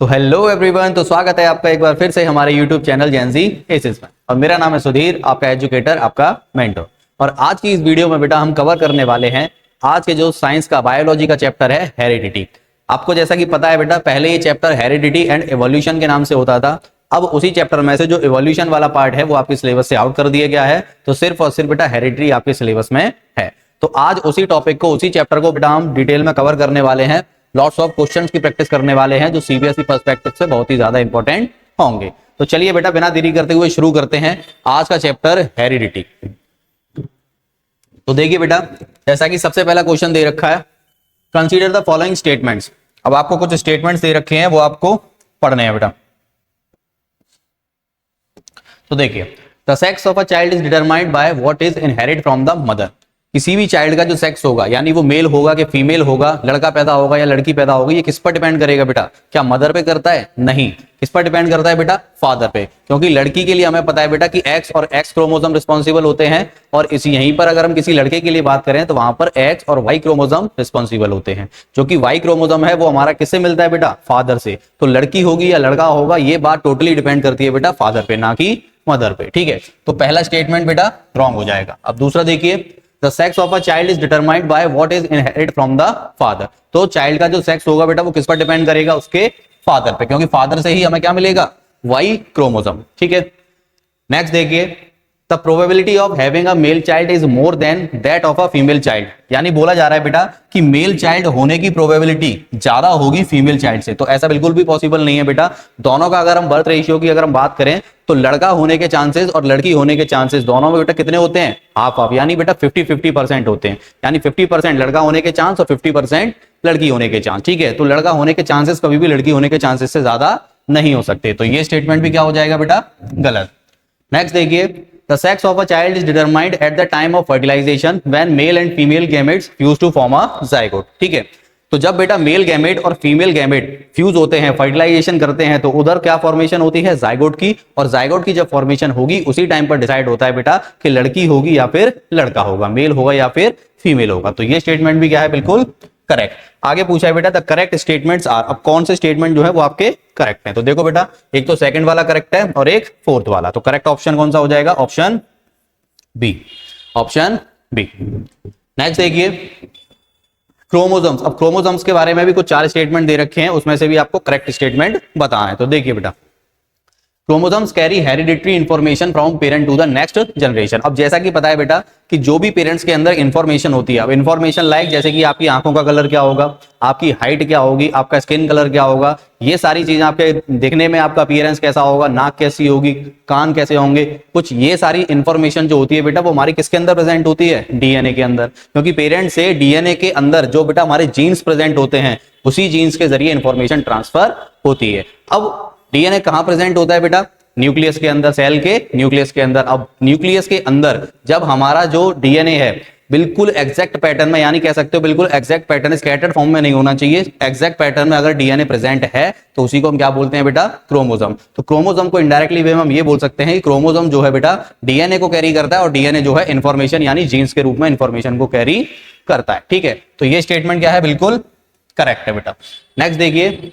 तो hello everyone, तो स्वागत है आपका एक बार फिर से हमारे यूट्यूब चैनल जेनजी एसिस में। और मेरा नाम है सुधीर, आपका एजुकेटर, आपका मेंटर। और आज की इस वीडियो में बेटा हम कवर करने वाले हैं आज के जो साइंस का बायोलॉजी का चैप्टर है हेरिडिटी। आपको जैसा कि पता है बेटा, पहले ये चैप्टर हेरिडिटी एंड एवोल्यूशन के नाम से होता था। अब उसी चैप्टर में से जो एवोल्यूशन वाला पार्ट है वो आपके सिलेबस से आउट कर दिया गया है, तो सिर्फ और सिर्फ बेटा हेरिडिटी आपके सिलेबस में है। तो आज उसी टॉपिक को, उसी चैप्टर को बेटा हम डिटेल में कवर करने वाले हैं। लॉट्स ऑफ क्वेश्चंस की प्रैक्टिस करने वाले हैं जो सीबीएसई पर्सपेक्टिव से बहुत ही ज्यादा इंपॉर्टेंट होंगे। तो चलिए बेटा बिना देरी करते हुए शुरू करते हैं आज का चैप्टर हेरिडिटी। तो देखिए बेटा, जैसा कि सबसे पहला क्वेश्चन दे रखा है, कंसीडर द फॉलोइंग स्टेटमेंट्स। अब आपको कुछ स्टेटमेंट्स दे रखे हैं, वो आपको पढ़ने हैं बेटा। तो देखिए, the sex of a child is determined by what is inherit from the mother. किसी भी चाइल्ड का जो सेक्स होगा, यानी वो मेल होगा कि फीमेल होगा, लड़का पैदा होगा या लड़की पैदा होगी, ये किस पर डिपेंड करेगा बेटा? क्या मदर पे करता है? नहीं। किस पर डिपेंड करता है बेटा? फादर पे। क्योंकि लड़की के लिए हमें पता है बेटा कि एक्स और एक्स क्रोमोसोम रिस्पॉन्सिबल होते हैं, और इसी यहीं पर अगर हम किसी लड़के के लिए बात करें तो वहां पर एक्स और वाई क्रोमोसोम रिस्पॉन्सिबल होते हैं। जो कि वाई क्रोमोसोम है वो हमारा किससे मिलता है बेटा? फादर से। तो लड़की होगी या लड़का होगा, ये बात टोटली डिपेंड करती है बेटा फादर पे, ना कि मदर पे। ठीक है, तो पहला स्टेटमेंट बेटा रॉन्ग हो जाएगा। अब दूसरा देखिए, the sex of a child is determined by what is inherited from the father. तो चाइल्ड का जो सेक्स होगा बेटा वो किस पर डिपेंड करेगा? उसके फादर पे, क्योंकि फादर से ही हमें क्या मिलेगा? Y chromosome. ठीक है, नेक्स्ट देखिए, the probability of having a male child is more than that of a female child. यानी बोला जा रहा है बेटा कि मेल चाइल्ड होने की प्रोबेबिलिटी ज्यादा होगी फीमेल चाइल्ड से। तो ऐसा बिल्कुल भी पॉसिबल नहीं है बेटा। दोनों का अगर हम बर्थ रेशियो की अगर हम बात करें तो लड़का होने के चांसेस और लड़की होने के चांसेस दोनों में बेटा कितने होते हैं? हाफ हाफ, यानी बेटा 50-50% होते हैं। यानी 50% लड़का होने के चांस और 50% लड़की होने के चांस। ठीक है, तो लड़का होने के चांसेस कभी भी लड़की होने के चांसेस से ज्यादा नहीं हो सकते। तो ये स्टेटमेंट भी क्या हो जाएगा बेटा? गलत। नेक्स्ट देखिए, the sex of a child is determined at the time of fertilization when male and female gametes fuse to form a zygote। ठीक है, तो जब बेटा मेल गैमेट और फीमेल गैमेट फ्यूज होते हैं, फर्टिलाइजेशन करते हैं, तो उधर क्या फॉर्मेशन होती है? जाइगोट की। और जाइगोट की जब फॉर्मेशन होगी उसी टाइम पर डिसाइड होता है बेटा कि लड़की होगी या फिर लड़का होगा, मेल होगा या फिर फीमेल होगा। तो ये स्टेटमेंट भी क्या है? बिल्कुल करेक्ट। आगे पूछा है बेटा द करेक्ट स्टेटमेंट्स आर। अब कौन से स्टेटमेंट जो है वो आपके करेक्ट हैं? तो देखो बेटा, एक तो सेकंड वाला करेक्ट है और एक फोर्थ वाला। तो करेक्ट ऑप्शन कौन सा हो जाएगा? Option B. Option B. Next देखिए, क्रोमोसोम्स। अब क्रोमोसोम्स के बारे में भी कुछ 4 स्टेटमेंट दे रखे हैं, उसमें से भी आपको करेक्ट स्टेटमेंट बताना है। तो देखिए बेटा, chromosomes carry hereditary information from parent to the next generation. अब जैसा कि पता है बेटा कि जो भी पेरेंट्स के अंदर इंफॉर्मेशन होती है, अब इंफॉर्मेशन लाइक जैसे कि आपकी आंखों का कलर क्या होगा, आपकी हाइट क्या होगी, आपका स्किन कलर क्या होगा, ये सारी चीजें, आपके दिखने में आपका अपीयरेंस कैसा होगा, नाक कैसी होगी, कान कैसे होंगे, कुछ ये सारी इंफॉर्मेशन जो होती है बेटा वो हमारी किसके अंदर प्रेजेंट होती है? डीएनए के अंदर। क्योंकि पेरेंट से डीएनए के अंदर जो बेटा हमारे जीन्स प्रेजेंट होते हैं, उसी जीन्स के जरिए इंफॉर्मेशन ट्रांसफर होती है। अब डीएनए कहां प्रेजेंट होता है बेटा? न्यूक्लियस के अंदर, सेल के न्यूक्लियस के अंदर। अब न्यूक्लियस के अंदर जब हमारा जो डीएनए है बिल्कुल एग्जैक्ट पैटर्न में, यानी कह सकते हो बिल्कुल एग्जैक्ट पैटर्न, स्कैटर्ड फॉर्म में नहीं होना चाहिए, एग्जैक्ट पैटर्न में अगर डीएनए प्रेजेंट है तो उसी को हम क्या बोलते हैं बेटा? क्रोमोसोम। तो क्रोमोसोम को इनडायरेक्टली वे में हम ये बोल सकते हैं कि क्रोमोसोम जो है बेटा डीएनए को कैरी करता है, और डीएनए जो है इंफॉर्मेशन यानी जीन्स के रूप में इंफॉर्मेशन को कैरी करता है। ठीक है, तो ये स्टेटमेंट क्या है? बिल्कुल करेक्ट है बेटा। नेक्स्ट देखिए,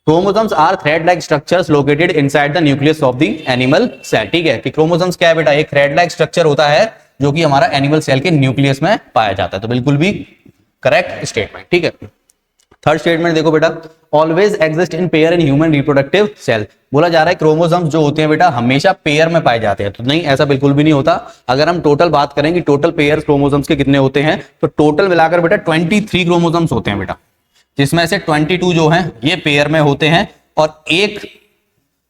chromosomes are thread like structures located inside the nucleus of the animal cell. ठीक है, कि क्रोमोसोम्स क्या है बेटा? एक थ्रेड लाइक स्ट्रक्चर होता है जो कि हमारा एनिमल सेल के न्यूक्लियस में पाया जाता है। तो बिल्कुल भी करेक्ट स्टेटमेंट। ठीक है, थर्ड स्टेटमेंट देखो बेटा, always exist in pair in human reproductive cell. बोला जा रहा है क्रोमोसोम्स जो होते हैं बेटा हमेशा पेयर में पाए जाते हैं। तो नहीं, ऐसा बिल्कुल भी नहीं होता। अगर हम टोटल बात करें कि टोटल पेयर क्रोमोसोम्स के कितने होते हैं, तो टोटल मिलाकर बेटा 23 क्रोमोसोम्स होते हैं बेटा, जिसमें से 22 जो हैं ये पेयर में होते हैं, और एक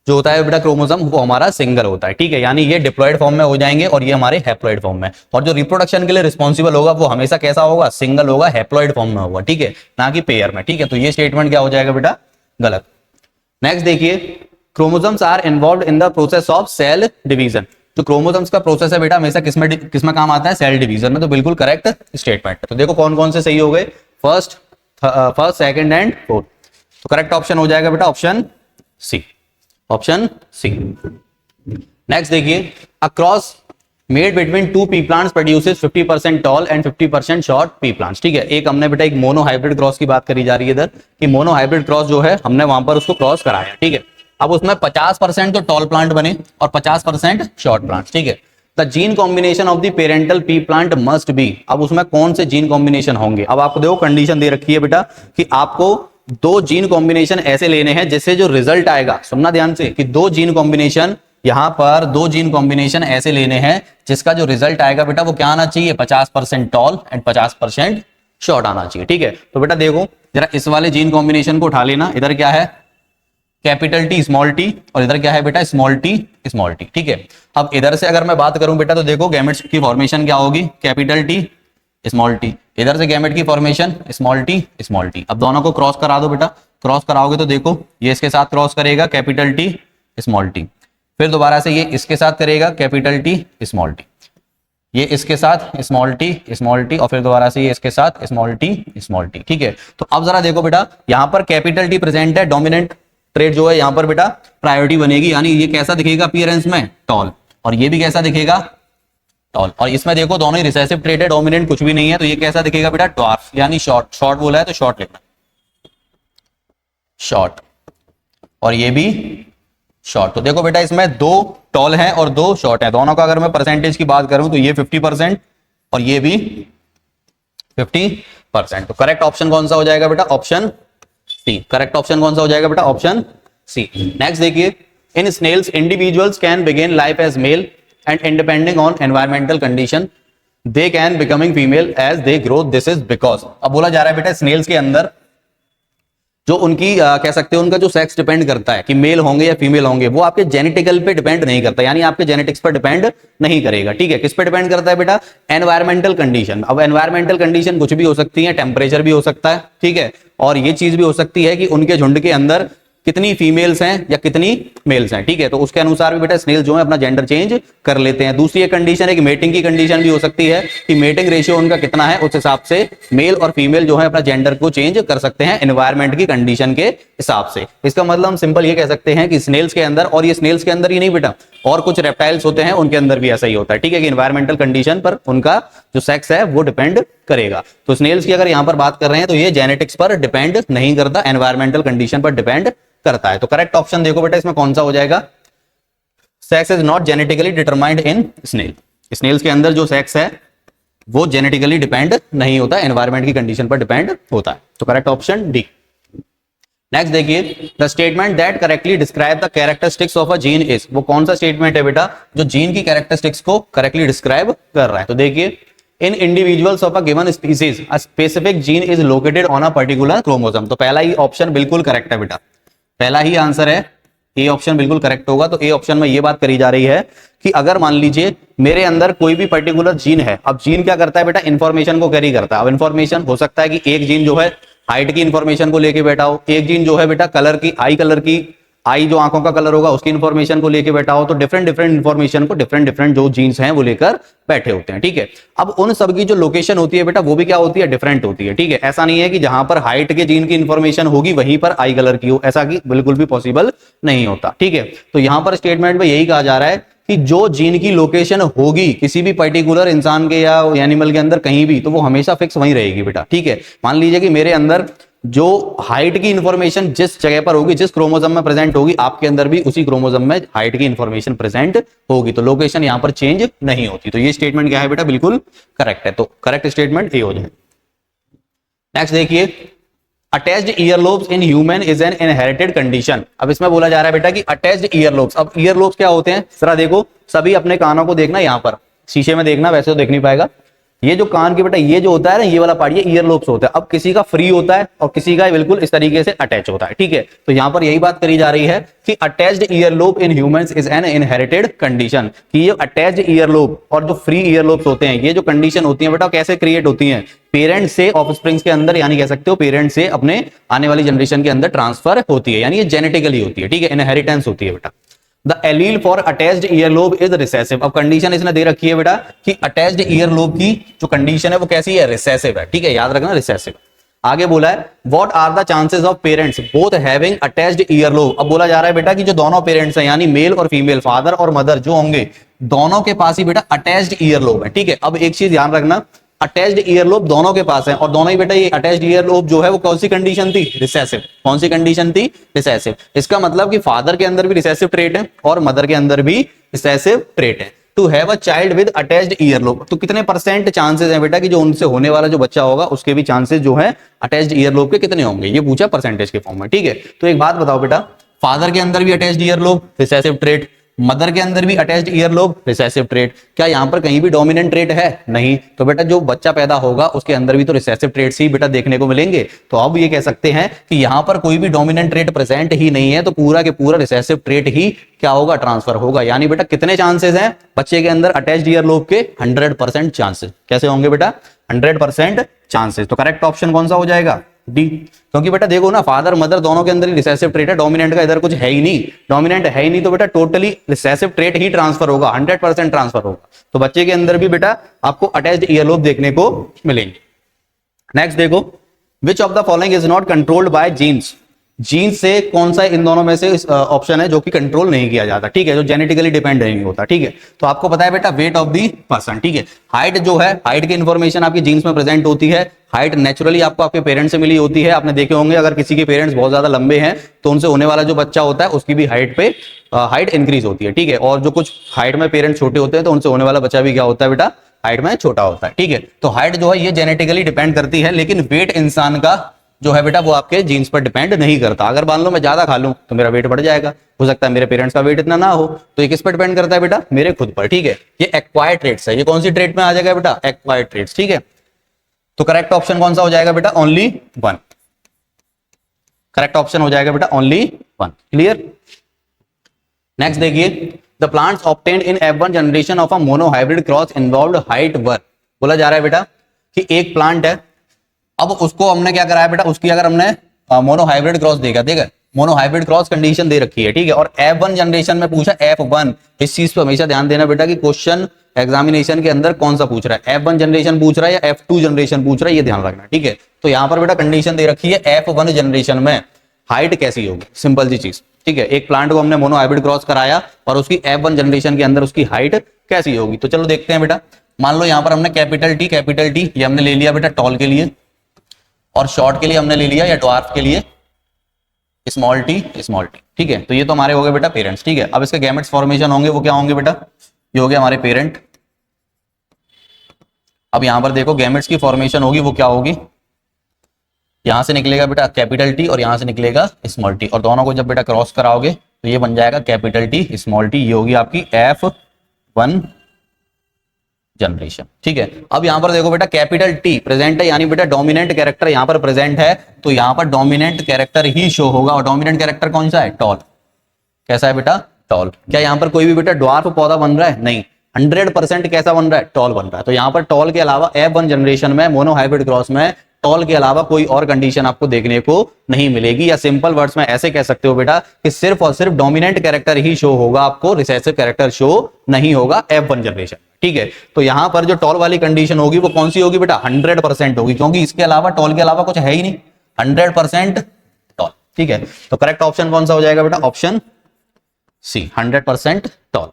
जो होता है बेटा क्रोमोसोम वो हमारा सिंगल होता है। ठीक है, यानी ये डिप्लॉयड फॉर्म में हो जाएंगे और ये हमारे हैप्लॉयड फॉर्म में। और जो रिप्रोडक्शन के लिए रिस्पॉन्सिबल होगा वो हमेशा कैसा होगा? सिंगल होगा, हैप्लॉयड फॉर्म में होगा। ठीक है, ना कि पेयर में। ठीक है, तो ये स्टेटमेंट क्या हो जाएगा बेटा? गलत। नेक्स्ट देखिए, chromosomes are involve in the process of cell division. जो क्रोमोसोम्स का प्रोसेस है बेटा हमेशा किसमें काम आता है? सेल डिवीजन में। तो बिल्कुल करेक्ट स्टेटमेंट। तो देखो कौन कौन से सही हो गए, फर्स्ट, सेकंड एंड फोर्थ। तो करेक्ट ऑप्शन हो जाएगा बेटा option C. Option C. Next देखिए, a cross made between two pea plants produces 50% tall and 50% short pea plants. ठीक है, एक हमने बेटा एक मोनो हाइब्रिड क्रॉस की बात करी जा रही है इधर कि मोनो हाइब्रिड क्रॉस जो है हमने वहां पर उसको क्रॉस कराया। ठीक है, अब उसमें 50% तो टॉल प्लांट बने और 50% शॉर्ट प्लांट। ठीक है, the gene combination of the parental P plant must be, अब उसमें कौन से जीन कॉम्बिनेशन होंगे। अब आपको देखो कंडीशन दे रखी है बेटा कि आपको दो जीन कॉम्बिनेशन ऐसे लेने हैं जिससे जो रिजल्ट आएगा, सुनना ध्यान से, कि दो जीन कॉम्बिनेशन, यहां पर दो जीन कॉम्बिनेशन ऐसे लेने हैं जिसका जो रिजल्ट आएगा बेटा वो क्या आना चाहिए, 50% टॉल एंड 50% शॉर्ट आना चाहिए। ठीक है, तो बेटा देखो जरा इस वाले जीन कॉम्बिनेशन को उठा लेना, इधर क्या है कैपिटल टी स्मॉल टी और इधर क्या है बेटा स्मॉल टी स्मॉल टी। ठीक है, अब इधर से अगर मैं बात करूं बेटा तो देखो गैमेट्स की फॉर्मेशन क्या होगी, कैपिटल टी स्मॉल टी, इधर से गैमेट की formation small T small T. अब दोनों को क्रॉस करा दो बेटा, क्रॉस कराओगे तो देखो ये इसके साथ क्रॉस करेगा कैपिटल टी स्मॉल टी, फिर दोबारा से ये इसके साथ करेगा कैपिटल टी स्मॉल टी, ये इसके साथ स्मॉल टी और फिर दोबारा से ये इसके साथ स्मॉल टी। ठीक है, तो अब जरा देखो बेटा यहां पर कैपिटल टी प्रेजेंट है, डोमिनेंट ट्रेड जो है यहां पर बेटा प्रायोरिटी बनेगी, यानी ये कैसा दिखेगा अपीयरेंस में, टॉल, और ये भी कैसा दिखेगा टॉल, और इसमें देखो दोनों ही रिसेसिव ट्रेड है, डोमिनेंट कुछ भी नहीं है, तो ये कैसा दिखेगा बेटा ड्वार्फ यानी शॉर्ट, शॉर्ट बोला है तो शॉर्ट लिखना, शॉर्ट, और ये भी शॉर्ट। तो देखो बेटा इसमें दो टॉल हैं और दो शॉर्ट हैं, दोनों का अगर मैं परसेंटेज की बात करूं तो ये 50% और ये भी 50%। तो करेक्ट ऑप्शन कौन सा हो जाएगा बेटा, ऑप्शन सी। करेक्ट ऑप्शन कौन सा हो जाएगा बेटा, ऑप्शन सी। नेक्स्ट देखिए, in snails individuals can begin life as male and depending on environmental condition they can becoming female as they grow, this is because. अब बोला जा रहा है बेटा स्नेल्स के अंदर जो उनकी कह सकते हैं उनका जो सेक्स डिपेंड करता है कि मेल होंगे या फीमेल होंगे, वो आपके जेनेटिकल पे डिपेंड नहीं करता, यानी आपके जेनेटिक्स पर डिपेंड नहीं करेगा। ठीक है, किस पे डिपेंड करता है बेटा, एनवायरमेंटल कंडीशन। अब एनवायरमेंटल कंडीशन कुछ भी हो सकती है, टेम्परेचर भी हो सकता है, ठीक है, और ये चीज भी हो सकती है कि उनके झुंड के अंदर कितनी फीमेल्स हैं या कितनी मेल्स हैं। ठीक है, तो उसके अनुसार भी बेटा स्नेल जो है अपना जेंडर चेंज कर लेते हैं। दूसरी एक कंडीशन है कि मेटिंग की कंडीशन भी हो सकती है कि मेटिंग रेशियो उनका कितना है, उस हिसाब से मेल और फीमेल जो है अपना जेंडर को चेंज कर सकते हैं एनवायरमेंट की कंडीशन के हिसाब से। इसका मतलब हम सिंपल ये कह सकते हैं कि स्नेल्स के अंदर, और ये स्नेल्स के अंदर ही नहीं बेटा, और कुछ रेप्टाइल्स होते हैं उनके अंदर भी ऐसा ही होता है। ठीक है, कि एनवायरमेंटल कंडीशन पर उनका जो सेक्स है वो डिपेंड करेगा। तो स्नेल्स की अगर यहां पर बात कर रहे हैं तो ये जेनेटिक्स पर डिपेंड नहीं करता, एनवायरमेंटल कंडीशन पर डिपेंड करता है। तो करेक्ट ऑप्शन देखो बेटा इसमें कौन सा हो जाएगा, sex is not genetically determined in snail. Snails के अंदर जो सेक्स है वो जेनेटिकली डिपेंड नहीं होता, एनवायरमेंट की कंडीशन पर डिपेंड होता है। तो करेक्ट ऑप्शन डी। नेक्स्ट देखिए, the statement that correctly describe the characteristics of a gene is, वो कौन सा स्टेटमेंट है बेटा जो जीन की कैरेक्टरिस्टिक्स को करेक्टली डिस्क्राइब कर रहा है। तो देखिए, in individuals of a given species a specific gene is located on a particular chromosome. तो पहला ही ऑप्शन बिल्कुल करेक्ट है बेटा, पहला ही आंसर है, ए ऑप्शन बिल्कुल करेक्ट होगा। तो ए ऑप्शन में ये बात करी जा रही है कि अगर मान लीजिए मेरे अंदर कोई भी पर्टिकुलर जीन है, अब जीन क्या करता है बेटा, इंफॉर्मेशन को कैरी करता है। अब इंफॉर्मेशन हो सकता है कि एक जीन जो है हाइट की इंफॉर्मेशन को लेके बैठा हो, एक जीन जो है बेटा कलर की, आई कलर की, आई जो आंखों का कलर होगा उसकी इंफॉर्मेशन को लेके बैठा हो। तो डिफरेंट डिफरेंट इंफॉर्मेशन को डिफरेंट जो जीन्स हैं वो लेकर बैठे होते हैं। ठीक है, अब उन सब की जो लोकेशन होती है बेटा वो भी क्या होती है, डिफरेंट होती है। ठीक है, ऐसा नहीं है कि जहां पर हाइट के जीन की इंफॉर्मेशन होगी वहीं पर आई कलर की हो, ऐसा कि बिल्कुल भी पॉसिबल नहीं होता। ठीक है, तो यहां पर स्टेटमेंट में यही कहा जा रहा है कि जो जीन की लोकेशन होगी किसी भी पर्टिकुलर इंसान के या एनिमल के अंदर कहीं भी, तो वो हमेशा फिक्स वहीं रहेगी बेटा। ठीक है, मान लीजिए कि मेरे अंदर जो हाइट की इंफॉर्मेशन जिस जगह पर होगी, जिस क्रोमोसोम में प्रेजेंट होगी, आपके अंदर भी उसी क्रोमोसोम में हाइट की इंफॉर्मेशन प्रेजेंट होगी, तो लोकेशन यहां पर चेंज नहीं होती। तो ये स्टेटमेंट क्या है बेटा, बिल्कुल करेक्ट है। तो करेक्ट स्टेटमेंट ए हो जाए। नेक्स्ट देखिए, attached earlobes in human is an inherited condition. अब इसमें बोला जा रहा है बेटा कि अटैच्ड ईयरलोब्स, अब ईयरलोब्स क्या होते हैं जरा देखो, सभी अपने कानों को देखना, यहां पर शीशे में देखना, वैसे तो देख नहीं पाएगा। ये जो कान की बेटा ये जो होता है ना, ये वाला पार्ट, ये ईयरलोब्स होता है। अब किसी का फ्री होता है और किसी का बिल्कुल इस तरीके से अटैच होता है। ठीक है, तो यहां पर यही बात करी जा रही है कि attached earlobe in humans is an inherited condition, कि ये अटैच्ड ईयरलोब और जो फ्री ईयरलोब्स होते हैं, ये जो कंडीशन होती है बेटा कैसे क्रिएट होती है, पेरेंट से ऑफस्प्रिंग्स के अंदर, यानी कह सकते हो पेरेंट से अपने आने वाली जनरेशन के अंदर ट्रांसफर होती है, यानी ये जेनेटिकली होती है। ठीक है, इनहेरिटेंस होती है बेटा। The allele for attached earlobe is recessive. अब कंडीशन इसने दे रखी है बेटा कि अटैच्ड ईयरलोब की जो कंडीशन है वो कैसी है, रिसेसिव है। ठीक है, याद रखना रिसेसिव। आगे बोला है what are the chances of parents both having attached earlobe. अब बोला जा रहा है बेटा कि जो दोनों पेरेंट्स हैं यानी मेल और फीमेल, फादर और मदर जो होंगे, दोनों के पास ही बेटा अटैच्ड ईयरलोब है। ठीक है, अब एक चीज ध्यान रखना, अटैच्ड ईयरलोब दोनों के पास है और दोनों ही बेटा ये अटैच्ड ईयरलोब जो है वो कौन सी कंडीशन थी, रिसेसिव। कौन सी कंडीशन थी, रिसेसिव। इसका मतलब कि फादर के अंदर भी रिसेसिव ट्रेट है और मदर के अंदर भी रिसेसिव ट्रेट है। To have a child with attached earlobe, तो कितने परसेंट चांसेस हैं बेटा कि जो उनसे होने वाला जो बच्चा होगा उसके भी चांसेस जो है अटैच्ड ईयरलोब के कितने होंगे, ये पूछा परसेंटेज के फॉर्म में। ठीक है, तो एक बात बताओ बेटा, फादर के अंदर भी attached earlobe, recessive trait, mother के अंदर भी अटैच्ड ईयरलोब, रिसेसिव ट्रेट, क्या यहां पर कहीं भी डोमिनेंट ट्रेट है, नहीं। तो बेटा जो बच्चा पैदा होगा उसके अंदर भी तो रिसेसिव ट्रेट्स ही बेटा देखने को मिलेंगे। तो अब ये कह सकते हैं कि यहां पर कोई भी डोमिनेंट ट्रेट प्रेजेंट ही नहीं है, तो पूरा के पूरा रिसेसिव ट्रेट ही क्या होगा, ट्रांसफर होगा। यानी बेटा कितने चांसेस हैं बच्चे के अंदर अटैच्ड ईयरलोब के, 100% चांसेस। कैसे होंगे बेटा, 100% चांसेस। तो करेक्ट ऑप्शन कौन सा हो जाएगा, डी। क्योंकि बेटा देखो ना, फादर मदर दोनों के अंदर ही रिसेसिव ट्रेट है, डोमिनेंट का इधर कुछ है ही नहीं, डोमिनेंट है ही नहीं, तो बेटा टोटली रिसेसिव ट्रेट ही ट्रांसफर होगा, 100% ट्रांसफर होगा। तो बच्चे के अंदर भी बेटा आपको अटैच्ड ईयरलोब देखने को मिलेंगे। नेक्स्ट देखो, which of the following is not controlled by genes. Genes से कौन सा इन दोनों में से ऑप्शन है जो कि कंट्रोल नहीं किया जाता, ठीक है, जो जेनेटिकली डिपेंड नहीं होता। ठीक है, तो आपको पता है बेटा वेट ऑफ दी पर्सन। ठीक है, हाइट जो है, हाइट की इंफॉर्मेशन आपकी जीन्स में प्रेजेंट होती है। हाइट नेचुरली आपको आपके पेरेंट्स से मिली होती है। आपने देखे होंगे अगर किसी के पेरेंट्स बहुत ज्यादा लंबे हैं तो उनसे होने वाला जो बच्चा होता है उसकी भी हाइट इंक्रीज होती है। ठीक है, और जो कुछ हाइट में पेरेंट्स छोटे होते हैं तो उनसे होने वाला बच्चा भी क्या होता है बेटा, हाइट में छोटा होता है। ठीक है, तो हाइट जो है ये जेनेटिकली डिपेंड करती है, लेकिन वेट इंसान का जो है बेटा वो आपके जीन्स पर डिपेंड नहीं करता। अगर मान लो मैं ज्यादा खा लूं तो मेरा वेट बढ़ जाएगा, हो सकता है मेरे पेरेंट्स का वेट इतना ना हो, तो ये किस पर डिपेंड करता है बेटा, मेरे खुद पर। ठीक है, ये एक्वायर्ड ट्रेट्स है। ये कौन सी ट्रेट में आ जाएगा बेटा, एक्वायर्ड ट्रेट्स। ठीक है, तो करेक्ट ऑप्शन कौन सा हो जाएगा बेटा, ओनली वन। करेक्ट ऑप्शन हो जाएगा बेटा ओनली वन। क्लियर। नेक्स्ट देखिए, the plants obtained in F1 generation of a monohybrid cross involved height were. बोला जा रहा है बेटा कि एक प्लांट है, अब उसको हमने क्या कराया बेटा, उसकी अगर हमने मोनोहाइब्रिड क्रॉस देखा, ठीक है, मोनोहाइब्रिड क्रॉस कंडीशन दे रखी है। ठीक है, और F1 जनरेशन में पूछा F1। इस चीज पे हमेशा ध्यान देना बेटा कि क्वेश्चन एग्जामिनेशन के अंदर कौन सा पूछ रहा है, F1 जनरेशन पूछ रहा है या F2 जनरेशन पूछ रहा है, ये ध्यान रखना। ठीक है, तो यहां पर बेटा कंडीशन दे रखी है F1 जनरेशन में हाइट कैसी होगी, सिंपल सी चीज। ठीक है, एक प्लांट को हमने मोनोहाइब्रिड क्रॉस कराया और उसकी F1 जनरेशन के अंदर उसकी हाइट कैसी होगी। तो चलो देखते हैं बेटा। मान लो यहां पर हमने कैपिटल टी ये हमने ले लिया बेटा टॉल के लिए, और शॉर्ट के लिए हमने ले लिया या ड्वार्फ के लिए स्मॉल टी। ठीक है, तो ये तो हमारे हो गए बेटा पेरेंट्स। ठीक है, अब इसके गैमेट्स फॉर्मेशन होंगे वो क्या होंगे बेटा, ये हो गया हमारे पेरेंट। अब यहां पर देखो गैमेट्स की फॉर्मेशन होगी वो क्या होगी, यहां से निकलेगा बेटा कैपिटल टी और यहां से निकलेगा स्मॉल टी, और दोनों को जब बेटा क्रॉस कराओगे तो ये बन जाएगा कैपिटल टी स्मॉल टी। ये होगी आपकी F1 जनरेशन। ठीक है, अब यहां पर देखो बेटा कैपिटल टी प्रेजेंट है, यानी बेटा डोमिनेंट कैरेक्टर यहां पर प्रेजेंट है, तो यहां पर डोमिनेंट कैरेक्टर ही शो होगा। और डोमिनेंट कैरेक्टर कौन सा है, टॉल। कैसा है बेटा, टॉल। क्या यहां पर कोई भी बेटा ड्वार्फ पौधा बन रहा है, नहीं, 100% कैसा बन रहा है, टॉल बन रहा है। तो यहां पर टॉल के अलावा F1 जनरेशन में मोनोहाइब्रिड क्रॉस में टॉल के अलावा कोई और कंडीशन आपको देखने को नहीं मिलेगी, या सिंपल वर्ड्स में ऐसे कह सकते हो बेटा कि सिर्फ और सिर्फ डोमिनेंट कैरेक्टर ही शो होगा, आपको रिसेसिव कैरेक्टर शो नहीं होगा F1 जनरेशन। ठीक है, तो यहां पर जो टॉल वाली कंडीशन होगी वो कौन सी होगी बेटा, 100% होगी, क्योंकि इसके अलावा टॉल के अलावा कुछ है ही नहीं, 100% टॉल। ठीक है, तो करेक्ट ऑप्शन कौन सा हो जाएगा बेटा, ऑप्शन सी, 100% टॉल।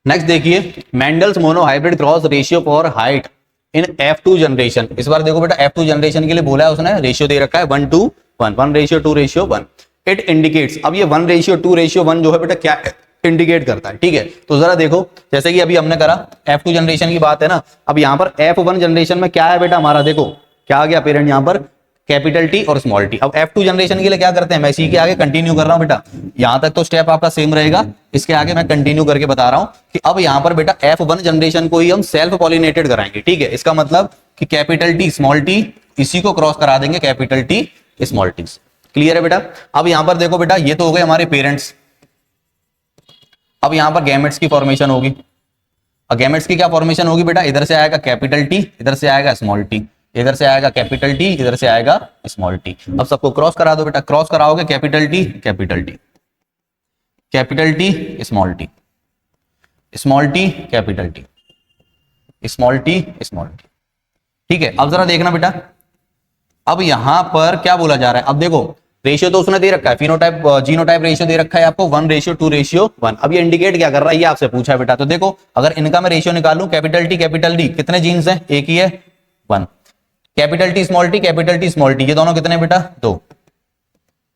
नेक्स्ट देखिए, Mendel's monohybrid cross ratio for height in F2 generation. इस बार देखो बेटा F2 जनरेशन के लिए बोला है उसने, रेशियो दे रखा है 1:1, 1:2:1। इट इंडिकेट्स, अब ये 1:2:1 जो है बेटा क्या इंडिकेट करता है। ठीक है, तो जरा देखो, जैसे कि अभी हमने करा F2 जनरेशन की बात है ना, अब यहां पर F1 जनरेशन में क्या है बेटा हमारा, देखो क्या आ गया पेरेंट यहां पर कैपिटल टी और स्मॉल टी। अब F2 जनरेशन के लिए क्या करते हैं, मैं इसी के आगे कंटिन्यू कर रहा हूं बेटा, यहां तक तो स्टेप आपका सेम रहेगा, इसके आगे मैं कंटिन्यू करके बता रहा हूं कि अब यहां पर बेटा F1 जनरेशन को ही हम सेल्फ पॉलिनेटेड कराएंगे। ठीक है, इसका मतलब कि कैपिटल टी स्मॉल टी इसी को क्रॉस करा देंगे capital T small T. Clear है बेटा। अब यहां पर देखो बेटा ये तो हो गए हमारे पेरेंट्स, अब यहां पर गैमेट्स की फॉर्मेशन होगी। और गैमेट्स की क्या फॉर्मेशन होगी बेटा, इधर से आएगा कैपिटल टी, इधर से आएगा स्मॉल टी, इधर से आएगा कैपिटल टी, इधर से आएगा स्मॉल टी। अब सबको क्रॉस करा दो बेटा, क्रॉस कराओगे capital T capital T, capital T small T, small T capital T, small T small T. ठीक है, अब जरा देखना बेटा अब यहां पर क्या बोला जा रहा है, अब देखो रेशियो तो उसने दे रखा है, फिनोटाइप जीनोटाइप रेशियो दे रखा है आपको 1:2:1। अब ये इंडिकेट क्या कर रहा है, ये आपसे पूछा है बेटा। तो देखो अगर इनका मैं रेशियो निकालूं, कैपिटल टी कितने जीन्स हैं, एक ही है 1। कैपिटल टी स्मॉल टी ये दोनों कितने हैं बेटा 2,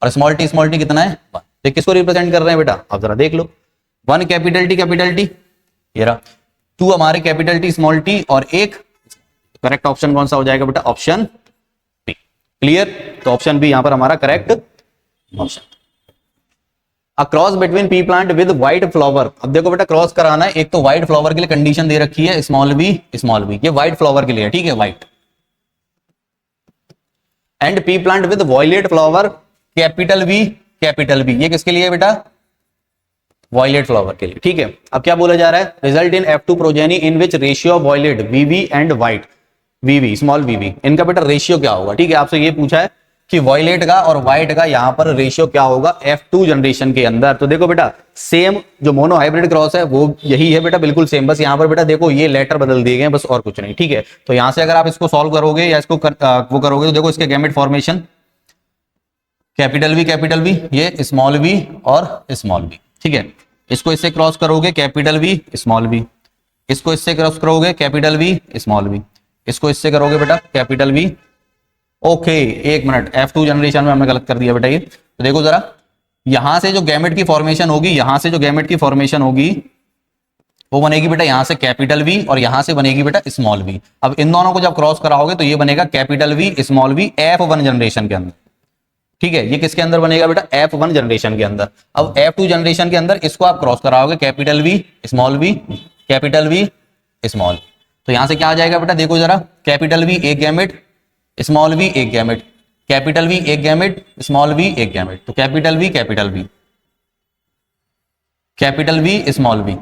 और स्मॉल टी कितना है 1। तो किसको रिप्रेजेंट कर रहे हैं बेटा, आप जरा देख लो। 1 कैपिटल टी ये रहा, 2 हमारे कैपिटल टी स्मॉल टी, और एक करेक्ट ऑप्शन कौन सा हो जाएगा बेटा, ऑप्शन बी। क्लियर, तो ऑप्शन बी यहां पर हमारा correct option. A cross between P plant with white flower. अब देखो बेटा क्रॉस कराना है, एक तो व्हाइट फ्लावर के लिए कंडीशन दे रखी है स्मॉल बी, ये व्हाइट फ्लावर के लिए है, ठीक है white. And pea plant with violet flower capital V, ये किसके लिए है बेटा, वॉयलेट फ्लावर के लिए, ठीक है। अब क्या बोला जा रहा है, result in F2 progeny in which ratio of violet VV and white VV small VV, इनका बेटा रेशियो क्या होगा, ठीक है। आपसे ये पूछा है कि वॉयलेट का और व्हाइट का यहां पर रेशियो क्या होगा F2 जनरेशन के अंदर। तो देखो बेटा सेम जो मोनो हाइब्रिड क्रॉस है वो यही है बेटा, बिल्कुल सेम, बस यहां पर बेटा देखो ये लेटर बदल दिए गए बस, और कुछ नहीं, ठीक है। तो यहां से अगर आप इसको सॉल्व करोगे या इसको वो करोगे तो देखो इसके गैमेट फॉर्मेशन कैपिटल वी ये स्मॉल वी और स्मॉल वी, ठीक है। इसको इससे क्रॉस करोगे कैपिटल वी स्मॉल वी, इसको इससे क्रॉस करोगे कैपिटल वी स्मॉल वी, इसको इससे करोगे बेटा कैपिटल वी। ओके एक मिनट, F2 जनरेशन में हमने गलत कर दिया बेटा ये। तो देखो जरा यहां से जो गैमेट की फॉर्मेशन होगी, वो बनेगी बेटा यहां से कैपिटल वी और यहां से बनेगी बेटा स्मॉल वी। अब इन दोनों को जब क्रॉस कराओगे तो ये बनेगा capital V small V F1 generation के अंदर, ठीक है। ये किसके अंदर बनेगा बेटा, F1 जनरेशन के अंदर। अब F2 जनरेशन के अंदर इसको आप क्रॉस कराओगे capital V small V, capital V small. तो यहां से क्या आ जाएगा बेटा, देखो जरा कैपिटल वी एक गैमेट, स्मॉल वी एक गैमेट, कैपिटल वी एक गैमेट, स्मॉल वी एक गैमेट। तो capital V capital V, capital V small V,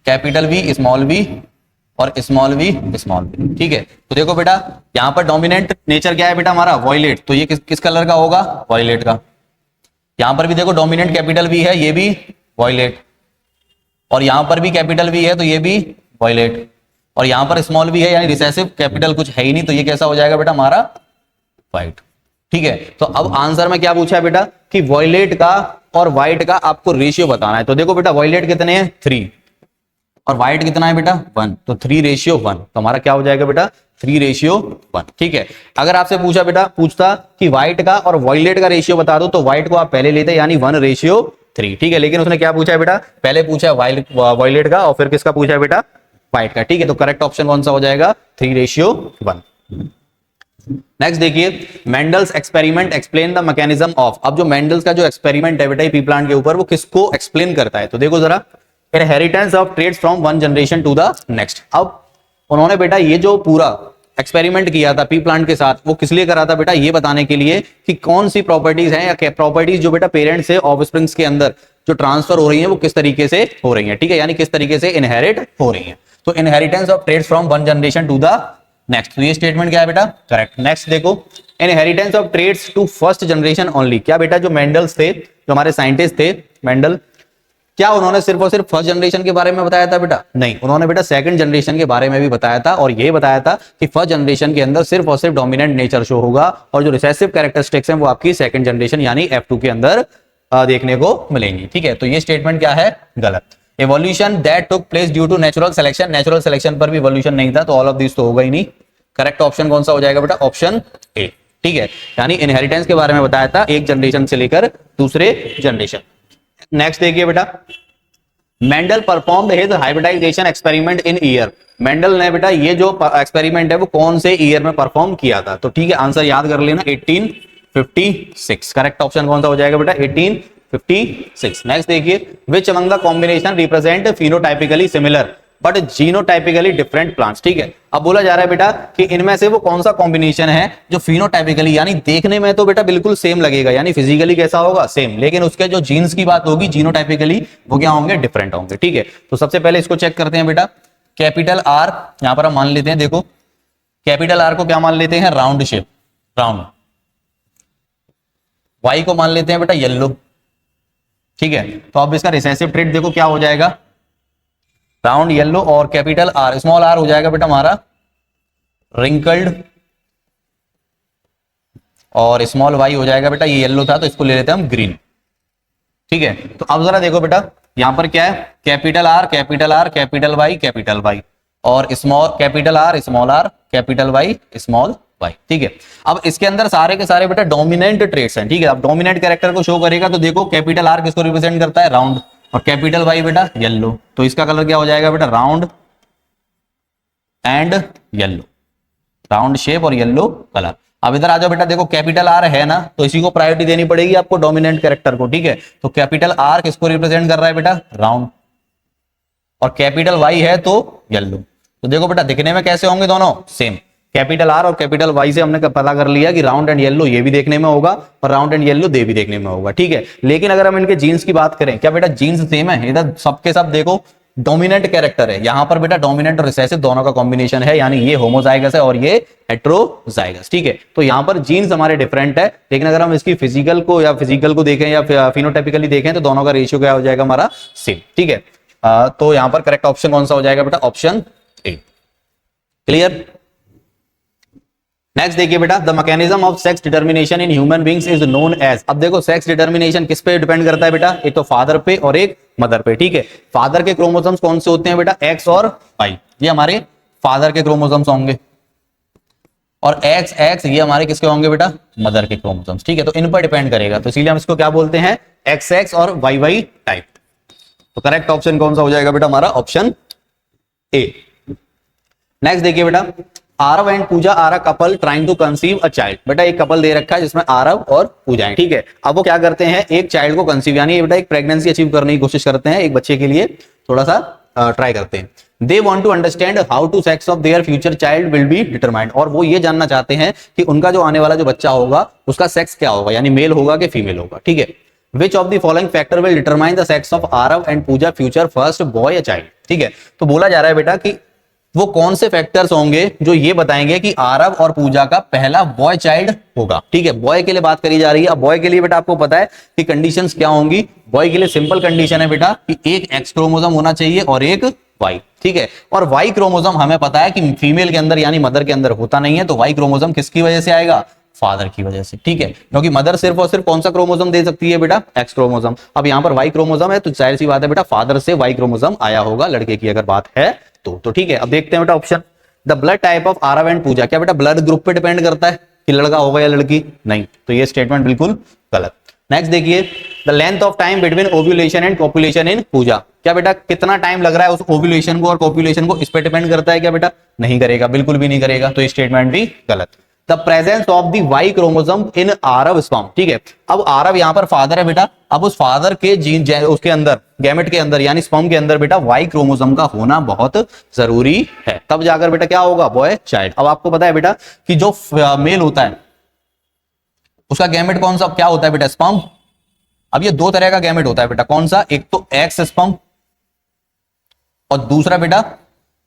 capital V small V और स्मॉल वी स्मॉल वी, ठीक है। तो देखो बेटा यहां पर डोमिनेंट नेचर क्या है बेटा हमारा वॉयलेट, तो ये किस कलर का होगा, वॉयलेट का। यहां पर भी देखो डोमिनेंट कैपिटल वी है, ये भी वॉयलेट, और यहां पर भी कैपिटल वी है तो ये भी वॉयलेट, और यहां पर स्मॉल वी है यानी रिसेसिव कैपिटल कुछ है ही नहीं, तो ये कैसा हो जाएगा बेटा हमारा व्हाइट, ठीक है। तो अब आंसर में क्या पूछा है बेटा कि वॉयलेट का और व्हाइट का आपको रेशियो बताना है। तो देखो बेटा वॉयलेट कितने हैं 3 और व्हाइट कितना है बेटा 1, तो 3:1। तो हमारा क्या हो जाएगा बेटा 3:1, ठीक है। अगर आपसे पूछता कि व्हाइट का और वॉयलेट का रेशियो बता दो, तो व्हाइट को आप पहले लेते यानी 1:3, ठीक है। लेकिन उसने क्या पूछा है बेटा, पहले पूछा है वॉयलेट का और फिर किसका पूछा है बेटा व्हाइट का, ठीक है। तो करेक्ट ऑप्शन कौन सा हो जाएगा 3:1। नेक्स्ट देखिए Mendel's experiment explain the mechanism of. अब जो मेंडल्स का जो एक्सपेरिमेंट है बेटा पी प्लांट के ऊपर, वो किसको एक्सप्लेन करता है। तो देखो जरा inheritance of traits from one generation to the next. अब उन्होंने बेटा ये जो पूरा एक्सपेरिमेंट किया था पी प्लांट के साथ, वो किस लिए करा था बेटा, ये बताने के लिए कि कौन सी प्रॉपर्टीज हैं या प्रॉपर्टीज जो बेटा पेरेंट से ऑफस्प्रिंग्स के अंदर जो ट्रांसफर हो रही है वो किस तरीके से हो रही है, ठीक है, यानी किस तरीके से इनहेरिट हो रही है। तो inheritance of traits from one generation to the next, तो ये स्टेटमेंट क्या है बेटा करेक्ट। नेक्स्ट देखो inheritance of traits to first generation only. क्या बेटा जो मेंडल्स थे, जो हमारे साइंटिस्ट थे मेंडल, क्या उन्होंने सिर्फ और सिर्फ फर्स्ट जनरेशन के बारे में बताया था बेटा, नहीं, उन्होंने बेटा सेकंड जनरेशन के बारे में भी बताया था, और ये बताया था कि फर्स्ट जनरेशन के अंदर सिर्फ और सिर्फ डोमिनेंट नेचर शो होगा और जो रिसेसिव कैरेक्टरिस्टिक्स हैं वो आपकी सेकंड जनरेशन यानी F2 के अंदर देखने को मिलेंगी, ठीक है। तो ये स्टेटमेंट क्या है गलत। Evolution that took place due to natural selection, natural selection पर भी एवोल्यूशन नहीं था, तो ऑल ऑफ दिस तो होगा ही नहीं। करेक्ट ऑप्शन कौन सा हो जाएगा बेटा ऑप्शन ए, ठीक है। यानी इनहेरिटेंस के बारे में बताया था एक जनरेशन से लेकर दूसरे जनरेशन। नेक्स्ट देखिए बेटा Mendel performed his hybridization experiment in year. Mendel ने बेटा ये जो एक्सपेरिमेंट है वो कौन से ईयर में परफॉर्म किया था, तो ठीक है आंसर याद कर लेना 1856। करेक्ट ऑप्शन कौन सा हो जाएगा बेटा 1856। नेक्स्ट देखिए which among the combination represent phenotypically similar but genotypically different plants, ठीक है। अब बोला जा रहा है बेटा कि इनमें से वो कौन सा कॉम्बिनेशन है जो फिनोटाइपिकली यानी देखने में तो बेटा बिल्कुल सेम लगेगा, यानी फिजिकली कैसा होगा सेम, लेकिन उसके जो जीन्स की बात होगी जीनोटाइपिकली वो क्या होंगे डिफरेंट होंगे, ठीक है। तो सबसे पहले इसको चेक करते हैं बेटा कैपिटल आर, यहां पर हम मान लेते हैं, देखो कैपिटल आर को क्या मान लेते हैं राउंड शेप, राउंड। वाई को मान लेते हैं बेटा येलो, ठीक है। तो अब इसका रिसेसिव ट्रेट देखो क्या हो जाएगा राउंड येलो, और कैपिटल आर स्मॉल आर हो जाएगा बेटा हमारा रिंकल्ड और स्मॉल वाई हो जाएगा बेटा, ये येलो था तो इसको ले लेते हैं हम ग्रीन। ठीक है, तो अब जरा देखो बेटा यहां पर क्या है, capital R capital R capital Y और small capital R small R capital Y small Y. ठीक है, अब इसके अंदर सारे के सारे बेटा डोमिनेंट ट्रेट्स हैं। ठीक है, अब डोमिनेंट कैरेक्टर को शो करेगा तो देखो कैपिटल आर किसको रिप्रेजेंट करता है, राउंड, और कैपिटल वाई बेटा येलो, तो इसका कलर क्या हो जाएगा बेटा, round and yellow, round shape और येलो कलर। अब इधर आ जाओ बेटा, देखो कैपिटल आर है ना, तो इसी को प्रायोरिटी देनी पड़ेगी आपको, डोमिनेंट कैरेक्टर को। ठीक है, तो कैपिटल आर किसको रिप्रेजेंट कर रहा है बेटा, राउंड, और कैपिटल वाई है तो येलो। तो देखो बेटा दिखने में कैसे होंगे दोनों, सेम। कैपिटल आर और कैपिटल वाई से हमने पता कर लिया कि राउंड एंड येलो ये भी देखने में होगा और राउंड एंड येलो दे भी देखने में होगा। ठीक है, लेकिन अगर हम इनके जीन्स की बात करें, क्या बेटा जीन्स सेम है, इधर सबके सब देखो डोमिनेंट कैरेक्टर है, यहां पर बेटा डोमिनेंट और रिसेसिव दोनों का कॉम्बिनेशन है, यानी ये होमोजाइगस है और ये हेटेरोजाइगस। ठीक है, तो यहां पर जीन्स हमारे डिफरेंट है, लेकिन अगर हम इसकी फिजिकल को देखें या फिनोटाइपिकली देखें तो दोनों का रेशियो क्या हो जाएगा हमारा, सेम। ठीक है, तो यहां पर करेक्ट ऑप्शन कौन सा हो जाएगा बेटा, ऑप्शन ए। क्लियर। नेक्स्ट देखिए बेटा, the mechanism of sex determination in human beings is known as. अब देखो सेक्स डिटर्मिनेशन किस पे डिपेंड करता है बेटा, एक तो फादर पे और एक मदर पे। ठीक है, फादर के क्रोमोसोम्स कौन से होते हैं बेटा, एक्स और वाई, ये हमारे फादर के क्रोमोसोम्स होंगे, और एक्स एक्स ये हमारे किसके होंगे बेटा, मदर के क्रोमोसोम्स। ठीक है, तो इन पर डिपेंड करेगा, तो इसीलिए हम इसको क्या बोलते हैं, एक्स एक्स और वाई वाई टाइप। तो करेक्ट ऑप्शन कौन सा हो जाएगा बेटा हमारा, ऑप्शन ए। नेक्स्ट देखिए बेटा, Aarav and Pooja are a couple trying to conceive a child. बेटा एक कपल दे रखा है जिसमें आरव और पूजा है। ठीक है, अब वो क्या करते हैं, एक चाइल्ड को कंसीव यानी बेटा एक प्रेगनेंसी अचीव करने की कोशिश करते हैं, एक बच्चे के लिए थोड़ा सा ट्राई करते हैं। They want to understand how to sex of their future child will be determined, और वो ये जानना चाहते हैं कि उनका जो आने वाला जो बच्चा होगा उसका सेक्स क्या होगा, यानी मेल होगा कि फीमेल होगा। ठीक है, which of the following factor will determine the sex of Aarav and Pooja future first boy या चाइल्ड। ठीक है, तो बोला जा रहा है बेटा कि वो कौन से फैक्टर्स होंगे जो ये बताएंगे कि आरव और पूजा का पहला बॉय चाइल्ड होगा। ठीक है, बॉय के लिए बात करी जा रही है। अब बॉय के लिए बेटा आपको पता है कि कंडीशंस क्या होंगी, बॉय के लिए सिंपल कंडीशन है बेटा कि एक एक्स क्रोमोसोम होना चाहिए और एक वाई। ठीक है, और वाई क्रोमोसोम हमें पता है कि फीमेल के अंदर यानी मदर के अंदर होता नहीं है, तो वाई क्रोमोसोम किसकी वजह से आएगा, फादर की वजह से। ठीक है, क्योंकि मदर सिर्फ और सिर्फ कौन सा क्रोमोसोम दे सकती है बेटा, एक्स क्रोमोसोम। अब यहाँ पर वाई क्रोमोसोम है तो जाहिर सी बात है बेटा फादर से वाई क्रोमोसोम आया होगा, लड़के की अगर बात है तो ठीक है, अब देखते हैं बेटा option, the blood type of Aarav and Puja. क्या बेटा ब्लड ग्रुप पे डिपेंड करता है कि लड़का होगा या लड़की, नहीं, तो ये स्टेटमेंट बिल्कुल गलत। नेक्स्ट देखिए, the length of time between ovulation and copulation in Puja. क्या बेटा कितना टाइम लग रहा है उस ओव्यूलेशन को और कॉपुलेशन को, इस पे डिपेंड करता है क्या बेटा, नहीं करेगा, बिल्कुल भी नहीं करेगा, तो ये स्टेटमेंट भी गलत। The presence of the Y chromosome in Aarav sperm. ठीक है, अब आरव यहां पर फादर है बेटा, अब उस फादर के जीन उसके अंदर गैमेट के अंदर यानी स्पर्म के अंदर बेटा वाई क्रोमोसोम का होना बहुत जरूरी है, तब जाकर बेटा क्या होगा, बॉय चाइल्ड। अब आपको पता है बेटा कि जो मेल होता है उसका गैमेट कौन सा क्या होता है बेटा, स्पर्म। अब ये दो तरह का गैमेट होता है बेटा, कौन सा, एक तो एक्स स्पर्म और दूसरा बेटा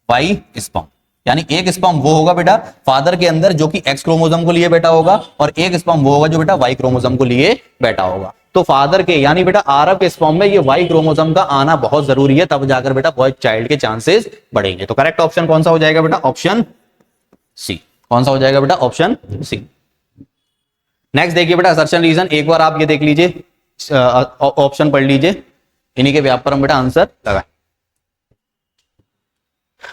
वाई स्पर्म। यानी एक स्पर्म वो होगा बेटा फादर के अंदर जो कि एक्स क्रोमोसोम को लिए बैठा होगा, और एक स्पर्म वो होगा जो बेटा वाई क्रोमोसोम को लिए बैठा होगा। तो फादर के यानी बेटा आरव के स्पर्म में ये वाई क्रोमोसोम का आना बहुत जरूरी है, तब जाकर बेटा बॉय चाइल्ड के चांसेस बढ़ेंगे। तो करेक्ट ऑप्शन कौन सा हो जाएगा बेटा, ऑप्शन सी। कौन सा हो जाएगा बेटा, ऑप्शन सी। नेक्स्ट देखिए बेटा असर्शन रीजन, एक बार आप ये देख लीजिए, ऑप्शन पढ़ लीजिए, इन्हीं के व्याप पर हम बेटा आंसर लगाए।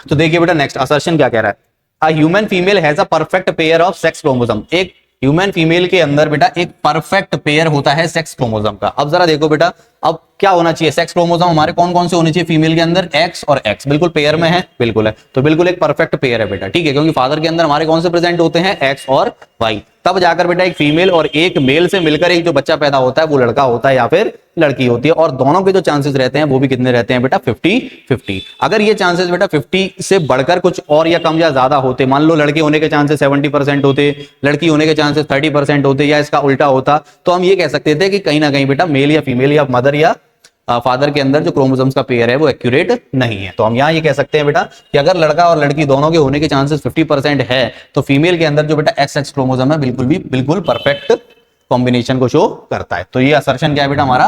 तो देखिए बेटा नेक्स्ट असर्शन क्या कह रहा है, अ human female has a perfect pair of sex chromosome. एक ह्यूमन फीमेल के अंदर बेटा एक परफेक्ट पेयर होता है सेक्स क्रोमोसोम का। अब जरा देखो बेटा, अब क्या होना चाहिए, सेक्स क्रोमोसोम हमारे कौन कौन से होने चाहिए फीमेल के अंदर, एक्स और एक्स, बिल्कुल पेयर में है, बिल्कुल है, तो बिल्कुल एक परफेक्ट पेयर है बेटा। ठीक है, क्योंकि फादर के अंदर हमारे कौन से प्रेजेंट होते हैं, एक्स और वाई, तब जाकर बेटा एक फीमेल और एक मेल से मिलकर एक जो बच्चा पैदा होता है वो लड़का होता है या फिर लड़की होती है, और दोनों के जो चांसेस रहते हैं वो भी कितने रहते हैं बेटा, 50-50। अगर ये चांसेस बेटा 50 से बढ़कर कुछ और या कम या ज्यादा होते, मान लो लड़के होने के चांसेस 70% होते, लड़की होने के चांसेस 30% होते, या इसका उल्टा होता, तो हम ये कह सकते थे कि कहीं ना कहीं बेटा मेल या फीमेल या मदर या फादर के अंदर जो क्रोमोसोम्स का पेयर है वो एक्यूरेट नहीं है। तो हम यहाँ ये कह सकते हैं बेटा कि अगर लड़का और लड़की दोनों के होने के चांसेस 50% है, तो फीमेल के अंदर जो बेटा एक्स एक्स क्रोमोसोम है बिल्कुल परफेक्ट कॉम्बिनेशन को शो करता है। तो ये असर्शन क्या है बेटा हमारा,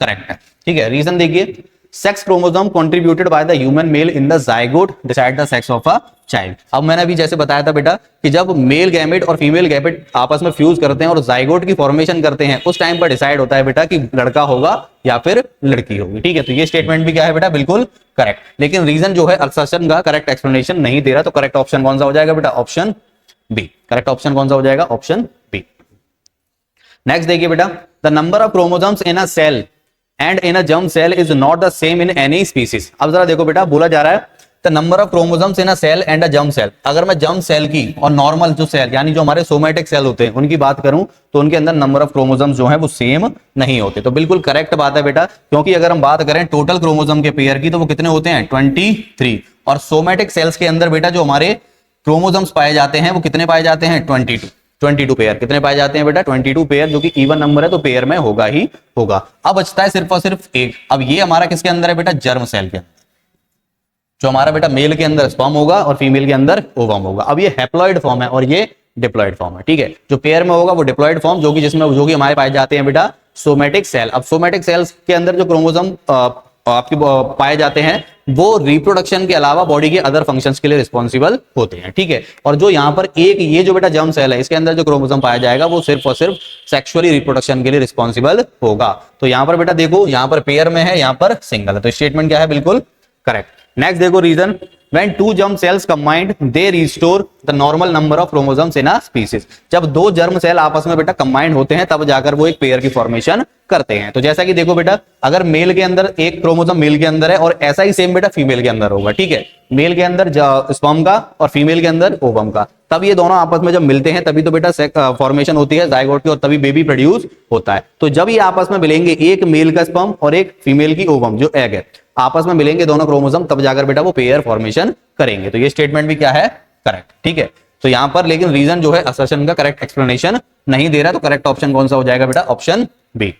करेक्ट है। ठीक है, रीजन देखिए, sex chromosome contributed by the human male in the zygote decide the sex of a child. अब मैंने अभी जैसे बताया था बेटा कि जब मेल गैमेट और फीमेल गैमेट आपस में फ्यूज करते हैं और जाइगोट की फॉर्मेशन करते हैं, उस टाइम पर डिसाइड होता है बेटा कि लड़का होगा या फिर लड़की होगी। ठीक है, तो ये स्टेटमेंट भी क्या है बेटा, बिल्कुल करेक्ट। लेकिन रीजन जो है असर्शन का करेक्ट एक्सप्लेनेशन नहीं दे रहा, तो करेक्ट ऑप्शन कौन सा हो जाएगा बेटा, ऑप्शन बी। करेक्ट ऑप्शन कौन सा हो जाएगा, ऑप्शन बी। नेक्स्ट देखिए बेटा, the number of chromosomes in a cell and in a germ cell is not the same in any species. अब जरा देखो बेटा, बोला जा रहा है the number of chromosomes in a cell and a germ cell. अगर मैं जर्म सेल की और नॉर्मल जो सेल यानी जो हमारे सोमैटिक सेल होते हैं उनकी बात करूं तो उनके अंदर नंबर ऑफ क्रोमोसोम्स जो है वो सेम नहीं होते। तो बिल्कुल करेक्ट बात है बेटा, क्योंकि अगर हम बात करें टोटल क्रोमोसोम के पेयर की तो वो कितने होते हैं, 23। और सोमैटिक सेल्स के अंदर बेटा जो हमारे क्रोमोसोम्स पाए जाते हैं वो कितने पाए जाते हैं, 22 पेयर। कितने पाए जाते हैं बेटा, 22 पेयर, जो कि इवन नंबर है तो पेयर में होगा ही होगा। अब बचता है सिर्फ और सिर्फ एक। अब ये हमारा किसके अंदर है बेटा, जर्म सेल के अंदर। जो हमारा बेटा मेल के अंदर स्पर्म होगा और फीमेल के अंदर ओवम होगा। अब ये हैप्लॉइड फॉर्म है और ये डिप्लॉइड फॉर्म है। ठीक है, जो पेयर में होगा वो डिप्लॉइड फॉर्म, जो कि हमारे पाए जाते हैं बेटा सोमैटिक सेल। अब सोमैटिक सेल्स के अंदर जो क्रोमोसोम आपके पाए जाते हैं वो रिप्रोडक्शन के अलावा बॉडी के अदर फंक्शंस के लिए रिस्पॉन्सिबल होते हैं। ठीक है, और जो यहाँ पर एक ये जो बेटा जर्म सेल है इसके अंदर जो क्रोमोसोम पाया जाएगा वो सिर्फ और सिर्फ सेक्सुअली रिप्रोडक्शन के लिए रिस्पॉन्सिबल होगा। तो यहाँ पर बेटा देखो, यहाँ पर पेयर में है, यहाँ पर सिंगल है, तो स्टेटमेंट क्या है, बिल्कुल करेक्ट। नेक्स्ट देखो, reason when two germ cells combined they restore the normal number of chromosomes in a species। जब दो जर्म सेल आपस में बेटा कंबाइंड होते हैं तब जाकर वो एक पेयर की फॉर्मेशन करते हैं। तो जैसा कि देखो बेटा, अगर मेल के अंदर एक क्रोमोसोम मेल के अंदर है और ऐसा ही सेम बेटा फीमेल के अंदर होगा। ठीक है, मेल के अंदर स्पर्म का और फीमेल के अंदर ओवम का, तब ये दोनों आपस में जब मिलते हैं तभी तो बेटा फॉर्मेशन होती है जाइगोट की और तभी बेबी प्रोड्यूस होता है। तो जब ये आपस में मिलेंगे, एक मेल का स्पर्म और एक फीमेल की ओवम जो एग है, आपस में मिलेंगे दोनों क्रोमोसोम, तब जाकर बेटा वो पेयर फॉर्मेशन करेंगे। तो ये स्टेटमेंट भी क्या है, करेक्ट। ठीक है, तो यहां पर लेकिन रीजन जो है असर्शन का करेक्ट एक्सप्लेनेशन नहीं दे रहा, तो करेक्ट ऑप्शन कौन सा हो जाएगा बेटा, ऑप्शन बी।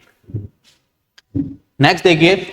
नेक्स्ट देखिए,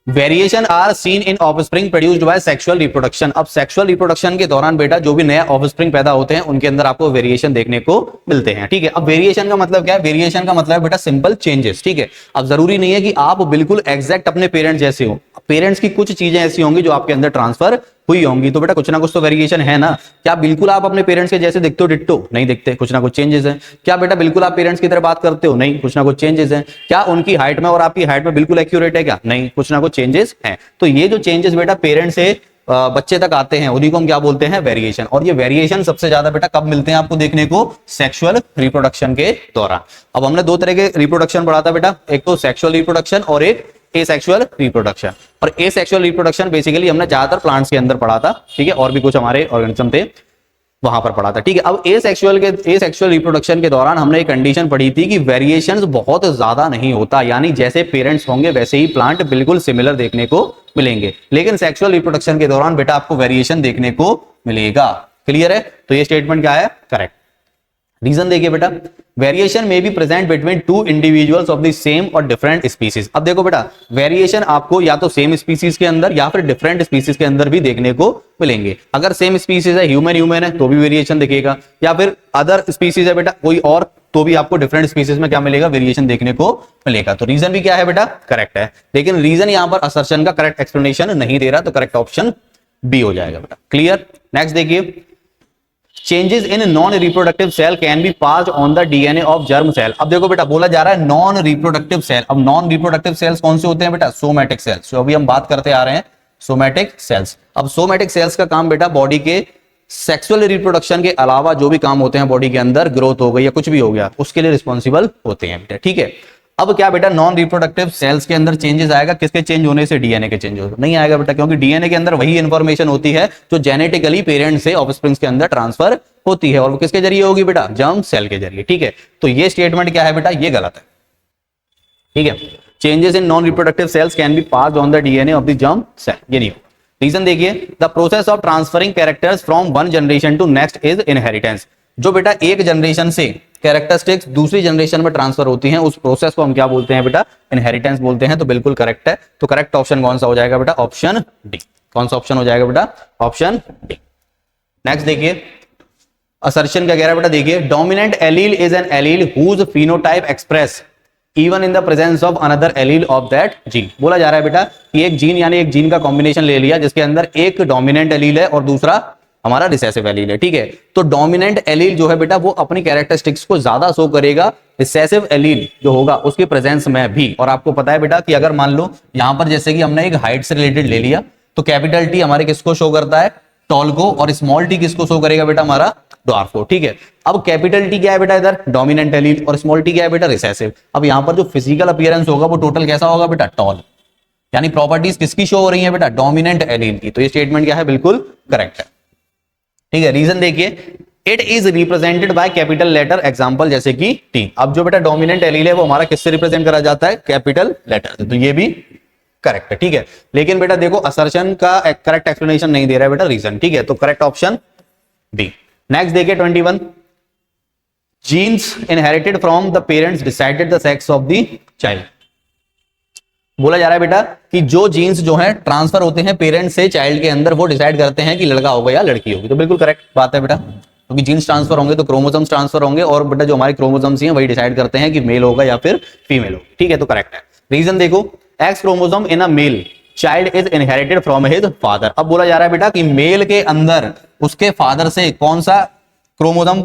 variation are seen in offspring produced by sexual reproduction. अब सेक्सुअल रिप्रोडक्शन के दौरान बेटा जो भी नया ऑफस्प्रिंग पैदा होते हैं उनके अंदर आपको वेरिएशन देखने को मिलते हैं। ठीक है, अब वेरिएशन का मतलब क्या है, वेरिएशन का मतलब है बेटा सिंपल चेंजेस। ठीक है, अब जरूरी नहीं है कि आप बिल्कुल एग्जैक्ट अपने पेरेंट्स जैसे हो, पेरेंट्स की कुछ चीजें ऐसी होंगी जो आपके अंदर ट्रांसफर हुई होंगी, तो बेटा कुछ ना कुछ तो वेरिएशन है ना। क्या बिल्कुल आप अपने पेरेंट्स के जैसे दिखते हो डिट्टो, नहीं दिखते, कुछ ना कुछ चेंजेस हैं। क्या बेटा बिल्कुल आप पेरेंट्स की तरह बात करते हो, नहीं, कुछ ना कुछ चेंजेस हैं। क्या उनकी हाइट में और आपकी हाइट में बिल्कुल एक्यूरेट है क्या, नहीं, कुछ ना कुछ चेंजेस हैं। तो ये जो चेंजेस बेटा पेरेंट्स से बच्चे तक आते हैं उन्हीं को हम क्या बोलते हैं, वेरिएशन। और ये वेरिएशन सबसे ज्यादा बेटा कब मिलते हैं आपको देखने को, सेक्सुअल रिप्रोडक्शन के दौरान। अब हमने दो तरह के रिप्रोडक्शन पढ़ा था बेटा, एक तो सेक्सुअल रिप्रोडक्शन और एक एसेक्सुअल रिप्रोडक्शन। और एसेक्सुअल रिप्रोडक्शन बेसिकली हमने ज्यादातर प्लांट्स के अंदर पढ़ा था। ठीक है, और भी कुछ हमारे ऑर्गेनिज्म थे वहां पर पढ़ा था। ठीक है, अब एसेक्सुअल रिप्रोडक्शन के दौरान हमने एक कंडीशन पढ़ी थी कि वेरिएशंस बहुत ज्यादा नहीं होता, यानी जैसे पेरेंट्स होंगे वैसे ही प्लांट बिल्कुल सिमिलर देखने को मिलेंगे। लेकिन सेक्सुअल रिप्रोडक्शन के दौरान बेटा आपको वेरिएशन देखने को मिलेगा। क्लियर है, तो ये स्टेटमेंट क्या है, करेक्ट। रीजन देखिए बेटा, वेरिएशन में be present between two individuals of the same और डिफरेंट स्पीसीज। अब देखो बेटा, वेरिएशन आपको या तो सेम स्पीसीज के अंदर या फिर डिफरेंट स्पीसीज के अंदर भी देखने को मिलेंगे। अगर सेम स्पीसीज है, ह्यूमन है, तो भी वेरिएशन दिखेगा, या फिर अदर स्पीसीज है बेटा कोई और, तो भी आपको डिफरेंट स्पीसीज में क्या मिलेगा, वेरिएशन देखने को मिलेगा। तो रीजन भी क्या है बेटा, करेक्ट है। लेकिन रीजन यहां पर असर्शन का करेक्ट एक्सप्लेनेशन नहीं दे रहा, तो करेक्ट ऑप्शन बी हो जाएगा बेटा। क्लियर। नेक्स्ट देखिए, changes in non reproductive cell can be passed on the DNA of germ cell. अब देखो बेटा, बोला जा रहा है नॉन रिप्रोडक्टिव सेल। अब नॉन रिप्रोडक्टिव सेल्स कौन से होते हैं बेटा, सोमैटिक सेल्स, जो अभी हम बात करते आ रहे हैं, सोमैटिक सेल्स। अब सोमैटिक सेल्स का काम बेटा बॉडी के सेक्सुअल रिप्रोडक्शन के अलावा जो भी काम होते हैं बॉडी के अंदर, ग्रोथ हो गई या कुछ भी हो गया, उसके लिए रिस्पॉन्सिबल होते हैं बेटा। ठीक है, अब क्या बेटा, नॉन रिप्रोडक्टिव सेल्स के अंदर चेंजेस आएगा, किसके चेंज होने से, डीएनए के चेंज होने नहीं आएगा बेटा, क्योंकि डीएनए के अंदर वही इंफॉर्मेशन होती है जो जेनेटिकली पेरेंट से ऑफस्प्रिंग्स के अंदर ट्रांसफर होती है, और वो किसके जरिए होगी बेटा, जर्म सेल के जरिए। ठीक है, तो ये स्टेटमेंट क्या है बेटा, ये गलत है। ठीक है, changes in non reproductive cells can be passed on the DNA of the germ cell, ये नहीं होगा। रीजन देखिए, the process of transferring characters from one generation to next is inheritance. जो बेटा एक जनरेशन से कैरेक्टरिस्टिक्स दूसरी जनरेशन में ट्रांसफर होती हैं, उस प्रोसेस को हम क्या बोलते हैं बेटा, इनहेरिटेंस बोलते हैं। तो बिल्कुल करेक्ट है, तो करेक्ट ऑप्शन कौन सा हो जाएगा बेटा, ऑप्शन डी। कौन सा ऑप्शन हो जाएगा बेटा, ऑप्शन डी। नेक्स्ट देखिए, असर्शन क्या कह रहा है बेटा, देखिए, dominant allele is an allele whose phenotype express even in the presence of another allele of that gene. बोला जा रहा है बेटा कि एक जीन यानी एक जीन का कॉम्बिनेशन ले लिया जिसके अंदर एक डोमिनेंट एलील है और दूसरा हमारा रिसेसिव एलील है, ठीक है। तो डोमिनेंट एलील जो है बेटा वो अपनी कैरेक्टरिस्टिक्स को ज्यादा शो करेगा रिसेसिव एलील जो होगा उसके प्रेजेंस में भी। और आपको पता है बेटा कि अगर मान लो यहां पर जैसे कि हमने एक हाइट से रिलेटेड ले लिया तो कैपिटल टी हमारे किसको शो करता है, टॉल को, और स्मॉल टी किसको शो करेगा बेटा, हमारा ड्वार्फ को, ठीक है। अब कैपिटल टी क्या है बेटा इधर, डोमिनेंट एलील, और स्मॉल टी क्या है बेटा, रिसेसिव। अब यहां पर जो फिजिकल अपीयरेंस होगा वो टोटल कैसा होगा बेटा, टॉल। यानी प्रॉपर्टीज किसकी शो हो रही है बेटा, डोमिनेंट एलील की। तो ये स्टेटमेंट क्या है, बिल्कुल करेक्ट है, ठीक है। रीजन देखिए, it is represented by capital letter, example जैसे कि टी। अब जो बेटा डोमिनेंट एलील है वो हमारा किससे रिप्रेजेंट करा जाता है, कैपिटल लेटर से, तो ये भी करेक्ट है, ठीक है। लेकिन बेटा देखो असर्शन का करेक्ट एक्सप्लेनेशन नहीं दे रहा है बेटा, रीजन, ठीक है। तो करेक्ट ऑप्शन बी। नेक्स्ट देखिए 21, genes inherited from the parents decided the sex of the child. बोला जा रहा है बेटा कि जो जीन्स जो है ट्रांसफर होते हैं पेरेंट्स से चाइल्ड के अंदर, वो डिसाइड करते हैं कि लड़का होगा या लड़की होगी। तो बिल्कुल करेक्ट बात है बेटा, क्योंकि जीन्स ट्रांसफर होंगे तो क्रोमोसोम्स ट्रांसफर होंगे, और बेटा जो हमारे क्रोमोसोम्स हैं वही डिसाइड करते हैं कि मेल होगा या फिर फीमेल होगा, ठीक है। तो करेक्ट है। रीजन देखो, x chromosome in a male child is inherited from his father. अब बोला जा रहा है बेटा कि मेल के अंदर उसके फादर से कौन सा क्रोमोसोम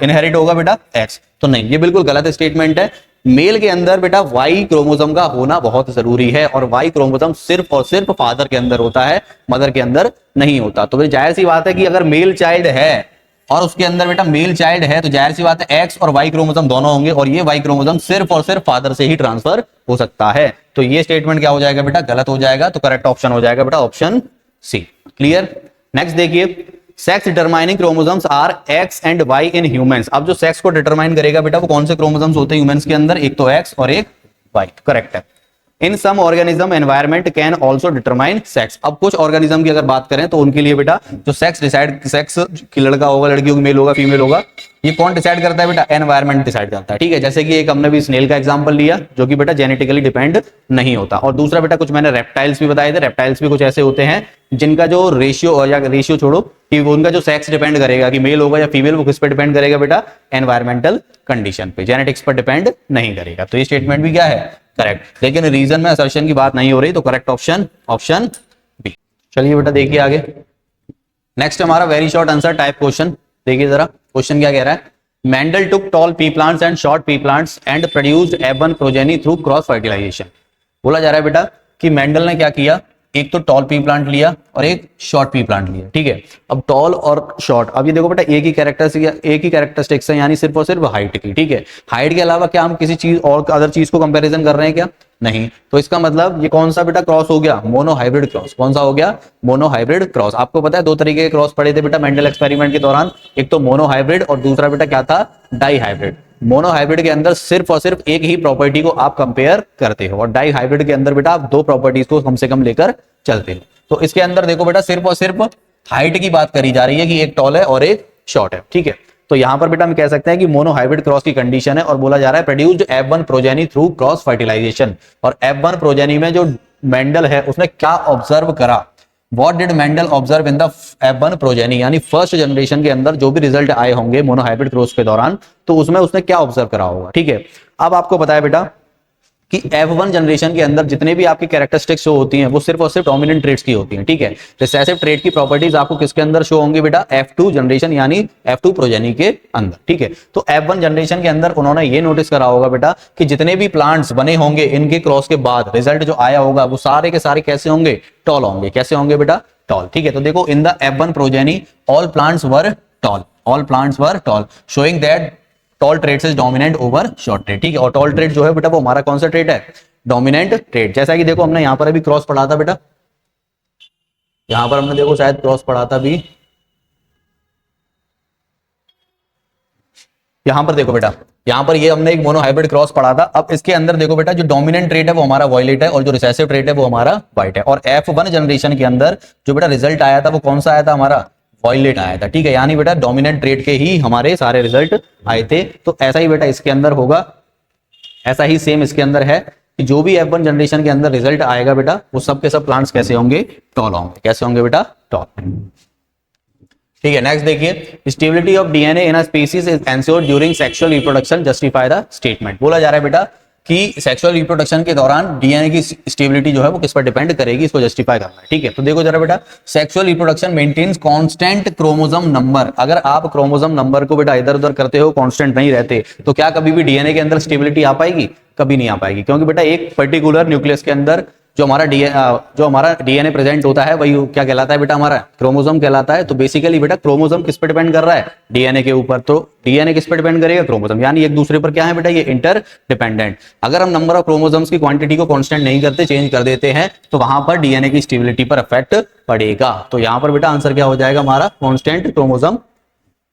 इनहेरिट होगा बेटा, एक्स। तो नहीं, ये बिल्कुल गलत स्टेटमेंट है। मेल के अंदर बेटा वाई क्रोमोसोम का होना बहुत जरूरी है, और वाई क्रोमोसोम सिर्फ और सिर्फ फादर के अंदर होता है, मदर के अंदर नहीं होता। तो जाहिर सी बात है कि अगर मेल चाइल्ड है और उसके अंदर बेटा मेल चाइल्ड है तो जाहिर सी बात है एक्स और वाई क्रोमोसोम दोनों होंगे, और ये वाई क्रोमोसोम सिर्फ और सिर्फ फादर से ही ट्रांसफर हो सकता है। तो ये स्टेटमेंट क्या हो जाएगा बेटा, गलत हो जाएगा। तो करेक्ट ऑप्शन हो जाएगा बेटा ऑप्शन सी। क्लियर। नेक्स्ट देखिए, sex determining chromosomes are X and Y in humans. अब जो सेक्स को डिटरमाइन करेगा बेटा वो कौन से क्रोमोसोम्स होते हैं ह्यूमंस के अंदर, एक तो एक्स और एक वाई, करेक्ट है। In some organism environment can also determine sex. अब कुछ ऑर्गेनिज्म की अगर बात करें तो उनके लिए बेटा जो सेक्स की लड़का होगा, लड़की होगी, मेल होगा, फीमेल होगा, ये कौन डिसाइड करता है बेटा, एनवायरमेंट डिसाइड करता है, ठीक है। जैसे कि एक हमने भी स्नेल का एग्जांपल लिया जो कि बेटा जेनेटिकली डिपेंड नहीं होता, और दूसरा बेटा कुछ मैंने रेप्टाइल्स भी बताए थे। रेप्टाइल्स भी कुछ ऐसे होते हैं जिनका जो रेशियो छोड़ो कि उनका जो सेक्स डिपेंड करेगा कि मेल होगा या फीमेल, वो किस पे डिपेंड करेगा बेटा, एनवायरमेंटल कंडीशन पे, जेनेटिक्स पर डिपेंड नहीं करेगा। तो ये स्टेटमेंट भी क्या है, करेक्ट। लेकिन रीजन में असर्शन की बात नहीं हो रही, तो करेक्ट ऑप्शन ऑप्शन बी। चलिए बेटा देखिए आगे। नेक्स्ट हमारा very short answer type question. देखिए जरा क्वेश्चन क्या कह रहा है, Mendel took tall pea plants and short pea plants and produced F one progeny through cross fertilization. बोला जा रहा है बेटा कि मेंडल ने क्या किया, एक तो टॉल पी प्लांट लिया और एक शॉर्ट पी प्लांट लिया, ठीक है। अब टॉल और शॉर्ट, अब ये देखो बेटा एक ही कैरेक्टरिस्टिक्स है, यानी सिर्फ और सिर्फ हाइट की, ठीक है। हाइट के अलावा क्या हम किसी चीज और अदर चीज को कंपैरिजन कर रहे हैं क्या, नहीं। तो इसका मतलब ये कौन सा बेटा क्रॉस हो गया, मोनो हाइब्रिड क्रॉस। कौन सा हो गया, मोनो हाइब्रिड क्रॉस। आपको पता है दो तरीके के क्रॉस पड़े थे बेटा मेंडल एक्सपेरिमेंट के दौरान, एक तो मोनो हाइब्रिड और दूसरा बेटा क्या था, डाई हाइब्रिड। मोनो हाइब्रिड के अंदर सिर्फ और सिर्फ एक ही प्रॉपर्टी को आप कंपेयर करते हो, और डाई हाइब्रिड के अंदर बेटा आप दो प्रॉपर्टीज को कम से कम लेकर चलते हो। तो इसके अंदर देखो बेटा सिर्फ और सिर्फ हाइट की बात करी जा रही है कि एक टॉल है और एक शॉर्ट है, ठीक है। तो यहां पर बेटा हम कह सकते हैं कि मोनो हाइब्रिड क्रॉस की कंडीशन है, और बोला जा रहा है produced F one progeny through cross fertilization. और एब1 प्रोजेनी में जो मेंडल है उसने क्या ऑब्जर्व करा, what did Mendel observe in the F one progeny, यानी फर्स्ट जनरेशन के अंदर जो भी रिजल्ट आए होंगे मोनो हाइब्रिड क्रॉस के दौरान, तो उसमें उसने क्या ऑब्जर्व करा होगा, ठीक है। अब आपको पता है बेटा कि F1 जनरेशन के अंदर जितने भी आपकी कैरेक्टरिस्टिक्स शो होती हैं वो सिर्फ और सिर्फ डोमिनेंट ट्रेट्स की होती हैं, ठीक है। रिसेसिव ट्रेट की प्रॉपर्टीज आपको किसके अंदर शो होंगी बेटा, F2 जनरेशन यानी F2 प्रोजेनी के अंदर, ठीक है। तो F1 जनरेशन के अंदर उन्होंने ये नोटिस करा होगा बेटा कि जितने भी प्लांट्स बने होंगे इनके क्रॉस के बाद रिजल्ट जो आया होगा वो सारे के सारे कैसे होंगे, टॉल होंगे। कैसे होंगे बेटा, टॉल, ठीक है। तो देखो in the F1 progeny all plants were toll, all plants were toll, showing that toll traits is dominant over short trait, ठीक है। और टॉल ट्रेट जो है बेटा वो हमारा कौन सा ट्रेट है, डोमिनेंट ट्रेट। जैसा कि देखो हमने यहां पर अभी क्रॉस पढ़ा था बेटा, यहां पर हमने देखो शायद क्रॉस पढ़ा था भी, यहां पर देखो बेटा, यहां पर ये हमने एक मोनो हाइब्रिड क्रॉस पढ़ा था। अब इसके अंदर देखो बेटा जो डोमिनेंट ट्रेट है वो हमारा वॉयलेट है, और जो रिसेसिव ट्रेट है वो हमारा व्हाइट है। और F1 जनरेशन के अंदर जो बेटा रिजल्ट आया था वो कौन सा आया था, हमारा वॉयलेट आया था, ठीक है। यानी बेटा डोमिनेंट ट्रेट के ही हमारे सारे रिजल्ट आए थे। तो ऐसा ही बेटा इसके अंदर होगा, ऐसा ही सेम इसके अंदर है कि जो भी F1 जनरेशन के अंदर रिजल्ट आएगा बेटा वो सब के सब प्लांट्स कैसे होंगे, टॉल होंगे। कैसे होंगे बेटा, टॉल, ठीक है। नेक्स्ट देखिए, stability of DNA in a species is ensured during sexual reproduction, justify the statement. बोला जा रहा है बेटा कि सेक्सुअल रिप्रोडक्शन के दौरान डीएनए की स्टेबिलिटी जो है वो किस पर डिपेंड करेगी, इसको जस्टिफाई करना है। ठीक है, तो देखो जरा बेटा, sexual reproduction maintains constant chromosome number. अगर आप क्रोमोसोम नंबर को बेटा इधर उधर करते हो, कांस्टेंट नहीं रहते, तो क्या कभी भी डीएनए के अंदर स्टेबिलिटी आ पाएगी? कभी नहीं आ पाएगी, क्योंकि बेटा एक पर्टिकुलर न्यूक्लियस के अंदर जो हमारा डीएनए प्रेजेंट होता है वही क्या कहलाता है बेटा? हमारा क्रोमोसोम कहलाता है। तो बेसिकली बेटा क्रोमोसोम किस पर डिपेंड कर रहा है? डीएनए के ऊपर। तो डीएनए किस पर डिपेंड करेगा? क्रोमोसोम। यानी एक दूसरे पर क्या है बेटा? ये इंटर डिपेंडेंट। अगर हम नंबर ऑफ क्रोमोसोम्स की क्वांटिटी को कांस्टेंट नहीं करते, चेंज कर देते हैं, तो वहां पर डीएनए की स्टेबिलिटी पर इफेक्ट पड़ेगा। तो यहां पर बेटा आंसर क्या हो जाएगा हमारा? Constant chromosome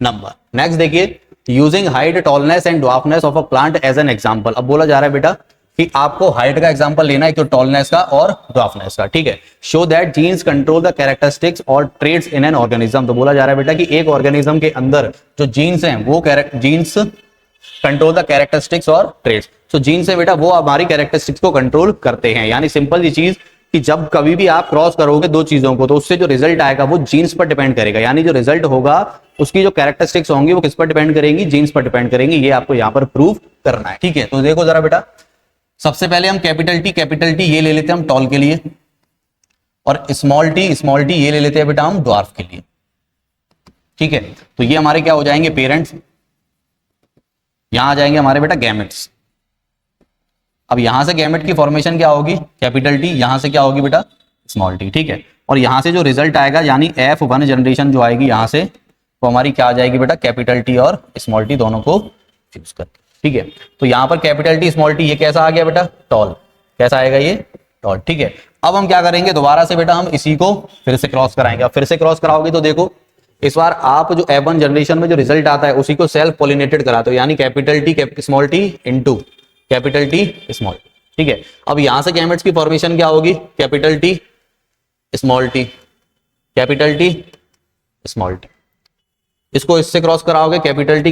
number. नेक्स्ट देखिए, using height, tallness and dwarfness of a plant as an example. अब बोला जा रहा है बेटा कि आपको हाइट का एग्जांपल लेना है, एक तो टॉलनेस का और ड्वार्फनेस का। ठीक है, show that genes control the characteristics और ट्रेट्स इन एन ऑर्गेनिज्म। तो बोला जा रहा है बेटा कि एक ऑर्गेनिज्म के अंदर जो जीन्स हैं वो जीन्स कंट्रोल द कैरेक्टरिस्टिक्स और ट्रेट्स। तो जीन्स है बेटा वो हमारी कैरेक्टरिस्टिक्स को कंट्रोल करते हैं। यानी सिंपल सी चीज कि जब कभी भी आप क्रॉस करोगे दो चीजों को, तो उससे जो रिजल्ट आएगा वो जीन्स पर डिपेंड करेगा। यानी जो रिजल्ट होगा उसकी जो कैरेक्टरिस्टिक्स होंगी वो किस पर डिपेंड करेंगी? जीन्स पर डिपेंड करेंगी। ये आपको यहां पर प्रूव करना है। ठीक है, तो देखो जरा बेटा, सबसे पहले हम कैपिटल टी ये ले लेते हैं हम टॉल के लिए, और स्मॉल टी ये ले लेते हैं बेटा हम ड्वार्फ के लिए। ठीक है, तो ये हमारे क्या हो जाएंगे? पेरेंट्स। यहां आ जाएंगे हमारे बेटा गैमेट्स। अब यहां से गैमेट की फॉर्मेशन क्या होगी? Capital T. यहां से क्या होगी बेटा? Small T. ठीक है, और यहां से जो रिजल्ट आएगा यानी F1 जनरेशन जो आएगी यहां से, वो हमारी क्या आ जाएगी बेटा? कैपिटल टी और स्मॉल टी दोनों को फ्यूज करके। ठीक है, तो यहां पर कैपिटल टी स्मॉल टी ये कैसा आ गया बेटा? टॉल। कैसा आएगा ये? टॉल। ठीक है, अब हम क्या करेंगे? दोबारा से बेटा हम इसी को फिर से क्रॉस कराएंगे। अब फिर से क्रॉस कराओगे तो देखो इस बार आप जो F1 जनरेशन में जो रिजल्ट आता है उसी को सेल्फ पॉलिनेटेड कराते हो, यानी capital T small T into capital T small. ठीक है, अब यहां से गैमेट्स की फॉर्मेशन क्या होगी? Capital T small T, capital T small T. इसको इससे क्रॉस कराओगे कैपिटल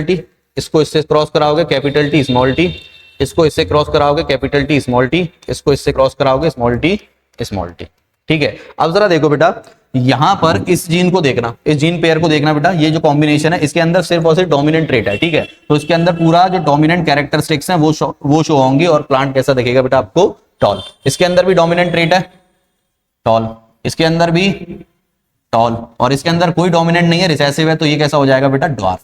टी, इसको इससे क्रॉस कराओगे कैपिटल टी स्मॉल टी, इसको इससे क्रॉस कराओगे कैपिटल टी स्मॉल टी, इसको इससे क्रॉस कराओगे स्मॉल टी स्मॉल टी। ठीक है, अब जरा देखो बेटा, यहां पर इस जीन को देखना, इस जीन पेयर को देखना बेटा, ये जो कॉम्बिनेशन है इसके अंदर सिर्फ और सिर्फ डोमिनेंट ट्रेट है। ठीक है, तो इसके अंदर पूरा जो डोमिनेंट कैरेक्टरिस्टिक्स हैं वो शो होंगी, और प्लांट कैसा दिखेगा बेटा आपको? टॉल। इसके अंदर भी डोमिनेंट ट्रेट है टॉल, इसके अंदर भी टॉल, और इसके अंदर कोई डोमिनेंट नहीं है, रिसेसिव है, तो ये कैसा हो जाएगा बेटा? ड्वार्फ।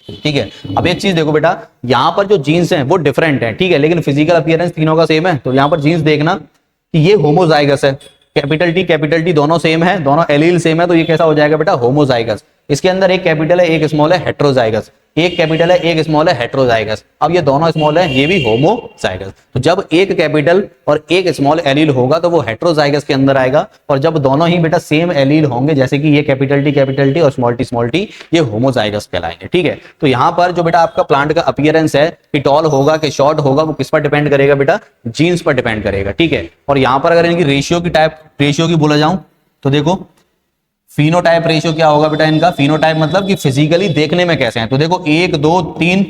ठीक है, अब एक चीज देखो बेटा, यहां पर जो जीन्स हैं वो डिफरेंट है। ठीक है, लेकिन फिजिकल अपीयरेंस तीनों का सेम है। तो यहां पर जीन्स देखना कि ये होमोजाइगस है, कैपिटल टी दोनों सेम है, दोनों एलील सेम है, तो ये कैसा हो जाएगा बेटा? होमोजाइगस। इसके अंदर एक कैपिटल है एक स्मॉल है, हेट्रोजाइगस। एक कैपिटल है एक स्मॉल है, हेट्रोजाइगस। अब ये दोनों स्मॉल है, ये भी होमोजाइगस। तो जब एक कैपिटल और एक स्मॉल एलील होगा तो वो हेट्रोजाइगस के अंदर आएगा, और जब दोनों ही बेटा सेम एलील होंगे, जैसे कि ये कैपिटल टी और स्मॉल टी, ये होमोजाइगस कहलाएंगे। ठीक है, तो यहां पर जो बेटा आपका प्लांट का अपीयरेंस है कि टॉल होगा कि शॉर्ट होगा, वो किस पर डिपेंड करेगा बेटा? जीन्स पर डिपेंड करेगा। ठीक है, और यहां पर अगर इनकी रेशियो की बोला जाऊं तो देखो फिनोटाइप रेशियो क्या होगा बेटा इनका? फिनोटाइप मतलब कि फिजिकली देखने में कैसे हैं। तो देखो 1 2 3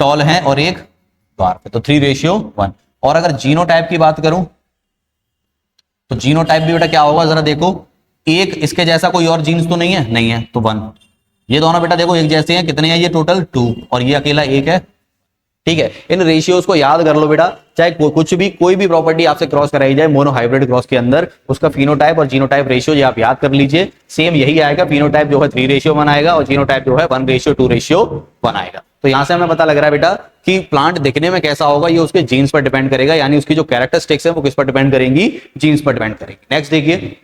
टॉल हैं और एक ड्वार्फ है, तो 3:1। और अगर जीनोटाइप की बात करूं तो जीनोटाइप भी बेटा क्या होगा? जरा देखो, एक इसके जैसा कोई और जीन्स तो नहीं है, तो 1। ये दोनों बेटा देखो एक जैसे हैं, कितने हैं ये? टोटल 2, और ये अकेला एक है। ठीक है, इन रेशियोज को याद कर लो बेटा, चाहे कोई भी प्रॉपर्टी आपसे क्रॉस कराई जाए मोनो हाइब्रिड क्रॉस के अंदर, उसका फिनोटाइप और जीनोटाइप रेशियो ये आप याद कर लीजिए, सेम यही आएगा। फिनोटाइप जो है 3:1 आएगा और जीनोटाइप जो है 1:2:1 आएगा। तो यहां से हमें पता लग रहा है बेटा कि प्लांट दिखने में कैसा होगा ये उसके जीन्स पर डिपेंड करेगा, यानी उसकी जो कैरेक्टरिस्टिक्स है वो किस पर डिपेंड करेंगी? जीन्स पर डिपेंड करेंगी। नेक्स्ट देखिए,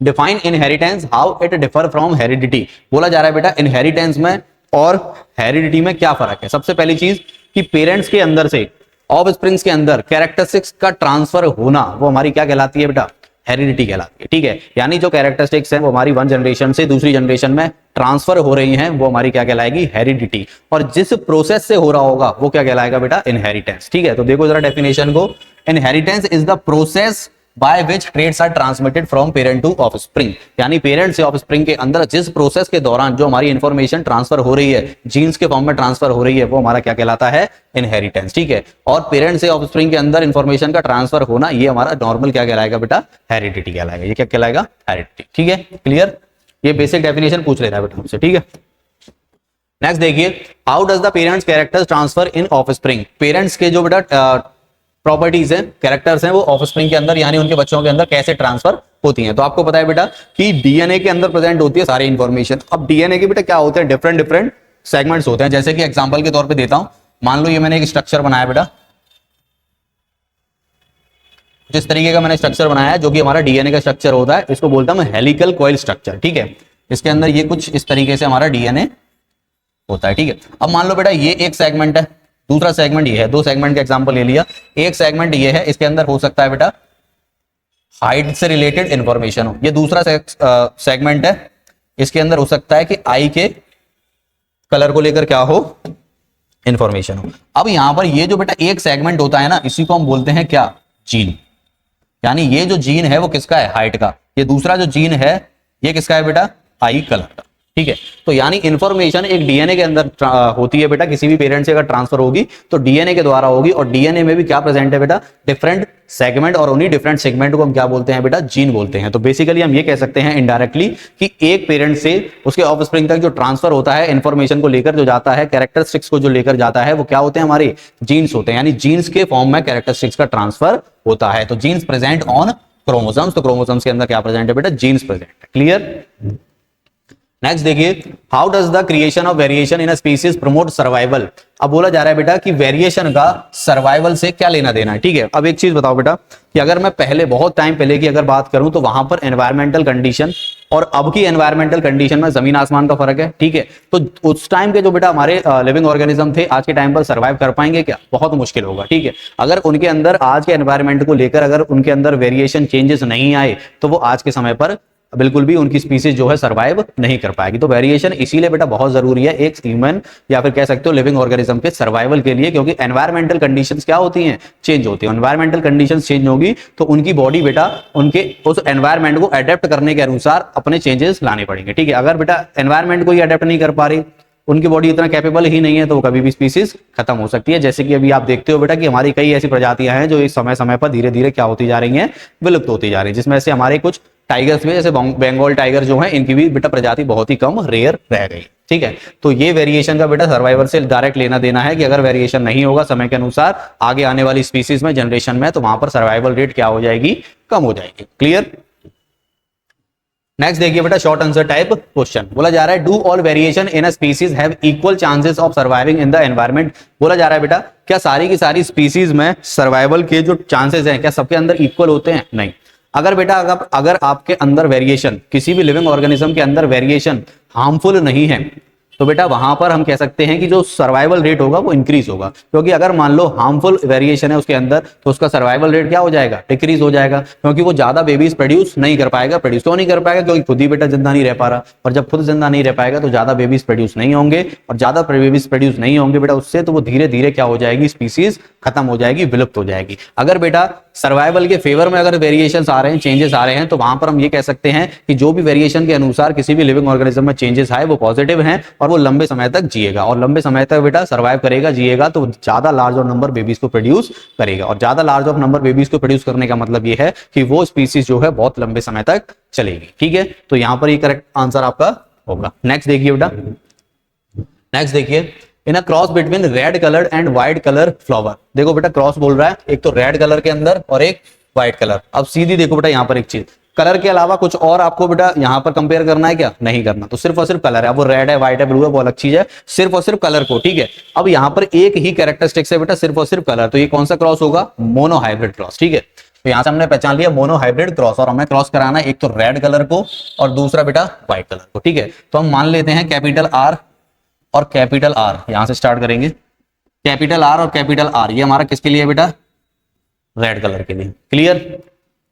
define inheritance, how it differ from heredity. बोला जा रहा है बेटा इनहेरिटेंस में और हेरिडिटी में क्या फर्क है। सबसे पहली चीज कि पेरेंट्स के अंदर से ऑफस्प्रिंग्स के अंदर कैरेक्टरिस्टिक्स का ट्रांसफर होना, वो हमारी क्या कहलाती है बेटा? हेरिडिटी कहलाती है। ठीक है, यानी जो कैरेक्टरिस्टिक्स हैं वो हमारी 1 जनरेशन से दूसरी जनरेशन में ट्रांसफर हो रही हैं, वो हमारी क्या कहलाएगी? हेरिडिटी। और जिस प्रोसेस से हो रहा होगा वो क्या कहलाएगा बेटा? इनहेरिटेंस। ठीक है, तो देखो जरा डेफिनेशन को, inheritance is the process by which traits are transmitted from parent to offspring. यानी पेरेंट से ऑफस्प्रिंग के अंदर जिस प्रोसेस के दौरान जो हमारी इंफॉर्मेशन ट्रांसफर हो रही है, जीन्स के फॉर्म में ट्रांसफर हो रही है, वो हमारा क्या कहलाता है? इनहेरिटेंस। ठीक है, और पेरेंट से ऑफस्प्रिंग के अंदर इंफॉर्मेशन का ट्रांसफर होना, ये हमारा नॉर्मल क्या कहलाएगा बेटा? हेरिडिटी कहलाएगा। ये क्या कहलाएगा? हेरिडिटी। ठीक है, क्लियर? ये बेसिक डेफिनेशन पूछ लेता है बेटा हमसे। ठीक है, नेक्स्ट देखिए, how does the parents characters transfer in offspring. Parents के जो बेटा प्रॉपर्टीज हैं, कैरेक्टर्स हैं, वो ऑफस्प्रिंग के अंदर यानी उनके बच्चों के अंदर कैसे ट्रांसफर होती हैं। तो आपको पता है बेटा कि डीएनए के अंदर प्रेजेंट होती है सारी इंफॉर्मेशन। अब डीएनए के बेटा क्या होते हैं, डिफरेंट डिफरेंट सेगमेंट्स होते हैं। जैसे कि एग्जांपल के तौर पे देता हूं, मान लो ये मैंने एक स्ट्रक्चर बनाया बेटा, जिस तरीके का मैंने स्ट्रक्चर बनाया है जो कि हमारा डीएनए का स्ट्रक्चर होता है, इसको बोलता हूं हेलिकल कॉइल स्ट्रक्चर। ठीक है, इसके अंदर ये कुछ इस तरीके से हमारा डीएनए होता है। ठीक है, अब मान लो बेटा ये एक सेगमेंट है, दूसरा सेगमेंट ये है, दो सेगमेंट का एग्जांपल ले लिया। एक सेगमेंट ये है, इसके अंदर हो सकता है बेटा हाइट से रिलेटेड इंफॉर्मेशन हो। ये दूसरा सेगमेंट है, इसके अंदर हो सकता है कि आई के कलर को लेकर क्या हो, इंफॉर्मेशन हो। अब यहां पर ये जो बेटा एक सेगमेंट होता है ना, इसी को हम बोलते हैं क्या, जीन। यानी ये जो जीन है वो किसका है, हाइट का। ये दूसरा जो जीन है ये किसका है बेटा, आई कलर का। ठीक है, तो यानी इंफॉर्मेशन एक डीएनए के अंदर होती है बेटा, किसी भी पेरेंट से अगर ट्रांसफर होगी तो डीएनए के द्वारा होगी। और डीएनए में भी क्या प्रेजेंट है बेटा, डिफरेंट सेगमेंट, और उन्हीं डिफरेंट सेगमेंट को हम क्या बोलते हैं बेटा, जीन बोलते हैं। तो बेसिकली हम ये कह सकते हैं इनडायरेक्टली कि एक पेरेंट से उसके ऑफस्प्रिंग तक जो ट्रांसफर होता है इंफॉर्मेशन को लेकर, जो जाता है कैरेक्टरिस्टिक्स को जो लेकर जाता है, वो क्या होते हैं, हमारे जीन्स होते हैं। यानी जीन्स के फॉर्म में कैरेक्टरिस्टिक्स का ट्रांसफर होता है। तो जीन्स प्रेजेंट ऑन क्रोमोसोम्स, तो क्रोमोसोम्स के अंदर क्या प्रेजेंट है बेटा, जीन्स प्रेजेंट है। क्लियर। नेक्स्ट देखिए, how does the creation of variation in a species promote survival. अब बोला जा रहा है बेटा कि वेरिएशन का सर्वाइवल से क्या लेना देना है। ठीक है, अब एक चीज बताओ बेटा कि अगर मैं पहले बहुत टाइम पहले की अगर बात करूं तो वहां पर एनवायरमेंटल कंडीशन और अब की एनवायरमेंटल कंडीशन में जमीन आसमान का फर्क है। ठीक है, तो उस टाइम के जो बेटा हमारे लिविंग ऑर्गेनिज्म थे, आज के टाइम पर सर्वाइव कर पाएंगे क्या, बहुत मुश्किल होगा। ठीक है, अगर उनके अंदर आज के एनवायरमेंट को लेकर अगर उनके अंदर वेरिएशन चेंजेस नहीं आए तो वो आज के समय पर बिल्कुल भी उनकी स्पीसीज जो है सर्वाइव नहीं कर पाएगी। तो वेरिएशन इसीलिए बेटा बहुत जरूरी है एक ह्यूमन या फिर कह सकते हो लिविंग ऑर्गेनिज्म के सर्वाइवल के लिए, क्योंकि एनवायरमेंटल कंडीशंस क्या होती हैं, चेंज होती है। एनवायरमेंटल कंडीशंस चेंज होगी तो उनकी बॉडी बेटा उनके उस एनवायरमेंट को अडेप्ट करने के अनुसार अपने चेंजेस लाने पड़ेंगे। ठीक है, अगर बेटा एनवायरमेंट को ही अडेप्ट नहीं कर पा रही, उनकी बॉडी इतना कैपेबल ही नहीं है, तो कभी भी स्पीसीज खत्म हो सकती है। जैसे कि अभी आप देखते हो बेटा कि हमारी कई ऐसी प्रजातियां हैं जो इस समय समय पर धीरे धीरे क्या होती जा रही हैं, विलुप्त होती जा रही है। जिसमें से हमारे कुछ टाइगर्स में, जैसे बंगाल टाइगर जो है, इनकी भी बेटा प्रजाति बहुत ही कम, रेयर रह गई। ठीक है, तो ये वेरिएशन का बेटा सर्वाइवल से डायरेक्ट लेना देना है कि अगर वेरिएशन नहीं होगा समय के अनुसार आगे आने वाली स्पीसीज में, जनरेशन में, तो वहां पर सर्वाइवल रेट क्या हो जाएगी, कम हो जाएगी। क्लियर। नेक्स्ट देखिए बेटा, शॉर्ट आंसर टाइप क्वेश्चन बोला जा रहा है, do all variation in a species have equal chances of surviving in the environment. बोला जा रहा है बेटा क्या सारी की सारी स्पीसीज में सर्वाइवल के जो चांसेस हैं क्या सबके अंदर इक्वल होते हैं, नहीं। अगर बेटा अगर आपके अंदर वेरिएशन, किसी भी लिविंग ऑर्गेनिज्म के अंदर वेरिएशन हार्मफुल नहीं है, तो बेटा वहां पर हम कह सकते हैं कि जो सर्वाइवल रेट होगा वो इंक्रीज होगा। क्योंकि अगर मान लो हार्मफुल वेरिएशन है उसके अंदर, तो उसका सर्वाइवल रेट क्या हो जाएगा, डिक्रीज हो जाएगा, क्योंकि वो ज्यादा बेबीज प्रोड्यूस नहीं कर पाएगा। प्रोड्यूस तो नहीं कर पाएगा क्योंकि खुद ही बेटा जिंदा नहीं रह पा रहा, और जब खुद जिंदा नहीं रह पाएगा तो ज्यादा बेबीज प्रोड्यूस नहीं होंगे, और ज्यादा बेबीज प्रोड्यूस नहीं होंगे बेटा उससे, तो वो धीरे धीरे क्या हो जाएगी, स्पीसीज खत्म हो जाएगी, विलुप्त हो जाएगी। अगर बेटा सर्वाइवल के फेवर में अगर वेरिएशन आ रहे हैं, चेंजेस आ रहे हैं, तो वहां पर हम ये कह सकते हैं कि जो भी वेरिएशन के अनुसार किसी भी लिविंग ऑर्गेनिज्म में चेंजेस आए वो पॉजिटिव हैं, और वो लंबे समय तक जिएगा, और लंबे समय तक बेटा सर्वाइव करेगा, जिएगा, तो ज्यादा लार्ज ऑफ नंबर बेबीज को प्रोड्यूस करेगा। और ज्यादा लार्ज ऑफ नंबर बेबीज को प्रोड्यूस करने का मतलब ये है कि वो स्पीसीज जो है बहुत लंबे समय तक चलेगी। ठीक है, तो यहां पर ये करेक्ट आंसर आपका होगा। नेक्स्ट देखिए बेटा, नेक्स्ट देखिए, in a cross between red colour and white colour flower. देखो बेटा क्रॉस बोल रहा है, एक तो रेड कलर के अंदर और एक व्हाइट कलर। अब सीधी देखो बेटा यहाँ पर एक चीज, कलर के अलावा कुछ और आपको बेटा यहाँ पर कंपेयर करना है क्या, नहीं करना, तो सिर्फ और सिर्फ कलर है। अब वो रेड है, व्हाइट है, ब्लू है, वो अलग चीज है, सिर्फ और सिर्फ कलर को। ठीक है, अब यहाँ पर एक ही कैरेक्टरिस्टिक्स है बेटा, सिर्फ और सिर्फ कलर, तो ये कौन सा क्रॉस होगा, मोनो हाइब्रिड क्रॉस। ठीक है, तो यहाँ से हमने पहचान लिया मोनो हाइब्रिड क्रॉस, और हमें क्रॉस कराना है एक तो रेड कलर को और दूसरा बेटा व्हाइट कलर को। ठीक है, तो हम मान लेते हैं कैपिटल आर और कैपिटल आर, यहां से स्टार्ट करेंगे। कैपिटल आर और कैपिटल आर ये हमारा किसके लिए बेटा, रेड कलर के लिए। क्लियर।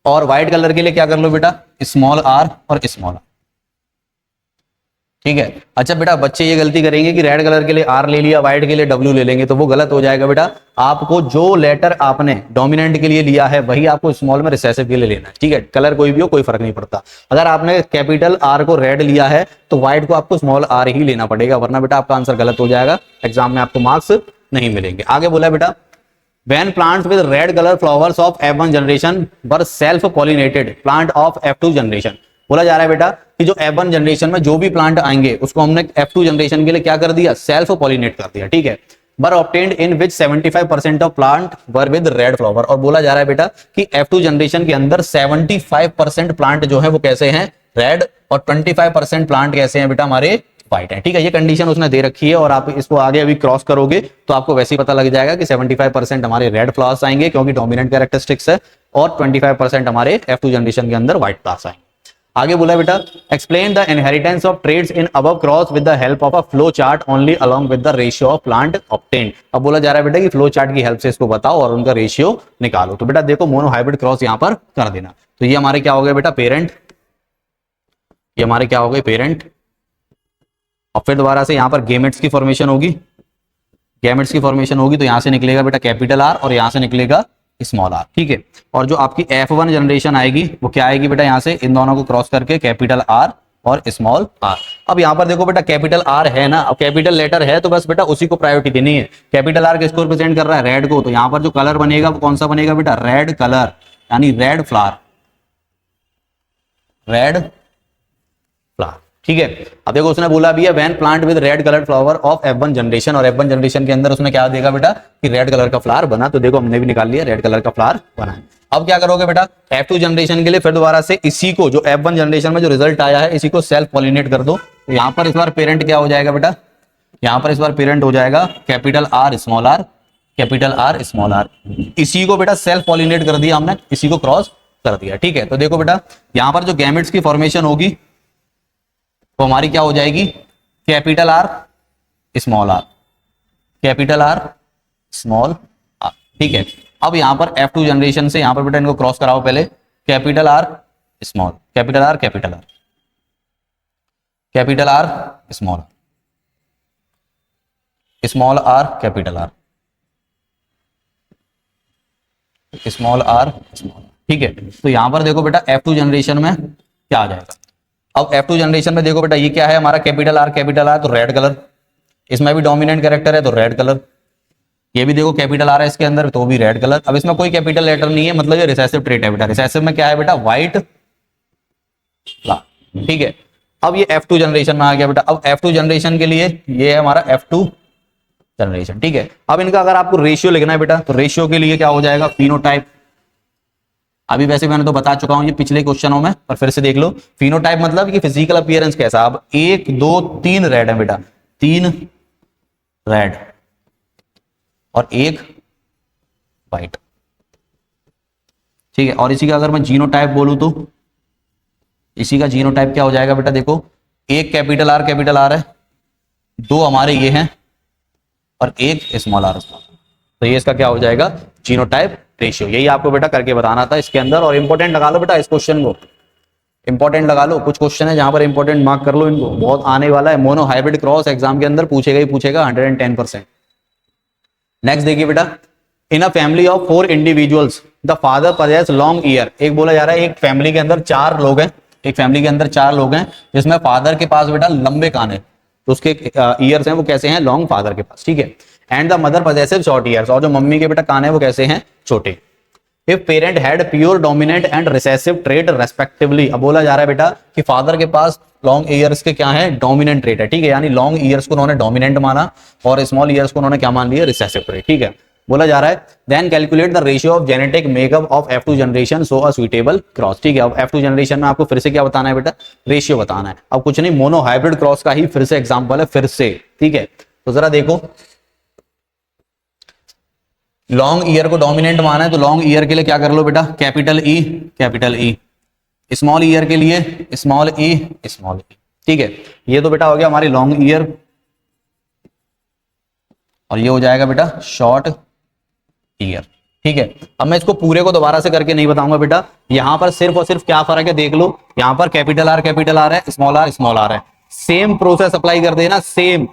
और व्हाइट कलर के लिए क्या कर लो बेटा, स्मॉल आर और स्मॉल आर। ठीक है, अच्छा बेटा बच्चे ये गलती करेंगे कि रेड कलर के लिए आर ले लिया, व्हाइट के लिए डब्ल्यू ले लेंगे, तो वो गलत हो जाएगा बेटा। आपको जो लेटर आपने डोमिनेंट के लिए लिया है वही आपको स्मॉल में रिसेसिव के लिए लेना है। ठीक है, कलर कोई भी हो, कोई फर्क नहीं पड़ता। अगर आपने कैपिटल आर को रेड लिया है तो व्हाइट को आपको स्मॉल आर ही लेना पड़ेगा, वरना बेटा आपका आंसर गलत हो जाएगा, एग्जाम में आपको मार्क्स नहीं मिलेंगे। आगे बोला बेटा, when plants with red color flowers of F1 generation were self pollinated plant of F2 generation। बोला जा रहा है बेटा कि जो F1 जनरेशन में जो भी प्लांट आएंगे उसको हमने F2 जनरेशन के लिए क्या कर दिया, सेल्फ पॉलिनेट कर दिया, ठीक है। Were obtained in which 75% of plant were with red flower, और बोला जा रहा है बेटा कि F2 जनरेशन के अंदर 75% प्लांट जो है वो कैसे हैं, रेड, और 25% प्लांट कैसे हैं बेटा, हमारे व्हाइट है, ठीक है। ये कंडीशन उसने दे रखी है और आप इसको आगे अभी क्रॉस करोगे तो आपको वैसे ही पता लग जाएगा कि 75% हमारे रेड फ्लावर्स आएंगे क्योंकि डोमिनेंट कैरेक्टरिस्टिक्स है, और 25% हमारे F2 जनरेशन के अंदर व्हाइट फ्लावर्स आएंगे। आगे बोला बेटा explain the inheritance of traits in above cross with the help of a flow chart only along with the ratio of plant obtained. अब बोला जा रहा है बेटा कि फ्लो चार्ट की हेल्प से इसको बताओ और उनका रेशियो निकालो। तो बेटा देखो मोनो हाइब्रिड क्रॉस यहां पर कर देना, तो ये हमारे क्या हो गए बेटा, पेरेंट, ये हमारे क्या हो गए, पेरेंट, और फिर दोबारा से यहां पर गेमेट्स की फॉर्मेशन होगी, गेमेट्स की फॉर्मेशन होगी तो यहां से निकलेगा बेटा कैपिटल आर और यहां से निकलेगा स्मॉल आर, ठीक है। और जो आपकी F1 जनरेशन आएगी वो क्या आएगी बेटा, यहां से इन दोनों को क्रॉस करके कैपिटल आर और स्मॉल आर। अब यहां पर देखो बेटा कैपिटल आर है ना, अब कैपिटल लेटर है तो बस बेटा उसी को प्रायोरिटी देनी है। कैपिटल आर किसको रिप्रेजेंट कर रहा है, रेड को, तो यहां पर जो कलर बनेगा वो कौन सा बनेगा बेटा, रेड कलर, यानी रेड फ्लावर, रेड फ्लावर, ठीक है। अब देखो उसने बोला भी है when plant with red colour flower of F1 generation, और F1 जनरेशन के अंदर उसने क्या देगा बेटा कि रेड कलर का फ्लावर बना, तो देखो हमने भी निकाल लिया रेड कलर का फ्लावर बना है। अब क्या करोगे बेटा F2 जनरेशन के लिए फिर दोबारा से इसी को जो F1 जनरेशन में जो रिजल्ट आया है इसी को सेल्फ पॉलिनेट कर दो। तो यहां पर इस बार पेरेंट क्या हो जाएगा बेटा, यहां पर इस बार पेरेंट हो जाएगा capital R small R, capital R small R. इसी को बेटा सेल्फ पॉलिनेट कर दिया हमने, इसी को क्रॉस कर दिया, ठीक है। तो देखो बेटा यहां पर जो गैमेट्स की फॉर्मेशन होगी तो हमारी क्या हो जाएगी, capital R small R, capital R small R, ठीक है। अब यहां पर F2 जनरेशन से यहां पर बेटा इनको क्रॉस कराओ पहले, capital R small, capital R, capital R, capital R small, small R capital R, small R small, ठीक है। तो यहां पर देखो बेटा F2 जनरेशन में क्या आ जाएगा, अब F2 जनरेशन में देखो बेटा ये क्या है हमारा कैपिटल आर तो रेड कलर, इसमें भी डोमिनेंट कैरेक्टर है तो रेड कलर, ये भी देखो कैपिटल आर है इसके अंदर तो भी रेड कलर। अब इसमें कोई कैपिटल लेटर नहीं है, मतलब ये रिसेसिव ट्रेट है बेटा, रिसेसिव में क्या है बेटा, व्हाइट, ठीक है। अब ये F2 जनरेशन में आ गया बेटा। अब F2 जनरेशन के लिए ये है हमारा F2 जनरेशन, ठीक है। अब इनका अगर आपको रेशियो लिखना है बेटा तो रेशियो के लिए क्या हो जाएगा, फिनोटाइप। अभी वैसे मैंने तो बता चुका हूं ये पिछले क्वेश्चनों में, पर फिर से देख लो। फिनोटाइप मतलब कि फिजिकल अपीयरेंस कैसा। अब 1 2 3 रेड है बेटा, 3 रेड और 1 व्हाइट, ठीक है। और इसी का अगर मैं जीनोटाइप बोलूं तो इसी का जीनोटाइप क्या हो जाएगा बेटा, देखो 1 कैपिटल आर है, 2 हमारे ये हैं और 1 स्मॉल आर, तो ये इसका क्या हो जाएगा, जीनोटाइप रेशियो। यही आपको बेटा करके बताना था इसके अंदर, और इंपॉर्टेंट लगा लो बेटा इस क्वेश्चन को, इंपॉर्टेंट लगा लो। कुछ क्वेश्चन है जहां पर इंपॉर्टेंट मार्क कर लो इनको, बहुत आने वाला है। मोनो हाइब्रिड क्रॉस एग्जाम के अंदर पूछेगा ही पूछेगा 110%। नेक्स्ट देखिए बेटा, in a family of 4 individuals the father possesses long ear. एक बोला जा रहा है एक फैमिली के अंदर 4 लोग हैं, एक फैमिली के अंदर 4 लोग हैं जिसमें फादर के पास बेटा लंबे कान है, तो उसके ईयर्स हैं वो कैसे हैं, लॉन्ग, फादर के पास, ठीक है। And the mother possessive short years, और जो मम्मी के बेटा कान है वो कैसे हैं, छोटे। If parent had pure dominant and recessive trait respectively. अब बोला जा रहा है बेटा कि फादर के पास लॉन्ग ईयर्स के क्या है, डोमिनेंट ट्रेट है, ठीक है। यानी लॉन्ग ईयर्स को उन्होंने डोमिनेंट माना और स्मॉल ईयर्स को उन्होंने क्या मान लिया, रिसेसिव ट्रेट, ठीक है। बोला जा रहा है then calculate the ratio of genetic makeup of F2 generation so a suitable cross, ठीक है। अब F2 जनरेशन में आपको फिर से क्या बताना है बेटा, रेशियो बताना है। अब कुछ नहीं, मोनो हाइब्रिड क्रॉस का ही फिर से एग्जांपल है, फिर से, ठीक है। तो जरा देखो, लॉन्ग ईयर को डोमिनेंट माना है तो लॉन्ग ईयर के लिए क्या कर लो बेटा, कैपिटल ई, स्मॉल ईयर के लिए स्मॉल ई, ठीक है। ये तो बेटा हो गया हमारी लॉन्ग ईयर, और ये हो जाएगा बेटा शॉर्ट ईयर, ठीक है। अब मैं इसको पूरे को दोबारा से करके नहीं बताऊंगा बेटा, यहां पर सिर्फ और सिर्फ क्या फर्क है देख लो। यहां पर कैपिटल आर है, स्मॉल आर है, सेम प्रोसेस अप्लाई कर देना, सेम,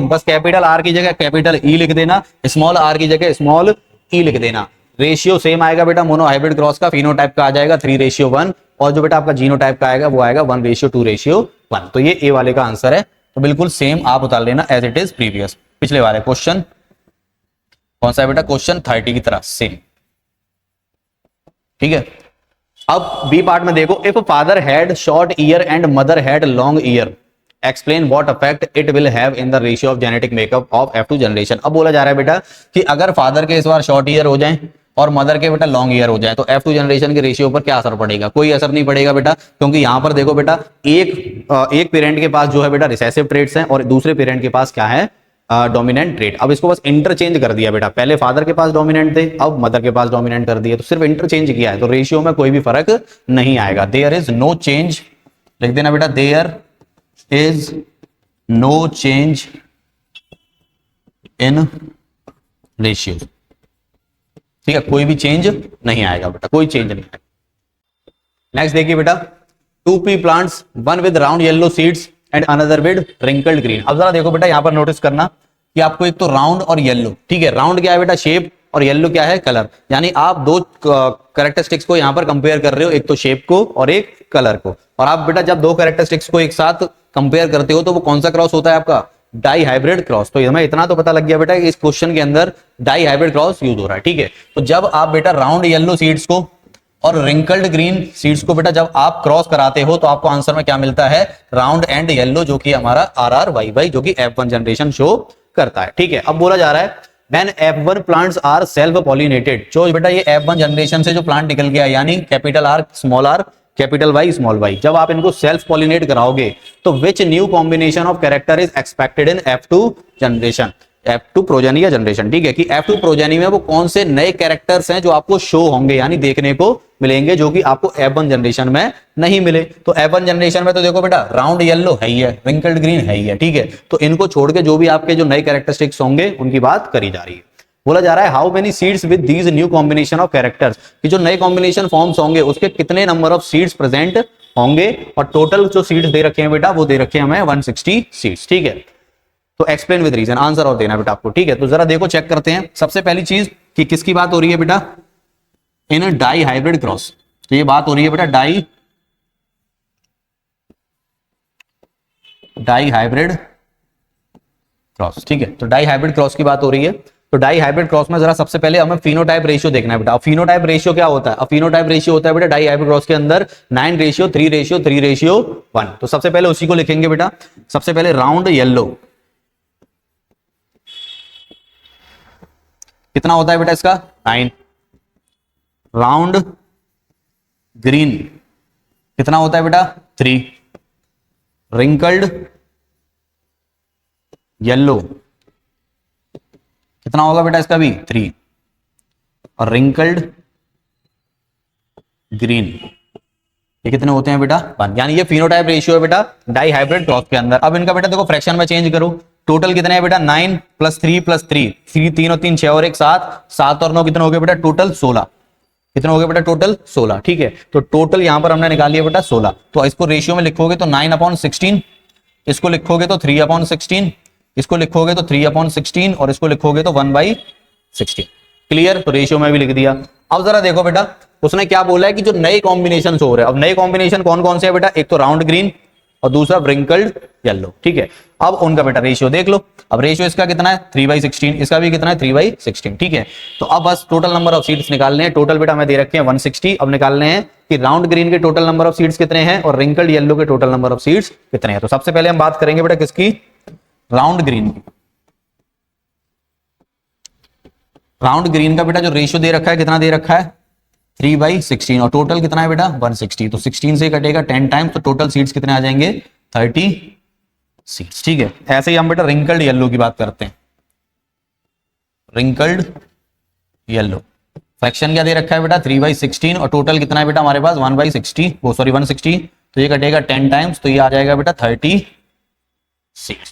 बस कैपिटल आर की जगह कैपिटल ई लिख देना, स्मॉल आर की जगह स्मॉल ई लिख देना। रेशियो सेम आएगा बेटा मोनो हाइब्रिड क्रॉस का, फिनोटाइप का आ जाएगा 3:1, और जो बेटा आपका जीनोटाइप का आएगा वो आएगा 1:2:1। तो ये ए वाले का आंसर है, तो बिल्कुल सेम आप उतार लेना एज इट इज प्रीवियस, पिछले वाले क्वेश्चन। कौन सा है बेटा, क्वेश्चन 30 की तरह सेम, ठीक है। अब बी पार्ट में देखो, if father had short year and mother had long year, explain what affect it will have in the ratio of genetic makeup of F2 generation. अब बोला जा रहा है बेटा कि अगर फादर के इस बार शॉर्ट ईयर हो जाए और मदर के बेटा लॉन्ग ईयर हो जाए तो F2 जनरेशन के रेशियो पर क्या असर पड़ेगा? कोई असर नहीं पड़ेगा बेटा, क्योंकि यहां पर देखो बेटा एक पेरेंट के पास जो है बेटा रिसेसिव ट्रेट्स हैं और दूसरे पेरेंट के पास क्या है? Dominant trait. अब इसको बस इंटरचेंज कर दिया बेटा, पहले फादर के पास डोमिनेंट थे, अब मदर के पास डोमिनेंट कर दिया, तो सिर्फ इंटरचेंज किया है, तो रेशियो में कोई भी फर्क नहीं आएगा। देयर इज नो चेंज, लिख देना बेटा, there is no change in ratio. ठीक है, कोई भी चेंज नहीं आएगा बेटा, कोई चेंज नहीं आएगा। नेक्स्ट देखिए बेटा, 2 pea plants, one with round yellow seeds and another with wrinkled green. अब जरा देखो बेटा, यहां पर नोटिस करना कि आपको एक तो राउंड और येलो, ठीक है, राउंड क्या है बेटा? शेप, और येलो क्या है? कलर। यानी आप दो कैरेक्टरिस्टिक्स को यहां पर कंपेयर कर रहे हो, एक तो शेप को और एक कलर को। और आप बेटा जब दो कैरेक्टरिस्टिक्स को एक साथ कंपेयर करते हो तो वो कौन सा क्रॉस होता है आपका? Dihybrid cross. तो हमें इतना तो पता लग गया बेटा कि इस क्वेश्चन के अंदर डाई हाइब्रिड क्रॉस यूज हो रहा है। ठीक है, तो जब आप बेटा राउंड येलो सीड्स को और रिंकल्ड ग्रीन सीड्स को बेटा जब आप क्रॉस कराते हो तो आपको आंसर में क्या मिलता है? राउंड एंड येलो, जो कि हमारा RRYY, जो कि F1 जनरेशन शो करता है। ठीक है, अब बोला जा रहा है when F1 plants are self pollinated. जो बेटा ये F1 जनरेशन से जो प्लांट निकल गया, यानी capital R small r capital Y small y, जब आप इनको सेल्फ पॉलिनेट कराओगे तो which new combination of character is expected in F2 generation, F2 progeny या जनरेशन। ठीक है, कि F2 प्रोजेनी में वो कौन से नए कैरेक्टर्स हैं जो आपको शो होंगे, यानी देखने को मिलेंगे, जो कि आपको F1 जनरेशन में नहीं मिले। तो F1 जनरेशन में तो देखो बेटा राउंड येलो है ही है, रिंकल्ड ग्रीन है ही है। ठीक है, तो इनको छोड़ के जो भी आपके जो नए कैरेक्टरिस्टिक्स होंगे उनकी बात करी जा रही है। बोला जा रहा है how many seeds with these new combination of characters, कि जो नए कॉम्बिनेशन फॉर्म्स होंगे उसके कितने नंबर ऑफ सीड्स प्रेजेंट होंगे। और टोटल जो सीड्स दे रखे हैं बेटा वो दे रखे हैं हमें 160 सीड्स। ठीक है, तो एक्सप्लेन विद रीजन, आंसर और देना बेटा आपको। ठीक है, तो जरा देखो चेक करते हैं। सबसे पहली चीज कि किसकी बात हो रही है बेटा? इन डाई हाइब्रिड क्रॉस। तो ये बात हो रही है बेटा डाई हाइब्रिड क्रॉस। ठीक है, तो डाई हाइब्रिड क्रॉस की बात हो रही है। तो डाई हाइब्रिड क्रॉस में जरा सबसे पहले हमें फिनोटाइप रेशियो देखना है बेटा। फिनोटाइप रेशियो क्या होता है? फिनोटाइप रेशियो होता है बेटा डाई हाइब्रिड क्रॉस के अंदर 9:3:3:1। तो सबसे पहले उसी को लिखेंगे बेटा। सबसे पहले राउंड येलो कितना होता है बेटा इसका? 9। राउंड ग्रीन कितना होता है बेटा? 3। रिंकल्ड येलो कितना होगा बेटा इसका भी? 3। और रिंकल्ड ग्रीन ये कितने होते हैं बेटा? 1। यानी ये फिनोटाइप रेशियो है बेटा डाई हाइब्रिड क्रॉस के अंदर। अब इनका बेटा देखो फ्रैक्शन में चेंज करो, टोटल कितने हैं बेटा? 9 + 3 + 3, 3 और 3 6 और 1 7, 7 और 9 कितने हो गए बेटा? टोटल 16। कितने हो गए बेटा? टोटल 16। ठीक है, तो टोटल यहां पर हमने निकाल लिया बेटा 16। तो इसको रेशियो में लिखोगे तो 9/16, इसको लिखोगे तो 3/16, इसको लिखोगे तो 3/16 और इसको लिखोगे तो 1/16। क्लियर? तो रेशियो में भी लिख दिया। अब जरा देखो बेटा उसने क्या बोला है कि जो नए कॉम्बिनेशन हो रहे हैं। अब नए कॉम्बिनेशन कौन कौन से है बेटा? एक तो राउंड ग्रीन और दूसरा रिंकल्ड येलो। ठीक है, अब उनका बेटा रेशियो देख लो। अब रेशियो इसका कितना है? 3/16, इसका भी कितना है? 3/16। ठीक है, तो अब बस टोटल नंबर ऑफ सीड्स निकालने हैं। टोटल बेटा हमें दे रखे हैं 160। अब निकालने हैं कि राउंड ग्रीन के टोटल नंबर ऑफ सीड्स कितने हैं और रिंकल्ड येलो के टोटल नंबर ऑफ सीड्स कितने हैं। तो सबसे पहले हम बात करेंगे बेटा किसकी? राउंड ग्रीन की। राउंड ग्रीन का बेटा जो रेशियो दे रखा है कितना दे रखा है? 3/16 और टोटल कितना है बेटा? 160। तो 16 से कटेगा 10 टाइम्स, तो टोटल सीड्स कितने आ जाएंगे? 30 सीड्स। ठीक है, ऐसे ही हम बेटा रिंकल्ड येलो की बात करते हैं। रिंकल्ड येलो फ्रैक्शन क्या दे रखा है बेटा? 3/16 और टोटल कितना है बेटा हमारे पास? 160। तो ये कटेगा 10 टाइम्स, तो ये आ जाएगा बेटा 36।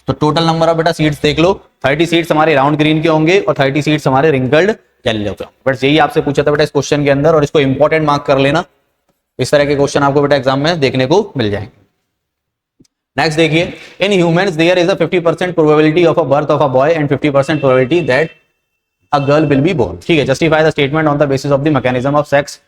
तो टोटल नंबर ऑफ बेटा सीड्स देख लो, 30 सीड्स हमारे राउंड ग्रीन के होंगे और 30 सीड्स हमारे रिंकल्ड येलो के। बट यही आपसे पूछा था बेटा इस क्वेश्चन के अंदर, और इसको इंपॉर्टेंट मार्क कर लेना। इस तरह के क्वेश्चन आपको बेटा एग्जाम में देखने को मिल जाएंगे। नेक्स्ट देखिए, in humans there is a 50% probability of a birth of a boy and 50% probability that a girl will be born. ठीक है, justify the statement on the basis of the mechanism of sex